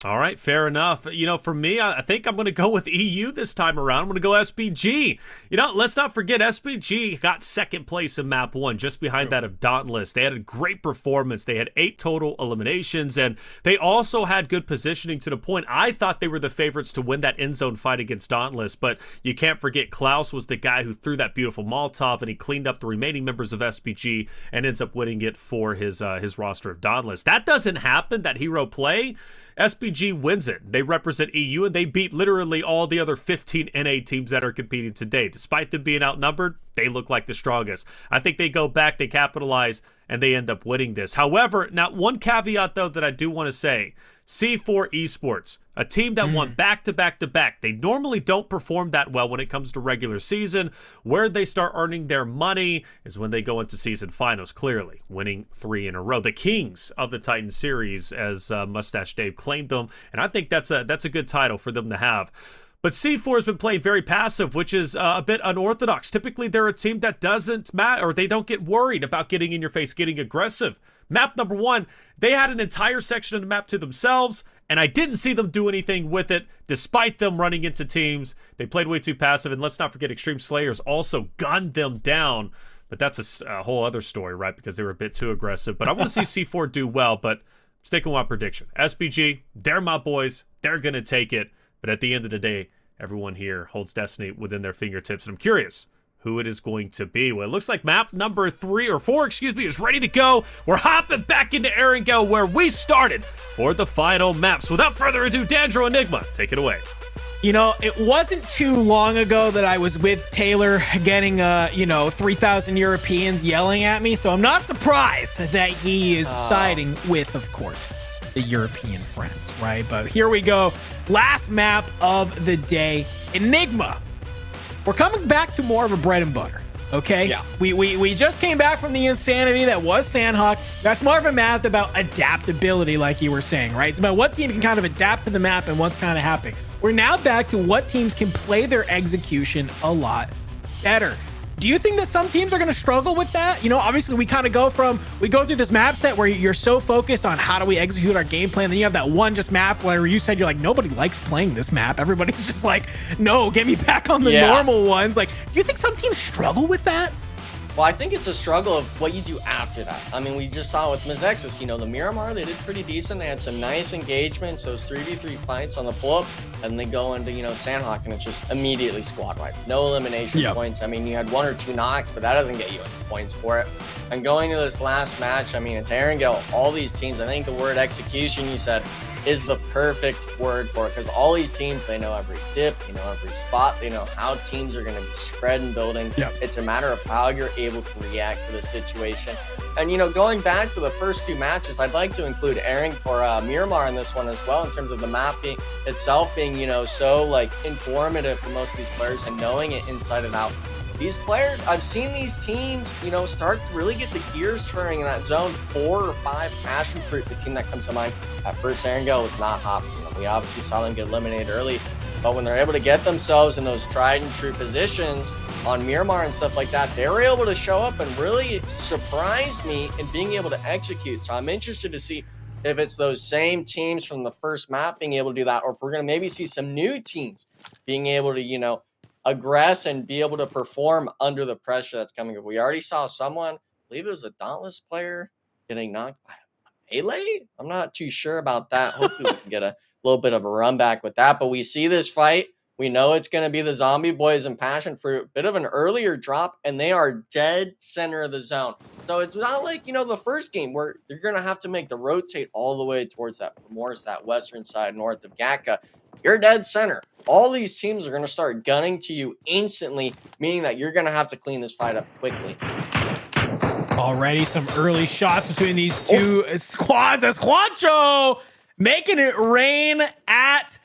All right, fair enough. For me, I think I'm going to go with EU this time around. I'm going to go SPG. Let's not forget SPG got second place in map 1, just behind that of Dauntless. They had a great performance. They had 8 total eliminations, and they also had good positioning to the point I thought they were the favorites to win that end zone fight against Dauntless, but you can't forget Klaus was the guy who threw that beautiful Molotov, and he cleaned up the remaining members of SPG and ends up winning it for his roster of Dauntless. That doesn't happen, that hero play. SPG wins it. They represent EU, and they beat literally all the other 15 NA teams that are competing today. Despite them being outnumbered, they look like the strongest. I think they go back, they capitalize, and they end up winning this. However, now one caveat, though, that I do want to say, C4 Esports, A team that won back-to-back-to-back. They normally don't perform that well when it comes to regular season. Where they start earning their money is when they go into season finals, clearly, winning 3 in a row. The Kings of the Titan series, as Mustache Dave claimed them, and I think that's a good title for them to have. But C4 has been playing very passive, which is a bit unorthodox. Typically, they're a team that doesn't matter, or they don't get worried about getting in your face, getting aggressive. Map number 1, they had an entire section of the map to themselves, and I didn't see them do anything with it, despite them running into teams. They played way too passive, and let's not forget Extreme Slayers also gunned them down. But that's a whole other story, right? Because they were a bit too aggressive. But I want to see C4 do well, but sticking with my prediction. SBG, they're my boys. They're going to take it. But at the end of the day, everyone here holds destiny within their fingertips. And I'm curious who it is going to be. Well, it looks like map number 4, is ready to go. We're hopping back into Erangel where we started for the final maps. Without further ado, Dandro Enigma, take it away. You know, it wasn't too long ago that I was with Taylor getting, 3,000 Europeans yelling at me. So I'm not surprised that he is siding with, of course, the European friends, right? But here we go. Last map of the day, Enigma. We're coming back to more of a bread and butter, okay? Yeah. We just came back from the insanity that was Sanhok. That's more of a map about adaptability, like you were saying, right? It's about what team can kind of adapt to the map and what's kind of happening. We're now back to what teams can play their execution a lot better. Do you think that some teams are going to struggle with that? You know, obviously we go through this map set where you're so focused on how do we execute our game plan. Then you have that one just map where you said you're like, nobody likes playing this map. Everybody's just like, no, get me back on the normal ones. Like, do you think some teams struggle with that? Well, I think it's a struggle of what you do after that. I mean, we just saw with Mizexus, the Miramar, they did pretty decent. They had some nice engagements, those 3v3 fights on the pull-ups, and they go into, Sanhok, and it's just immediately squad wipe. No elimination points. I mean, you had 1 or 2 knocks, but that doesn't get you any points for it. And going to this last match, I mean, it's Erangel, all these teams, I think the word execution, you said, is the perfect word for it, because all these teams, they know every dip, they know every spot, they know how teams are going to be spread in buildings. It's a matter of how you're able to react to the situation. And going back to the first 2 matches, I'd like to include Miramar in this one as well, in terms of the map itself being so like informative for most of these players and knowing it inside and out. These players, I've seen these teams, start to really get the gears turning in that zone 4 or 5 passion fruit. The team that comes to mind at first, Erangel was not hopping. We obviously saw them get eliminated early, but when they're able to get themselves in those tried and true positions on Miramar and stuff like that, they were able to show up and really surprise me in being able to execute. So I'm interested to see if it's those same teams from the first map being able to do that, or if we're going to maybe see some new teams being able to, aggress and be able to perform under the pressure that's coming up. We already saw someone, I believe it was a Dauntless player, getting knocked by a melee. I'm not too sure about that. Hopefully we can get a little bit of a run back with that. But we see this fight. We know it's going to be the Zombie Boys and Passion Fruit. Bit of an earlier drop, and they are dead center of the zone. So it's not like, the first game where you're going to have to make the rotate all the way towards that western side north of Gatka. You're dead center. All these teams are going to start gunning to you instantly, meaning that you're going to have to clean this fight up quickly. Already some early shots between these two squads as Quancho making it rain at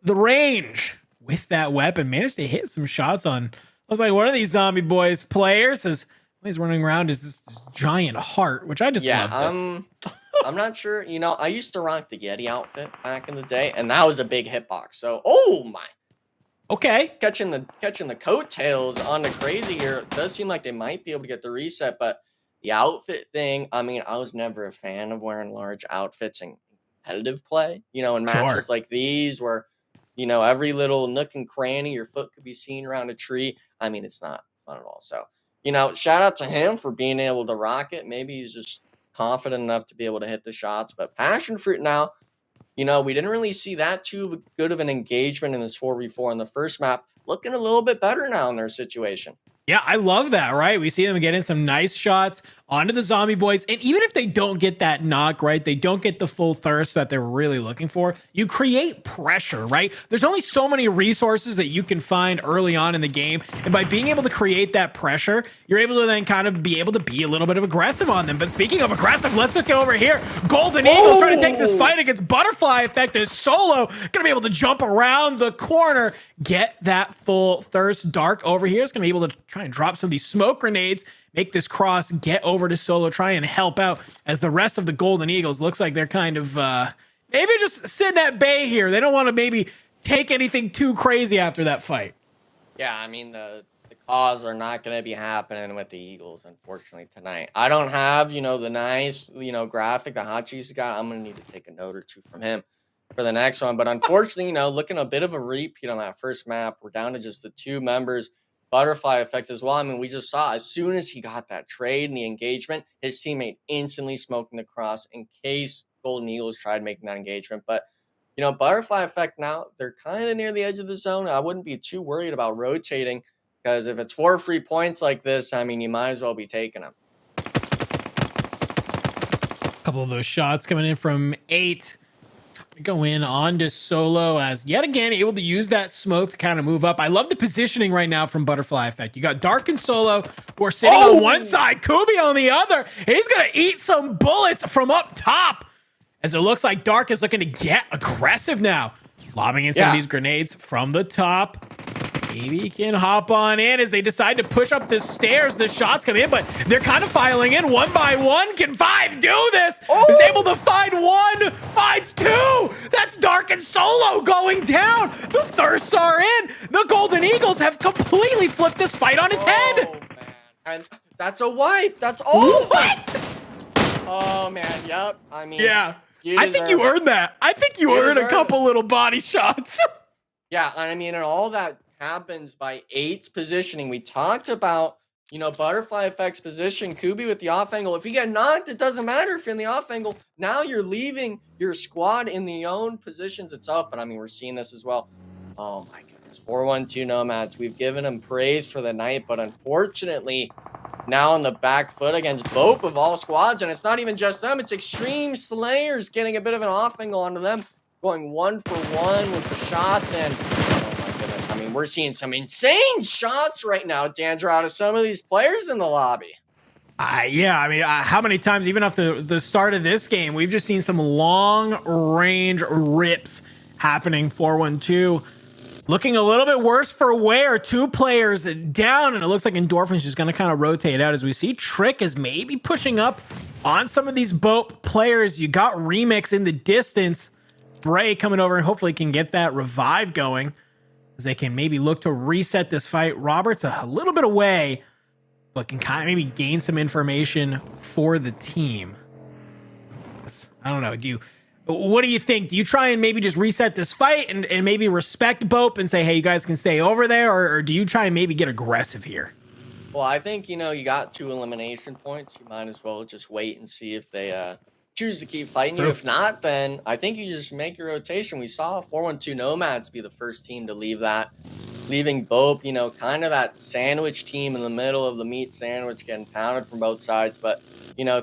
the range with that weapon. Managed to hit some shots on, I was like, one of these Zombie Boys players is he's running around is this giant heart, which I just love this. I'm not sure. I used to rock the Yeti outfit back in the day, and that was a big hitbox. So, oh my. Okay. Catching the coattails on the crazy here. It does seem like they might be able to get the reset, but the outfit thing, I mean, I was never a fan of wearing large outfits in competitive play, in matches like these where, every little nook and cranny, your foot could be seen around a tree. I mean, it's not fun at all. So, shout out to him for being able to rock it. Maybe he's just confident enough to be able to hit the shots. But Passion Fruit now, we didn't really see that too good of an engagement in this 4v4 in the first map. Looking a little bit better now in their situation. Yeah, I love that, right? We see them getting some nice shots onto the zombie boys. And even if they don't get that knock, right, they don't get the full thirst that they're really looking for, you create pressure, right? There's only so many resources that you can find early on in the game. And by being able to create that pressure, you're able to then kind of be able to be a little bit of aggressive on them. But speaking of aggressive, let's look over here. Golden Eagle trying to take this fight against Butterfly Effect is solo. Gonna be able to jump around the corner, get that full thirst. Dark over here is gonna be able to try and drop some of these smoke grenades, make this cross, get over to solo, try and help out as the rest of the Golden Eagles looks like they're kind of maybe just sitting at bay here. They don't want to maybe take anything too crazy after that fight. Yeah, I mean, the calls are not going to be happening with the Eagles, unfortunately, tonight. I don't have, the nice, graphic that Hot Cheese got. I'm going to need to take a note or two from him for the next one. But unfortunately, looking a bit of a repeat on that first map, we're down to just the 2 members. Butterfly Effect as well. I mean, we just saw as soon as he got that trade and the engagement, his teammate instantly smoking the cross in case Golden Eagles tried making that engagement. But, Butterfly Effect now, they're kind of near the edge of the zone. I wouldn't be too worried about rotating because if it's 4 free points like this, I mean, you might as well be taking them. A couple of those shots coming in from 8. Go in on to solo as yet again able to use that smoke to kind of move up. I love the positioning right now from Butterfly Effect. You got Dark and Solo who are sitting on one side, Kubi on the other. He's gonna eat some bullets from up top as it looks like Dark is looking to get aggressive now, lobbing in some of these grenades from the top. Maybe he can hop on in as they decide to push up the stairs. The shots come in, but they're kind of filing in one by one. Can 5 do this? Is able to find 1, finds 2. That's Dark and Solo going down. The thirsts are in. The Golden Eagles have completely flipped this fight on its head. Man. And that's a wipe. That's all. What? Oh, man. Yep. I mean, yeah. I think you earned that. I think you earned a couple little body shots. Yeah, I mean, and all that happens by 8's positioning. We talked about, Butterfly Effect's position, Kubi with the off angle. If you get knocked, it doesn't matter if you're in the off angle. Now you're leaving your squad in the own positions itself. But I mean, we're seeing this as well. Oh my goodness. 4-1-2 Nomads. We've given them praise for the night, but unfortunately, now on the back foot against both of all squads. And it's not even just them, it's Extreme Slayers getting a bit of an off angle onto them, going 1 for 1 with the shots. And I mean, we're seeing some insane shots right now, Dandra, out of some of these players in the lobby. Yeah, I mean, how many times, even after the start of this game, we've just seen some long-range rips happening. 4-1-2. Looking a little bit worse for wear. 2 players down, and it looks like Endorphin's just going to kind of rotate out as we see Trick is maybe pushing up on some of these boat players. You got Remix in the distance. Bray coming over and hopefully can get that revive going, as they can maybe look to reset this fight. Robert's a little bit away, but can kind of maybe gain some information for the team. I don't know. What do you think? Do you try and maybe just reset this fight and maybe respect Bope and say, hey, you guys can stay over there? Or do you try and maybe get aggressive here? Well, I think, you got 2 elimination points. You might as well just wait and see if they choose to keep fighting you. If not, then I think you just make your rotation. We saw 4-1-2 Nomads be the first team to leave that, leaving Bope, kind of that sandwich team in the middle of the meat sandwich, getting pounded from both sides. But,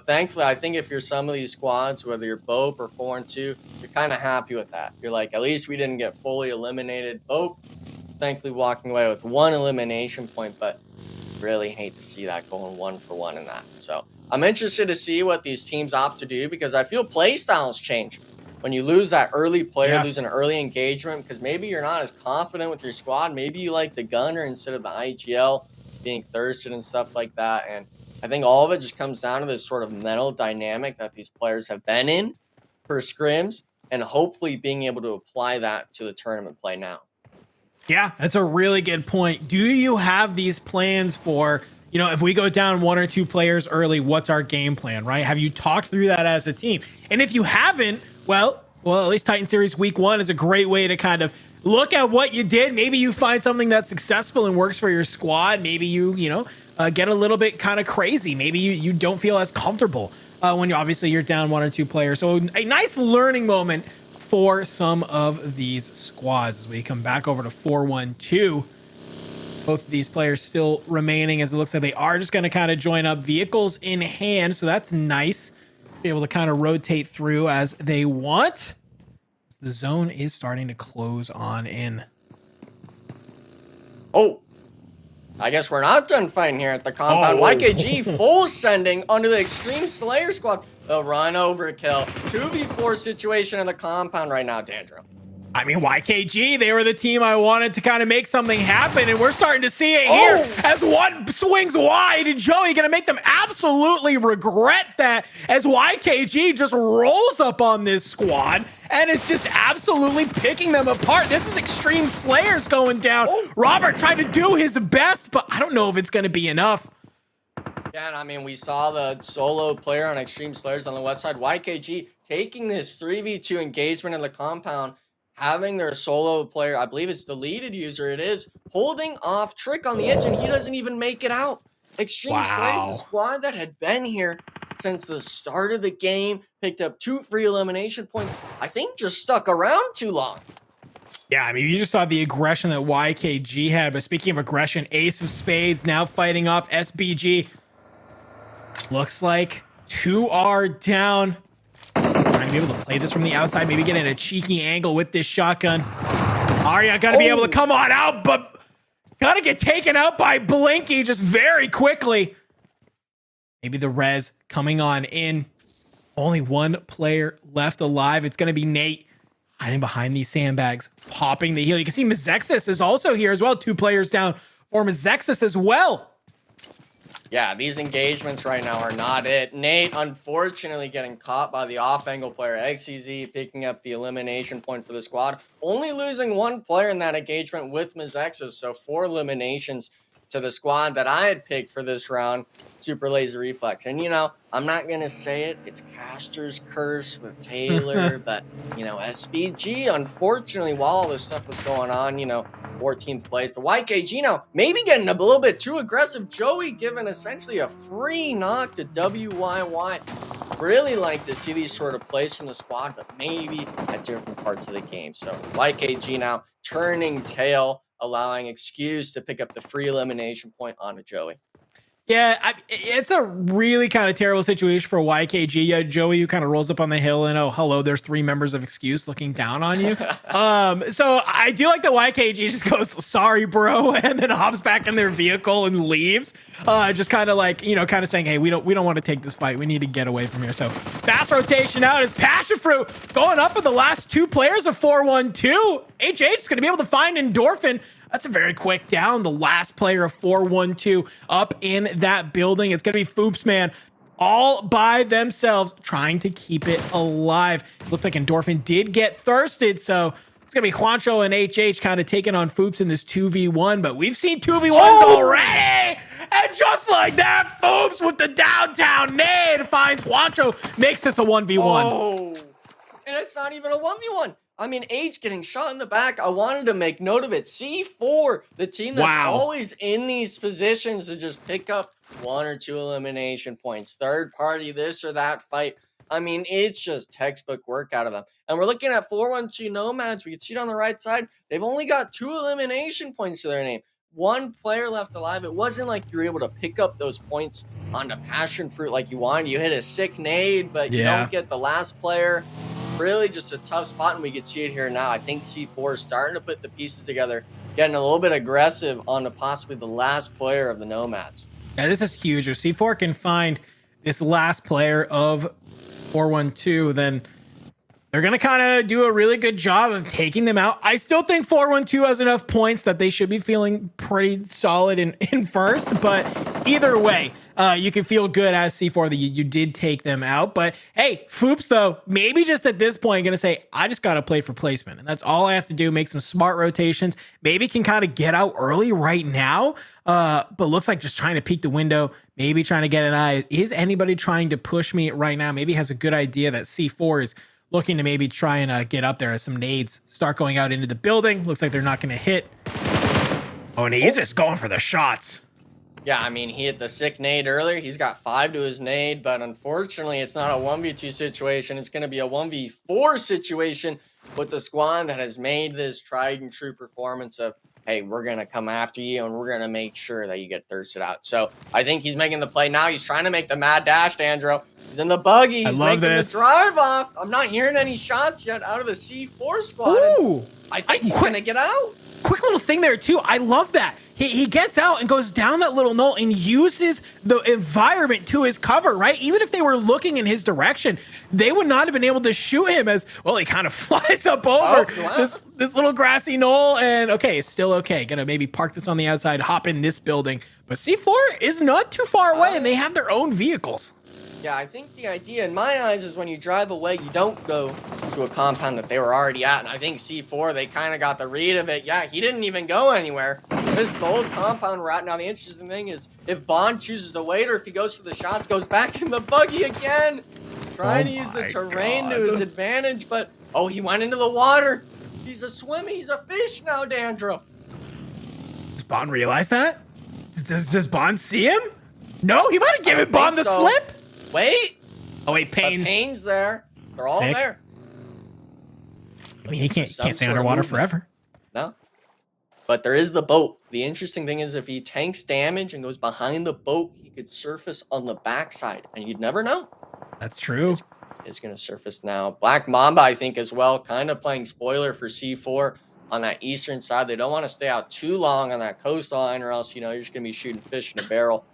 thankfully, I think if you're some of these squads, whether you're Bope or 4-2, you're kind of happy with that. You're like, at least we didn't get fully eliminated. Bope, thankfully, walking away with 1 elimination point, but really hate to see that going 1 for 1 in that. So I'm interested to see what these teams opt to do, because I feel play styles change when you lose that early player, lose an early engagement, because maybe you're not as confident with your squad. Maybe you like the gunner instead of the IGL being thirsted and stuff like that. And I think all of it just comes down to this sort of mental dynamic that these players have been in for scrims, and hopefully being able to apply that to the tournament play now. Yeah, that's a really good point. Do you have these plans for, if we go down 1 or 2 players early, what's our game plan, right? Have you talked through that as a team? And if you haven't, well, at least Titan Series Week 1 is a great way to kind of look at what you did. Maybe you find something that's successful and works for your squad. Maybe you get a little bit kind of crazy. Maybe you don't feel as comfortable when you're down 1 or 2 players. So a nice learning moment for some of these squads as we come back over to 4-1-2. Both of these players still remaining, as it looks like they are just going to kind of join up, vehicles in hand. So that's nice. Be able to kind of rotate through as they want. The zone is starting to close on in. Oh, I guess we're not done fighting here at the compound. YKG full sending onto the Extreme Slayer squad. The run overkill. 2v4 situation in the compound right now, Dandro. I mean, YKG, they were the team I wanted to kind of make something happen, and we're starting to see it here as one swings wide, and Joey gonna make them absolutely regret that as YKG just rolls up on this squad and is just absolutely picking them apart. This is Extreme Slayers going down. Robert trying to do his best, but I don't know if it's gonna be enough. Yeah, and I mean, we saw the solo player on Extreme Slayers on the west side, YKG, taking this 3v2 engagement in the compound, having their solo player, I believe it's the leaded user, it is, holding off Trick on the edge, and he doesn't even make it out. Extreme Slayers, the squad that had been here since the start of the game, picked up 2 free elimination points, I think just stuck around too long. Yeah, I mean, you just saw the aggression that YKG had, but speaking of aggression, Ace of Spades now fighting off SBG. Looks like 2 are down. Trying to be able to play this from the outside, maybe get in a cheeky angle with this shotgun. Arya gotta be able to come on out, but gotta get taken out by Blinky just very quickly. Maybe the res coming on in. Only one player left alive. It's gonna be Nate hiding behind these sandbags, popping the heal. You can see Mazexis is also here as well. 2 players down for Mazexis as well. Yeah, these engagements right now are not it. Nate, unfortunately, getting caught by the off-angle player. XCZ picking up the elimination point for the squad. Only losing 1 player in that engagement with Mazexis, so 4 eliminations to the squad that I had picked for this round, Super Laser Reflex. And, you know, I'm not going to say it. It's Caster's curse with Taylor, but, you know, SBG, unfortunately, while all this stuff was going on, you know, 14th place. But YKG now maybe getting a little bit too aggressive. Joey giving essentially a free knock to WYY. Really like to see these sort of plays from the squad, but maybe at different parts of the game. So YKG now turning tail, allowing Excuse to pick up the free elimination point onto Joey. Yeah, it's a really kind of terrible situation for YKG. Yeah, Joey, who kind of rolls up on the hill and, oh, hello, there's 3 members of Excuse looking down on you. So I do like that YKG just goes, sorry, bro, and then hops back in their vehicle and leaves. Just kind of like, you know, kind of saying, hey, we don't want to take this fight. We need to get away from here. So fast rotation out is Passion Fruit going up with the last 2 players of 4-1-2. HH is going to be able to find Endorphin. That's a very quick down. The last player of 4-1-2 up in that building. It's going to be Foops, man, all by themselves trying to keep it alive. It looked like Endorphin did get thirsted, so it's going to be Juancho and HH kind of taking on Foops in this 2v1, but we've seen 2v1s already! And just like that, Foops with the downtown nade finds Juancho, makes this a 1v1. Oh, and it's not even a 1v1. I mean, H getting shot in the back. I wanted to make note of it. C4, the team that's always in these positions to just pick up 1 or 2 elimination points. Third party, this or that fight. I mean, it's just textbook work out of them. And we're looking at 4-1-2 Nomads. We can see it on the right side. They've only got 2 elimination points to their name. 1 player left alive. It wasn't like you were able to pick up those points on the Passion Fruit like you wanted. You hit a sick nade, but you don't get the last player. Really just a tough spot, and we can see it here now. I think C4 is starting to put the pieces together, getting a little bit aggressive on possibly the last player of the Nomads. Yeah, this is huge. If C4 can find this last player of 4-1-2, then they're going to kind of do a really good job of taking them out. I still think 4-1-2 has enough points that they should be feeling pretty solid in first, but either way, you can feel good as C4 that you did take them out. But hey, Foops, though, maybe just at this point, going to say, I just got to play for placement. And that's all I have to do, make some smart rotations. Maybe can kind of get out early right now. But looks like just trying to peek the window, maybe trying to get an eye. Is anybody trying to push me right now? Maybe has a good idea that C4 is looking to maybe try and get up there as some nades start going out into the building. Looks like they're not going to hit. Oh, and he's just going for the shots. Yeah, I mean, he hit the sick nade earlier. He's got 5 to his nade, but unfortunately, it's not a 1v2 situation. It's going to be a 1v4 situation with the squad that has made this tried and true performance of hey, we're going to come after you and we're going to make sure that you get thirsted out. So I think he's making the play now. He's trying to make the mad dash, Dandro. He's in the buggy. He's making the drive off. I'm not hearing any shots yet out of the C4 squad. Ooh. I think he's going to get out. Quick little thing there too. I love that. He gets out and goes down that little knoll and uses the environment to his cover, right? Even if they were looking in his direction, they would not have been able to shoot him as, well, he kind of flies up over this little grassy knoll and okay, it's still okay. Gonna maybe park this on the outside, hop in this building. But C4 is not too far away and they have their own vehicles. Yeah, I think the idea in my eyes is when you drive away, you don't go to a compound that they were already at. And I think C4, they kind of got the read of it. Yeah, he didn't even go anywhere. This is the old compound we're at. Now, the interesting thing is if Bond chooses to wait or if he goes for the shots, goes back in the buggy again. Trying to use the terrain to his advantage, but oh, he went into the water. He's a swim. He's a fish now, Dandro. Does Bond realize that? Does Bond see him? No, he might have given Bond the slip. Wait. Oh, wait, Payne. Payne's there. They're all there. I mean, he can't stay underwater forever. No. But there is the boat. The interesting thing is if he tanks damage and goes behind the boat, he could surface on the backside. And you'd never know. That's true. Is going to surface now. Black Mamba, I think, as well, kind of playing spoiler for C4 on that eastern side. They don't want to stay out too long on that coastline or else, you're just going to be shooting fish in a barrel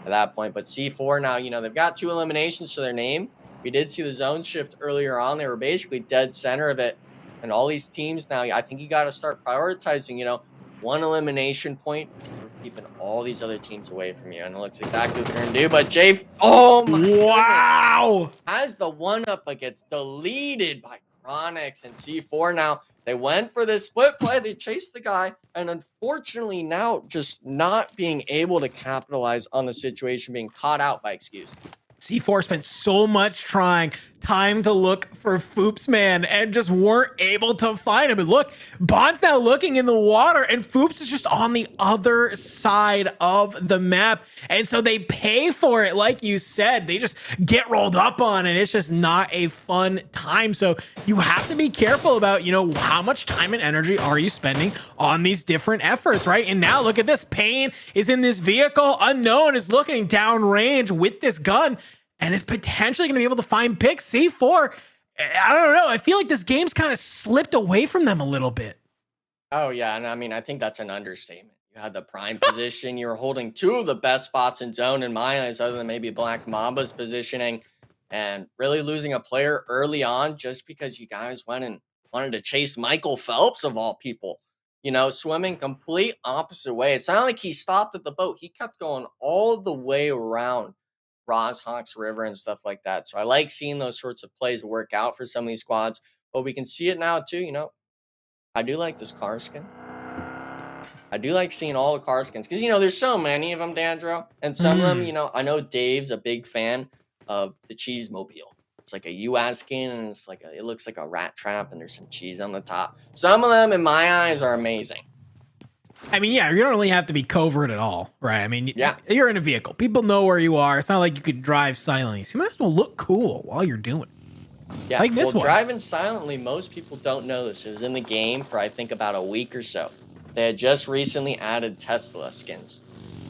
at that point. But C4 now, they've got 2 eliminations to their name. We did see the zone shift earlier on. They were basically dead center of it. And all these teams now, I think you got to start prioritizing, 1 elimination point for keeping all these other teams away from you. And it looks exactly what they're going to do. But Jay, oh my goodness, has the 1-up, but gets deleted by Chronix and C4 now. They went for this split play. They chased the guy. And unfortunately now just not being able to capitalize on the situation, being caught out by Excuse. C4 spent so much time to look for Foops, man, and just weren't able to find him. And look, Bond's now looking in the water, and Foops is just on the other side of the map. And so they pay for it, like you said. They just get rolled up on, and it's just not a fun time. So you have to be careful about, how much time and energy are you spending on these different efforts, right? And now look at this. Payne is in this vehicle. Unknown is looking downrange with this gun and is potentially going to be able to find picks. C4, I don't know. I feel like this game's kind of slipped away from them a little bit. Oh, yeah. And I mean, I think that's an understatement. You had the prime position. You were holding 2 of the best spots in zone in my eyes, other than maybe Black Mamba's positioning, and really losing a player early on just because you guys went and wanted to chase Michael Phelps of all people, swimming complete opposite way. It's not like he stopped at the boat. He kept going all the way around Roshawks River and stuff like that. So I like seeing those sorts of plays work out for some of these squads, but we can see it now too. I do like this car skin. I do like seeing all the car skins because, there's so many of them, Dandro, and some of them, I know Dave's a big fan of the cheese mobile. It's like a US skin and it looks like a rat trap and there's some cheese on the top. Some of them in my eyes are amazing. I mean, yeah, you don't really have to be covert at all, right? I mean, yeah, you're in a vehicle. People know where you are. It's not like you could drive silently. So you might as well look cool while you're doing it. Yeah, like this one. Driving silently, most people don't know this. It was in the game for, I think, about a week or so. They had just recently added Tesla skins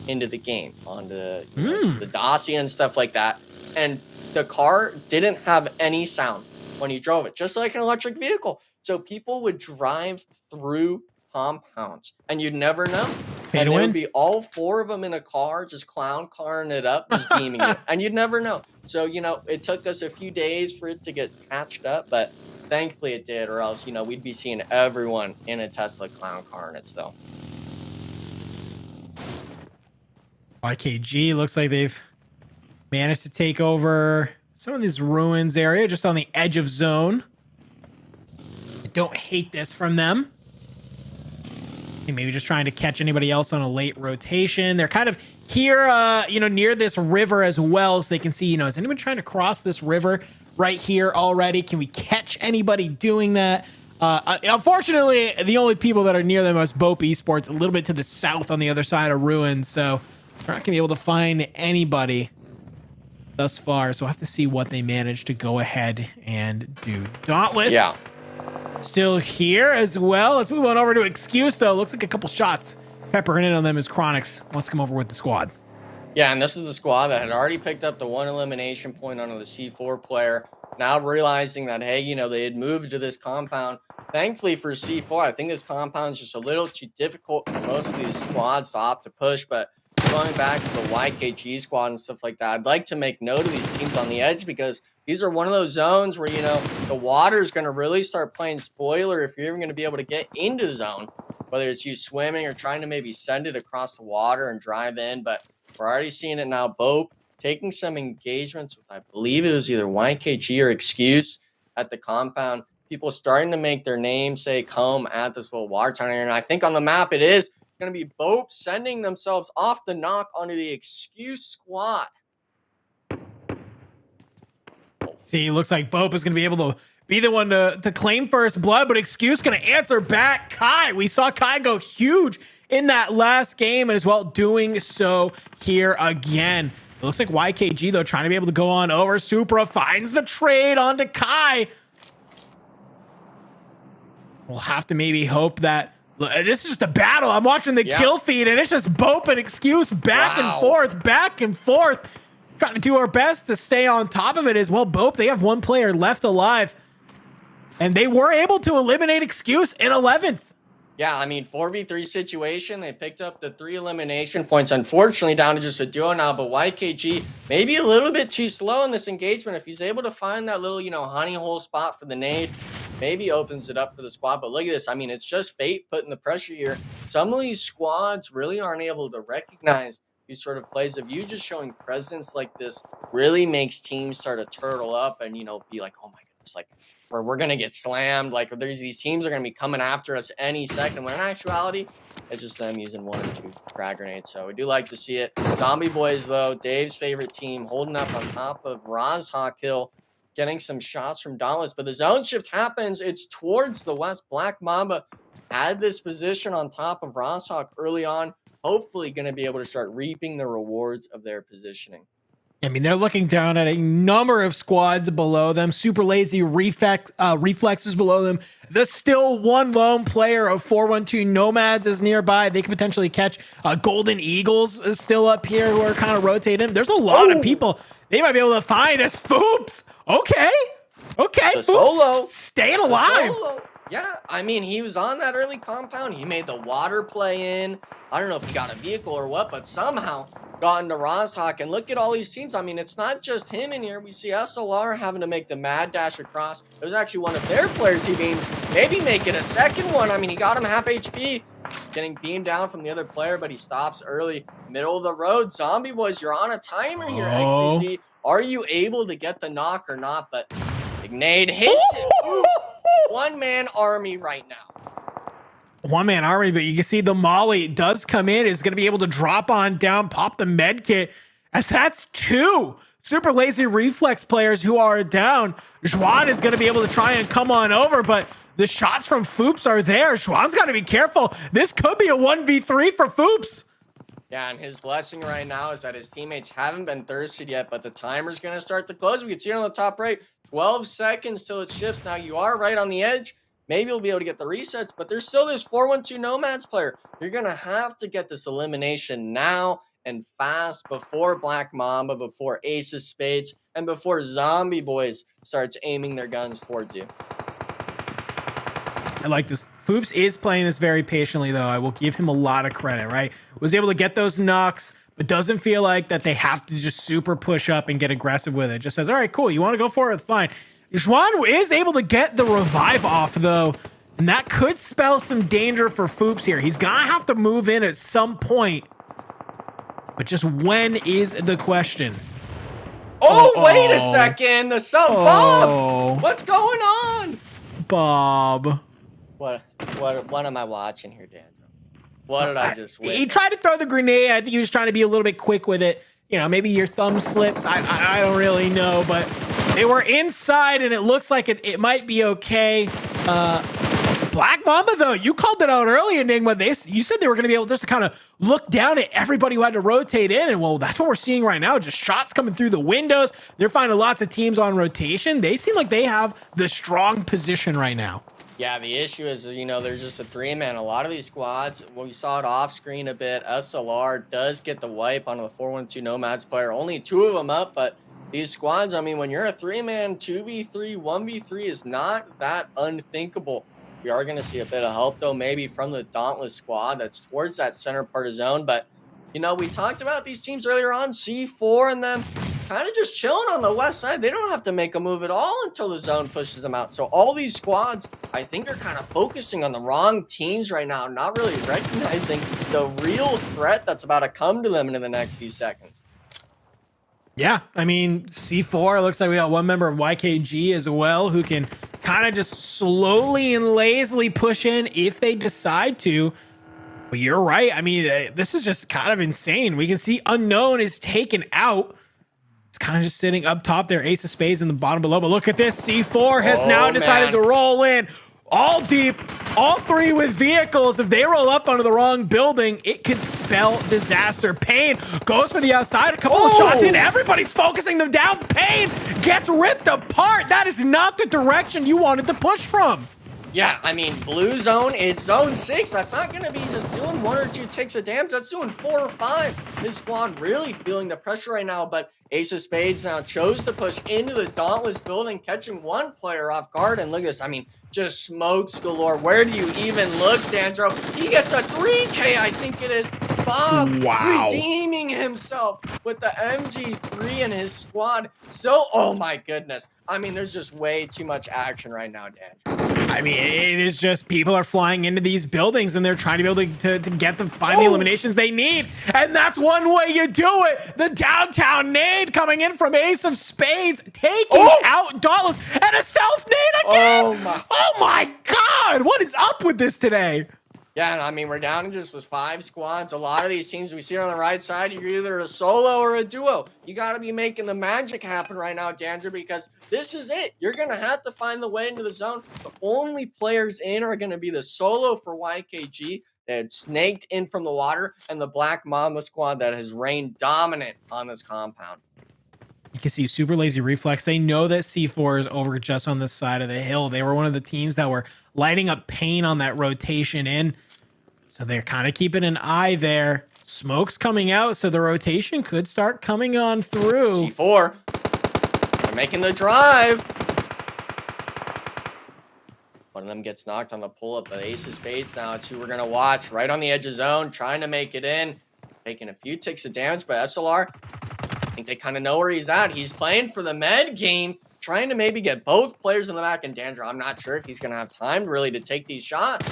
into the game onto just the Dacia and stuff like that. And the car didn't have any sound when you drove it, just like an electric vehicle. So people would drive through compounds and you'd never know. And there would be all 4 of them in a car, just clown carring it up, just beaming it. And you'd never know. So, it took us a few days for it to get patched up, but thankfully it did, or else, we'd be seeing everyone in a Tesla clown car in it still. YKG looks like they've managed to take over some of these ruins area just on the edge of zone. I don't hate this from them. Maybe just trying to catch anybody else on a late rotation. They're kind of here, near this river as well, so they can see, is anyone trying to cross this river right here already? Can we catch anybody doing that? Unfortunately, the only people that are near them is Bope Esports, a little bit to the south on the other side of ruins, so we're not going to be able to find anybody thus far, so we'll have to see what they manage to go ahead and do. Dauntless. Yeah. still here as well. Let's move on over to Excuse, though. Looks like a couple shots peppering in on them as Chronix wants to come over with the squad. Yeah, and this is the squad that had already picked up the 1 elimination point onto the C4 player. Now realizing that, hey, you know, they had moved to this compound. Thankfully for C4, I think this compound is just a little too difficult for most of these squads to opt to push. But going back to the YKG squad and stuff like that, I'd like to make note of these teams on the edge because these are one of those zones where, you know, the water is going to really start playing spoiler if you're even going to be able to get into the zone, whether it's you swimming or trying to maybe send it across the water and drive in. But we're already seeing it now. Bope taking some engagements with, I believe it was either YKG or Excuse at the compound. People starting to make their namesake home at this little water tower. And I think on the map it is going to be Bope sending themselves off the knock onto the Excuse squad. See, looks like Bope is going to be able to be the one to claim first blood, but Excuse going to answer back. Kai, we saw Kai go huge in that last game and as well doing so here again. It looks like YKG, though, trying to be able to go on over. Supra finds the trade onto Kai. We'll have to maybe hope that this is just a battle. I'm watching the kill feed, and it's just Bope and Excuse back and forth. Trying to do our best to stay on top of it as well. Bope, they have one player left alive, and they were able to eliminate Excuse in 11th. Yeah, I mean, 4v3 situation. They picked up the 3 elimination points. Unfortunately, down to just a duo now. But YKG maybe a little bit too slow in this engagement. If he's able to find that little, you know, honey hole spot for the nade, maybe opens it up for the squad. But look at this. I mean, it's just fate putting the pressure here. Some of these squads really aren't able to recognize these sort of plays. Of you just showing presence like this really makes teams start to turtle up and, you know, be like, oh my goodness, like, we're going to get slammed. Like, these teams are going to be coming after us any second. When in actuality, it's just them using 1 or 2 frag grenades. So we do like to see it. Zombie Boys, though, Dave's favorite team, holding up on top of Rozhawk Hill, getting some shots from Dauntless. But the zone shift happens. It's towards the west. Black Mamba had this position on top of Rozhawk early on. Hopefully going to be able to start reaping the rewards of their positioning. I mean, they're looking down at a number of squads below them. Super Lazy Reflexes below them. The still one lone player of 412 Nomads is nearby. They could potentially catch Golden Eagles is still up here who are kind of rotating. There's a lot of people they might be able to find as Foops. Okay. The Foops solo. staying alive. Yeah, I mean, he was on that early compound. He made the water play in. I don't know if he got a vehicle or what, but somehow got into Rozhawk. And look at all these teams. I mean, it's not just him in here. We see SLR having to make the mad dash across. It was actually one of their players he beams. Maybe make it a second one. I mean, he got him half HP. Getting beamed down from the other player, but he stops early. Middle of the road. Zombie Boys, you're on a timer here, XCC. Are you able to get the knock or not? But Ignade hits it. One-man army right now. One-man army, but you can see the Molly does come in, is going to be able to drop on down, pop the med kit, as that's 2 Super Lazy Reflex players who are down. Juan is going to be able to try and come on over, but the shots from Foops are there. Juan's got to be careful. This could be a 1v3 for Foops. Yeah, and his blessing right now is that his teammates haven't been thirsted yet, but the timer's going to start to close. We can see it on the top right. 12 seconds till it shifts. Now you are right on the edge. Maybe you'll be able to get the resets, but there's still this 412 Nomads player. You're going to have to get this elimination now and fast before Black Mamba, before Ace of Spades, and before Zombie Boys starts aiming their guns towards you. I like this. Foops is playing this very patiently, though. I will give him a lot of credit, right? Was able to get those knocks, but doesn't feel like that they have to just super push up and get aggressive with it. Just says, all right, cool. You want to go for it? Fine. Juan is able to get the revive off, though, and that could spell some danger for Foops here. He's going to have to move in at some point, but just when is the question. Wait a second. Bob, what's going on? Bob. What am I watching here, Dan? What did I just witness? He tried to throw the grenade. I think he was trying to be a little bit quick with it. You know, maybe your thumb slips. I don't really know, but they were inside, and it looks like it might be okay. Black Mamba, though, you called it out early, Enigma. You said they were going to be able just to kind of look down at everybody who had to rotate in, and well, that's what we're seeing right now. Just shots coming through the windows. They're finding lots of teams on rotation. They seem like they have the strong position right now. Yeah, the issue is, there's just a three-man. A lot of these squads, well, we saw it off screen a bit. SLR does get the wipe on the 412 Nomads player. Only two of them up, but these squads, I mean, when you're a three-man, 2v3, 1v3 is not that unthinkable. We are going to see a bit of help, though, maybe from the Dauntless squad that's towards that center part of zone. But, we talked about these teams earlier on, C4 and them kind of just chilling on the west side. They don't have to make a move at all until the zone pushes them out. So all these squads, I think, are kind of focusing on the wrong teams right now, not really recognizing the real threat that's about to come to them in the next few seconds. Yeah, I mean, C4, looks like we got one member of YKG as well who can kind of just slowly and lazily push in if they decide to. But you're right. I mean, this is just kind of insane. We can see Unknown is taken out. It's kind of just sitting up top there. Ace of Spades in the bottom below. But look at this. C4 has now decided to roll in. All deep, all three with vehicles. If they roll up onto the wrong building, it could spell disaster. Pain goes for the outside. A couple of shots in. Everybody's focusing them down. Pain gets ripped apart. That is not the direction you wanted to push from. Yeah, I mean, blue zone, it's zone 6. That's not going to be just doing 1 or 2 ticks of damage. That's doing 4 or 5. This squad really feeling the pressure right now, but Ace of Spades now chose to push into the Dauntless building, catching one player off guard. And look at this. I mean, just smokes galore. Where do you even look, Dandro? He gets a 3K, I think it is. Bob redeeming himself with the MG3 and his squad. So, oh my goodness. I mean, there's just way too much action right now, Dandro. I mean, it is just people are flying into these buildings and they're trying to be able to get them, find the eliminations they need. And that's one way you do it. The downtown nade coming in from Ace of Spades, taking out Dauntless, and a self nade again. Oh my God. What is up with this today? Yeah, and I mean, we're down to just those 5 squads. A lot of these teams we see on the right side, you're either a solo or a duo. You got to be making the magic happen right now, Dandra, because this is it. You're going to have to find the way into the zone. The only players in are going to be the solo for YKG that had snaked in from the water and the Black Mamba squad that has reigned dominant on this compound. You can see Super Lazy Reflex. They know that C4 is over just on this side of the hill. They were one of the teams that were lighting up Pain on that rotation in. So they're kind of keeping an eye there. Smoke's coming out, so the rotation could start coming on through. C4. They're making the drive. One of them gets knocked on the pull-up, but Ace of Spades now. It's who we're going to watch. Right on the edge of zone, trying to make it in. Taking a few ticks of damage, but SLR, I think they kind of know where he's at. He's playing for the med game, trying to maybe get both players in the back. And Dandra, I'm not sure if he's going to have time really to take these shots.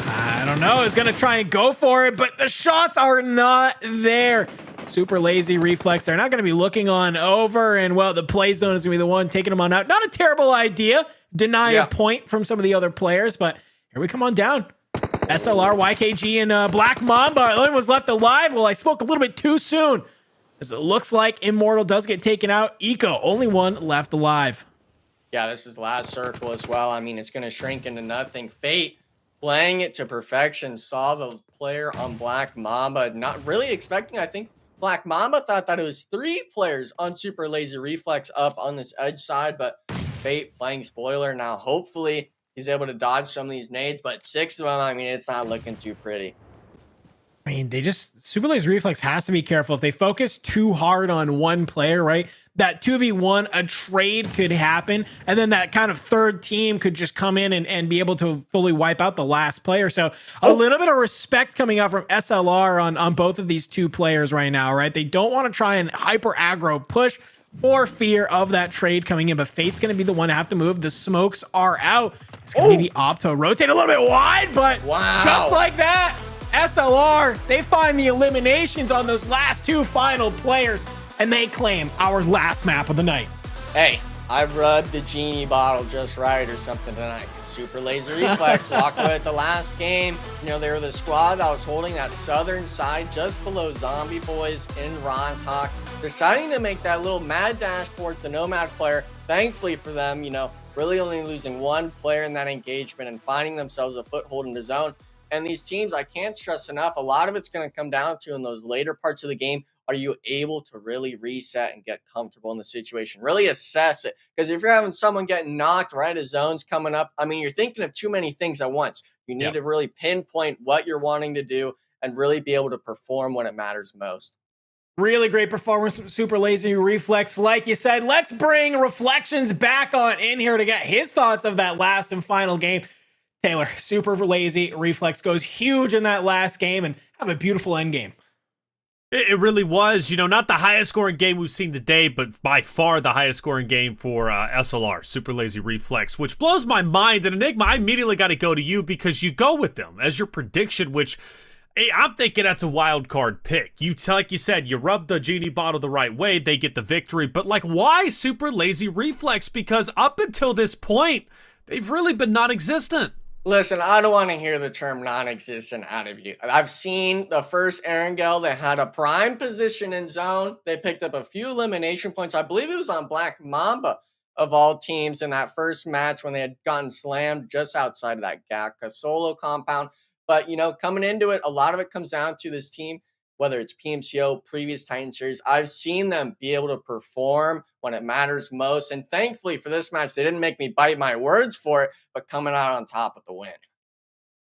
I don't know. He's going to try and go for it, but the shots are not there. Super Lazy Reflex. They're not going to be looking on over, and, well, the play zone is going to be the one taking them on out. Not a terrible idea. Deny a point from some of the other players, but here we come on down. SLR, YKG, and Black Mamba. The only one's left alive. Well, I spoke a little bit too soon, as it looks like Immortal does get taken out. Eco, only one left alive. Yeah, this is last circle as well. I mean, it's going to shrink into nothing. Fate playing it to perfection. Saw the player on Black Mamba. Not really expecting, I think Black Mamba thought that it was 3 players on Super Lazy Reflex up on this edge side, but Fate playing spoiler now. Hopefully he's able to dodge some of these nades, but 6 of them, I mean, it's not looking too pretty. I mean, Super Lazy Reflex has to be careful. If they focus too hard on one player, right, that 2v1, a trade could happen, and then that kind of third team could just come in and be able to fully wipe out the last player. So a little bit of respect coming out from SLR on both of these 2 players right now, right? They don't want to try and hyper aggro push for fear of that trade coming in, but Fate's going to be the one to have to move. The smokes are out. It's going to be Opto rotate a little bit wide, but just like that, SLR, they find the eliminations on those last 2 final players, and they claim our last map of the night. Hey, I rubbed the genie bottle just right or something tonight. Super Laser Reflex walked away at the last game. You know, they were the squad that was holding that southern side just below Zombie Boys in Rosshawk, deciding to make that little mad dash towards the Nomad player. Thankfully for them, you know, really only losing 1 player in that engagement and finding themselves a foothold in the zone. And these teams, I can't stress enough, a lot of it's going to come down to in those later parts of the game, are you able to really reset and get comfortable in the situation, really assess it? Because if you're having someone getting knocked right as zones coming up, I mean, you're thinking of too many things at once. You need to really pinpoint what you're wanting to do and really be able to perform when it matters most. Really great performance from Super Lazy Reflex. Like you said, let's bring Reflections back on in here to get his thoughts of that last and final game. Taylor, Super Lazy Reflex goes huge in that last game and have a beautiful end game. It really was, not the highest scoring game we've seen today, but by far the highest scoring game for SLR, Super Lazy Reflex, which blows my mind. And Enigma, I immediately got to go to you because you go with them as your prediction, which I'm thinking that's a wild card pick. Like you said, you rub the genie bottle the right way, they get the victory. But why Super Lazy Reflex? Because up until this point, they've really been non-existent. Listen, I don't want to hear the term non-existent out of you. I've seen the first Erangel that had a prime position in zone. They picked up a few elimination points. I believe it was on Black Mamba of all teams in that first match when they had gotten slammed just outside of that Gaka solo compound. But, coming into it, a lot of it comes down to this team, whether it's PMCO, previous Titan series. I've seen them be able to perform when it matters most. And thankfully for this match, they didn't make me bite my words for it, but coming out on top with the win.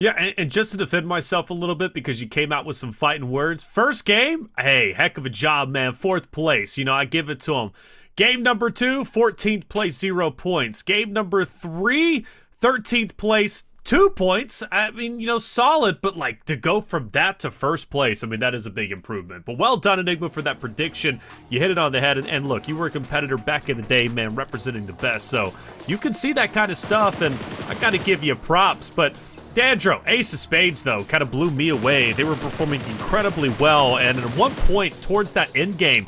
Yeah, and just to defend myself a little bit, because you came out with some fighting words. First game, hey, heck of a job, man. 4th place. I give it to them. Game number 2, 14th place, 0 points. Game number 3, 13th place, 2 points. I mean, solid, but to go from that to first place, I mean, that is a big improvement. But well done, Enigma, for that prediction. You hit it on the head, and look, you were a competitor back in the day, man, representing the best. So you can see that kind of stuff, and I got to give you props. But Dandro, Ace of Spades, though, kind of blew me away. They were performing incredibly well, and at one point towards that end game,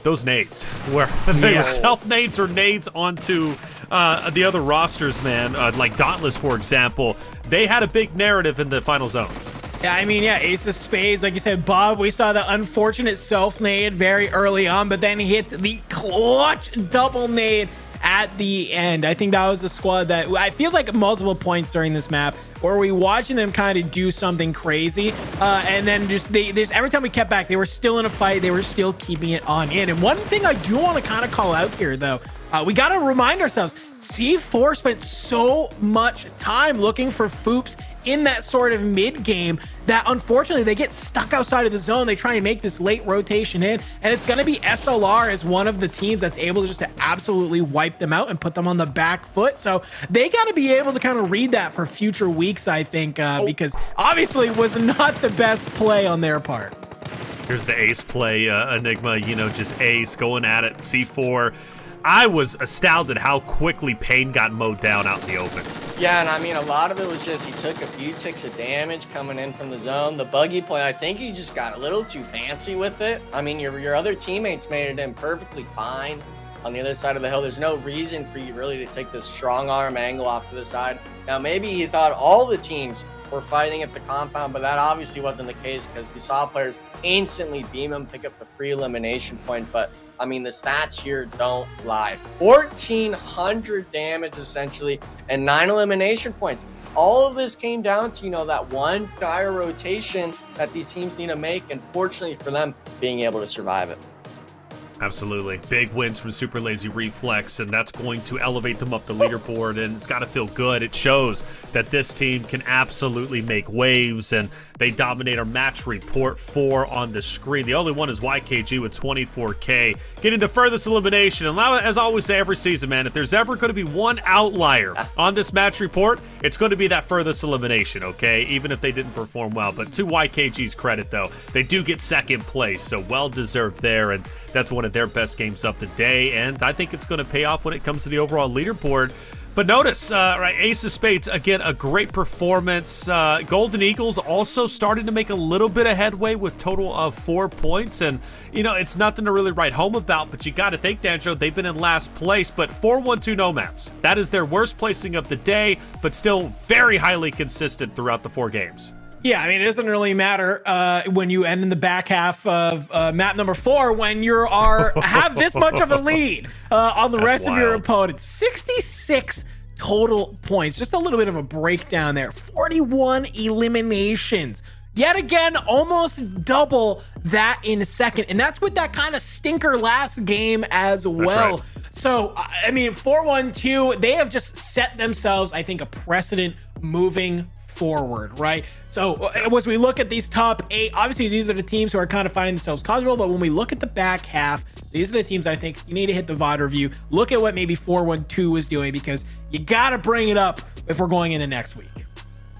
those nades, where they were self-nades or nades onto the other rosters, man, like Dauntless, for example, they had a big narrative in the final zones. Yeah, I mean, Ace of Spades, like you said, Bob, we saw the unfortunate self-nade very early on, but then he hits the clutch double nade at the end. I think that was the squad that I feel like multiple points during this map where we watching them kind of do something crazy, and then there's every time we kept back, they were still in a fight, they were still keeping it on in. And one thing I do want to kind of call out here, though, we got to remind ourselves, C4 spent so much time looking for Foops in that sort of mid game that unfortunately they get stuck outside of the zone. They try and make this late rotation in, and it's going to be SLR as one of the teams that's able to just to absolutely wipe them out and put them on the back foot. So they got to be able to kind of read that for future weeks, I think, because obviously it was not the best play on their part. Here's the ace play, Enigma, just ace going at it. C4. I was astounded how quickly Pain got mowed down out in the open. Yeah, and I mean, a lot of it was just he took a few ticks of damage coming in from the zone. The buggy play, I think he just got a little too fancy with it. I mean, your other teammates made it in perfectly fine on the other side of the hill. There's no reason for you really to take this strong arm angle off to the side. Now, maybe he thought all the teams were fighting at the compound, but that obviously wasn't the case because we saw players instantly beam him, pick up the free elimination point. But I mean, the stats here don't lie. 1,400 damage, essentially, and 9 elimination points. All of this came down to, that one dire rotation that these teams need to make, and fortunately for them, being able to survive it. Absolutely. Big wins from Super Lazy Reflex, and that's going to elevate them up the leaderboard, and it's got to feel good. It shows that this team can absolutely make waves, and they dominate our match report 4 on the screen. The only one is YKG with 24K, getting the furthest elimination. And as I always say every season, man, if there's ever going to be one outlier on this match report, it's going to be that furthest elimination, okay? Even if they didn't perform well. But to YKG's credit, though, they do get second place, so well-deserved there, and that's one of their best games of the day, and I think it's going to pay off when it comes to the overall leaderboard. But notice, right, Ace of Spades, again, a great performance. Golden Eagles also starting to make a little bit of headway with total of 4 points, and, it's nothing to really write home about, but you got to think, Danjo, they've been in last place, but 4-1-2 Nomads. That is their worst placing of the day, but still very highly consistent throughout the 4 games. Yeah, I mean, it doesn't really matter when you end in the back half of map number 4 when you have this much of a lead on the rest of your opponents. 66 total points. Just a little bit of a breakdown there. 41 eliminations. Yet again, almost double that in second. And that's with that kind of stinker last game as well. Right. So, I mean, 4-1-2, they have just set themselves, I think, a precedent moving forward, right? So as we look at these top 8, obviously these are the teams who are kind of finding themselves comfortable, but when we look at the back half, these are the teams I think you need to hit the VOD review. Look at what maybe 4-1-2 is doing, because you got to bring it up if we're going into next week.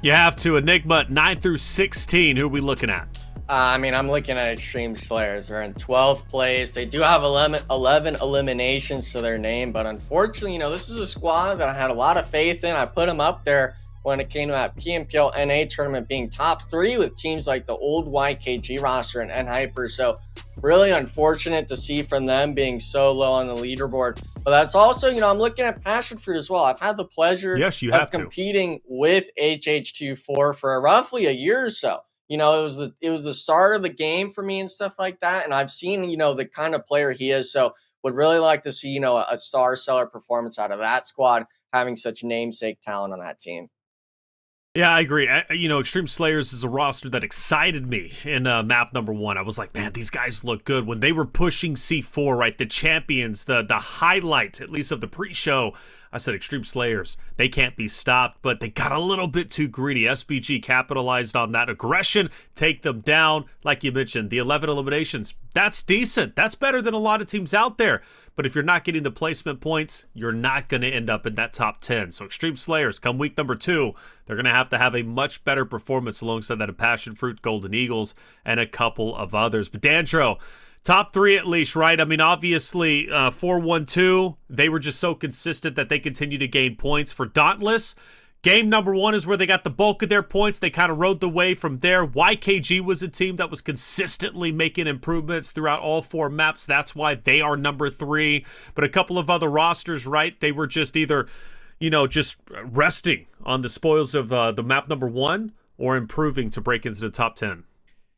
You have to. Enigma, 9 through 16. Who are we looking at? I mean, I'm looking at Extreme Slayers. They're in 12th place. They do have 11 eliminations to their name, but unfortunately, this is a squad that I had a lot of faith in. I put them up there when it came to that PMPL NA tournament being top 3 with teams like the old YKG roster and N-Hyper. So really unfortunate to see from them being so low on the leaderboard. But that's also, I'm looking at Passion Fruit as well. I've had the pleasure of competing with HH24 for roughly a year or so. It was the start of the game for me and stuff like that. And I've seen, the kind of player he is. So would really like to see, a star seller performance out of that squad, having such namesake talent on that team. Yeah, I agree. Extreme Slayers is a roster that excited me in map number 1. I was like, man, these guys look good. When they were pushing C4, right, the champions, the highlight, at least of the pre-show, I said, Extreme Slayers, they can't be stopped, but they got a little bit too greedy. SBG capitalized on that aggression, take them down. Like you mentioned, the 11 eliminations, that's decent. That's better than a lot of teams out there. But if you're not getting the placement points, you're not going to end up in that top 10. So Extreme Slayers, come week number 2, they're going to have a much better performance alongside that of Passion Fruit, Golden Eagles, and a couple of others. But Dandro, top 3 at least, right? I mean, obviously, 4-1-2, they were just so consistent that they continue to gain points. For Dauntless, game number 1 is where they got the bulk of their points. They kind of rode the wave from there. YKG was a team that was consistently making improvements throughout all 4 maps. That's why they are number 3. But a couple of other rosters, right? They were just either, just resting on the spoils of the map number 1 or improving to break into the top 10.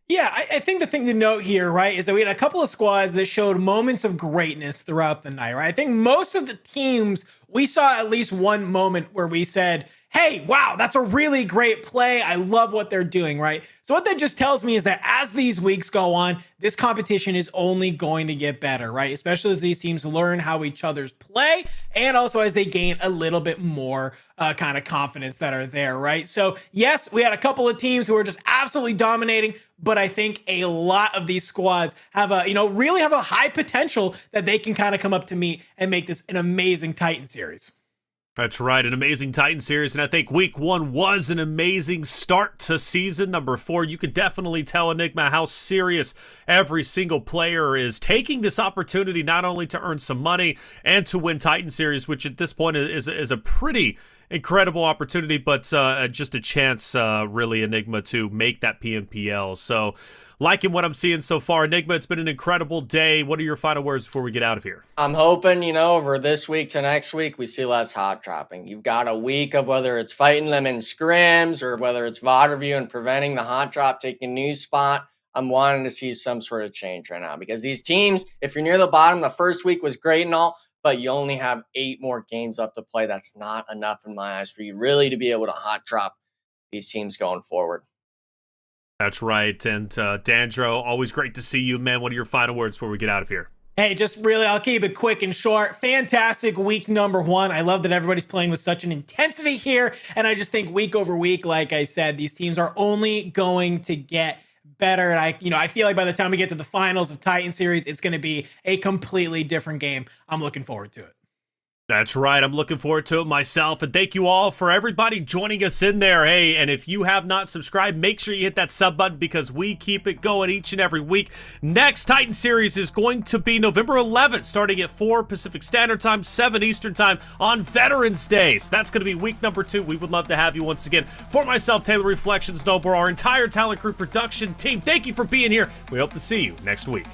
Yeah, I think the thing to note here, right, is that we had a couple of squads that showed moments of greatness throughout the night, right? I think most of the teams, we saw at least one moment where we said, hey, wow, that's a really great play. I love what they're doing, right? So what that just tells me is that as these weeks go on, this competition is only going to get better, right? Especially as these teams learn how each other's play, and also as they gain a little bit more kind of confidence that are there, right? So yes, we had a couple of teams who were just absolutely dominating, but I think a lot of these squads have really have a high potential that they can kind of come up to meet and make this an amazing Titan series. That's right, an amazing Titan series, and I think week 1 was an amazing start to season number 4. You can definitely tell, Enigma, how serious every single player is taking this opportunity not only to earn some money and to win Titan series, which at this point is a pretty incredible opportunity, but just a chance, really, Enigma, to make that PMPL. So, liking what I'm seeing so far. Enigma, it's been an incredible day. What are your final words before we get out of here? I'm hoping, over this week to next week, we see less hot dropping. You've got a week of whether it's fighting them in scrims or whether it's VOD review and preventing the hot drop taking new spot. I'm wanting to see some sort of change right now, because these teams, if you're near the bottom, the first week was great and all, but you only have 8 more games left to play. That's not enough in my eyes for you really to be able to hot drop these teams going forward. That's right. And Dandro, always great to see you, man. What are your final words before we get out of here? Hey, just really, I'll keep it quick and short. Fantastic week number 1. I love that everybody's playing with such an intensity here. And I just think week over week, like I said, these teams are only going to get better. And I feel like by the time we get to the finals of Titan series, it's going to be a completely different game. I'm looking forward to it. That's right. I'm looking forward to it myself. And thank you all for everybody joining us in there. Hey, and if you have not subscribed, make sure you hit that sub button, because we keep it going each and every week. Next Titan series is going to be November 11th, starting at 4 Pacific Standard Time, 7 Eastern Time on Veterans Day. So that's going to be week number 2. We would love to have you once again. For myself, Taylor Reflections Noble, our entire Talent Crew production team, thank you for being here. We hope to see you next week.